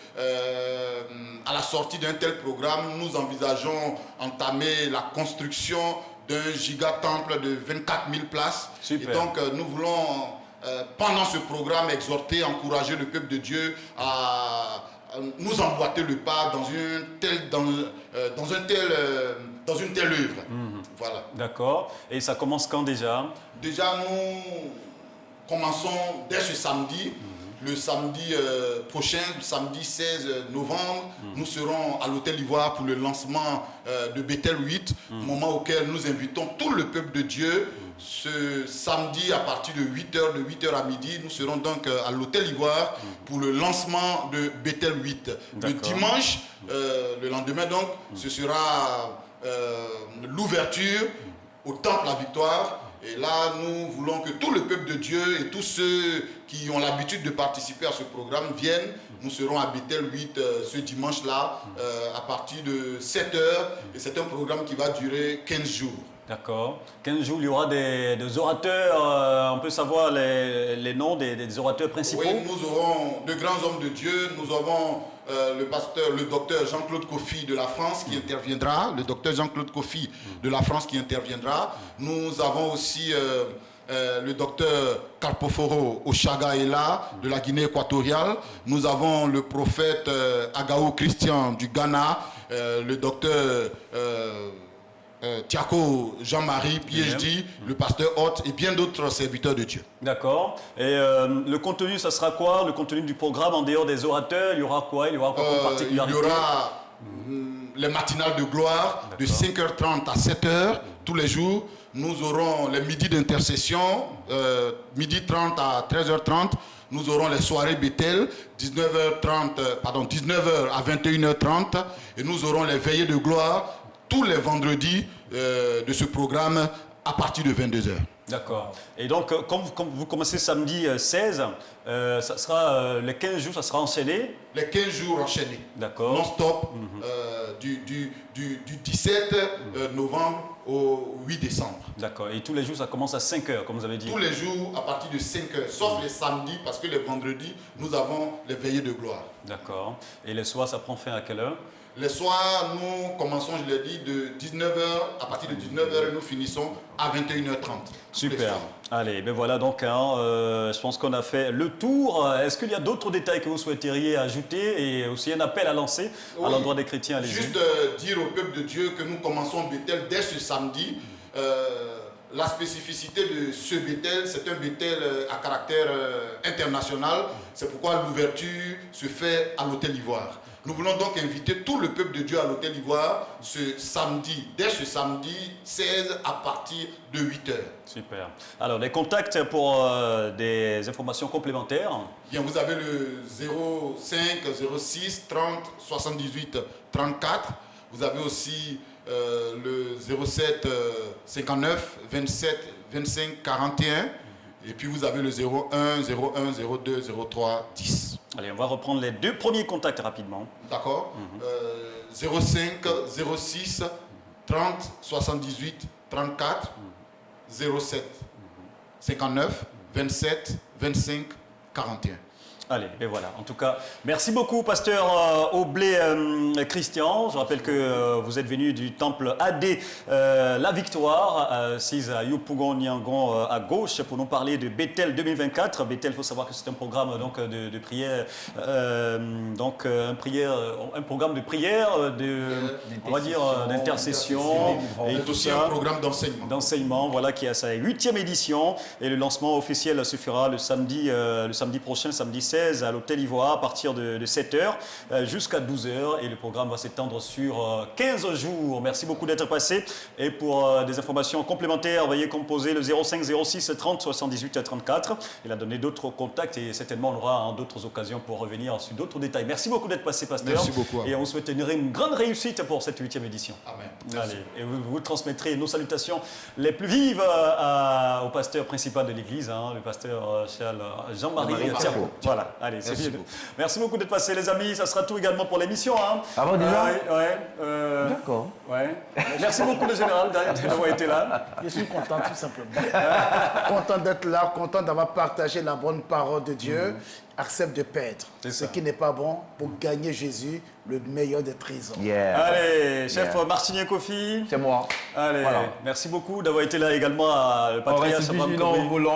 à la sortie d'un tel programme, nous envisageons entamer la construction d'un giga-temple de 24 000 places. Super. Et donc nous voulons pendant ce programme exhorter, encourager le peuple de Dieu à nous emboîter le pas dans une telle œuvre. Voilà. D'accord. Et ça commence quand déjà? Déjà, nous commençons dès ce samedi. Le samedi prochain, le samedi 16 novembre, nous serons à l'Hôtel Ivoire pour le lancement de Bethel 8, moment auquel nous invitons tout le peuple de Dieu. Ce samedi, à partir de 8h, de 8h à midi, nous serons donc à l'Hôtel Ivoire pour le lancement de Bethel 8. Le dimanche, le lendemain donc, ce sera l'ouverture au Temple La Victoire. Et là, nous voulons que tout le peuple de Dieu et tous ceux qui ont l'habitude de participer à ce programme viennent. Nous serons à Bethel 8 ce dimanche-là à partir de 7h. Et c'est un programme qui va durer 15 jours. D'accord. 15 jours, il y aura des orateurs. On peut savoir les noms des orateurs principaux? Oui, nous aurons de grands hommes de Dieu. Nous avons le docteur Jean-Claude Kofi de la France qui interviendra. Le docteur Jean-Claude Kofi de la France qui interviendra. Nous avons aussi le docteur Carpoforo Ochaga est là, de la Guinée équatoriale. Nous avons le prophète Agao Christian du Ghana, le docteur Tiako Jean-Marie, PhD, le pasteur Hott et bien d'autres serviteurs de Dieu. D'accord. Et le contenu, ça sera quoi? Le contenu du programme en dehors des orateurs, il y aura quoi? Il y aura quoi comme particularité? Il y aura les matinales de gloire de 5h30 à 7h tous les jours. Nous aurons les midis d'intercession, midi 30 à 13h30. Nous aurons les soirées Bethel, 19h à 21h30. Et nous aurons les veillées de gloire tous les vendredis de ce programme à partir de 22h. D'accord. Et donc, comme vous commencez samedi 16, ça sera les 15 jours, ça sera enchaîné? Les 15 jours enchaînés. D'accord. Non-stop, du 17 novembre au 8 décembre. D'accord. Et tous les jours, ça commence à 5h, comme vous avez dit? Tous les jours, à partir de 5h, sauf les samedis, parce que les vendredis, nous avons les veillées de gloire. D'accord. Et les soirs, ça prend fin à quelle heure? Les soirs, nous commençons, je l'ai dit, de 19h, à partir de 19h, et nous finissons à 21h30. Super. Allez, ben voilà donc, je pense qu'on a fait le tour. Est-ce qu'il y a d'autres détails que vous souhaiteriez ajouter et aussi un appel à lancer à l'endroit des chrétiens? Allez-y. Juste dire au peuple de Dieu que nous commençons Bethel dès ce samedi. La spécificité de ce Bethel, c'est un Bethel à caractère international. C'est pourquoi l'ouverture se fait à l'Hôtel Ivoire. Nous voulons donc inviter tout le peuple de Dieu à l'Hôtel Ivoire ce samedi, dès ce samedi 16 à partir de 8h. Super. Alors, des contacts pour des informations complémentaires? Bien, vous avez le 05 06 30 78 34. Vous avez aussi le 07 59 27 25 41. Et puis vous avez le 01 01 02 03 10. Allez, on va reprendre les deux premiers contacts rapidement. D'accord. 05 06 30 78 34 07 59 27 25 41. Allez, et voilà. En tout cas, merci beaucoup, pasteur Oblé Christian. Je rappelle que vous êtes venu du temple AD La Victoire, assise à Yopougon Niangon à gauche, pour nous parler de Bethel 2024. Bethel, il faut savoir que c'est un programme donc, de prière, un programme de prière, on va dire d'intercession. Et aussi un programme d'enseignement. D'enseignement, voilà, qui a sa 8e édition. Et le lancement officiel se fera le samedi prochain, samedi 16 à l'Hôtel Ivoire à partir de 7h jusqu'à 12h et le programme va s'étendre sur 15 jours. Merci beaucoup d'être passé et pour des informations complémentaires, veuillez composer le 05 06 30 78 34. Il a donné d'autres contacts et certainement on aura en d'autres occasions pour revenir sur d'autres détails. Merci beaucoup d'être passé, pasteur. Merci beaucoup. Et on souhaite une grande réussite pour cette 8e édition. Amen. Allez, et vous transmettrez nos salutations les plus vives au pasteur principal de l'église, le pasteur Jean-Marie Tiako. Voilà. Allez, c'est bien. Merci beaucoup d'être passé, les amis. Ça sera tout également pour l'émission. Ah bon, déjà? D'accord. Ouais. Merci beaucoup, le général, d'avoir été là. Je suis content, tout simplement. Content d'être là, content d'avoir partagé la bonne parole de Dieu. Accepte de perdre ce qui n'est pas bon pour gagner Jésus, le meilleur des trésors. Allez, chef Martinien Kofi. C'est moi. Allez, merci beaucoup d'avoir été là également à le patriarche Abraham Kobé.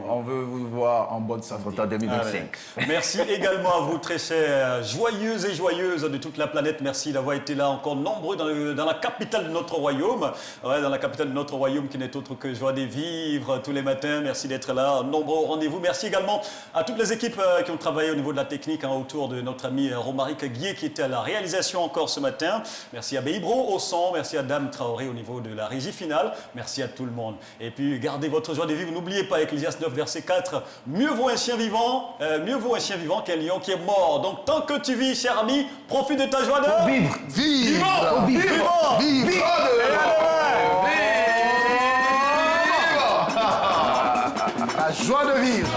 On veut vous voir en bonne santé en 2025. Merci également à vous, très chers joyeuses et joyeuses de toute la planète. Merci d'avoir été là encore nombreux dans la capitale de notre royaume. Ouais, dans la capitale de notre royaume qui n'est autre que joie de vivre tous les matins. Merci d'être là, nombreux au rendez-vous. Merci également à toutes les équipes qui ont travaillé au niveau de la technique autour de notre ami Romaric Guier qui était à la réalisation encore ce matin. Merci à Beibro au son, merci à Dame Traoré au niveau de la régie finale. Merci à tout le monde. Et puis gardez votre joie de vivre. N'oubliez pas Ecclésiaste 9 verset 4, mieux vaut un chien vivant qu'un lion qui est mort. Donc tant que tu vis, cher ami, profite de ta joie de vivre. La joie de vivre.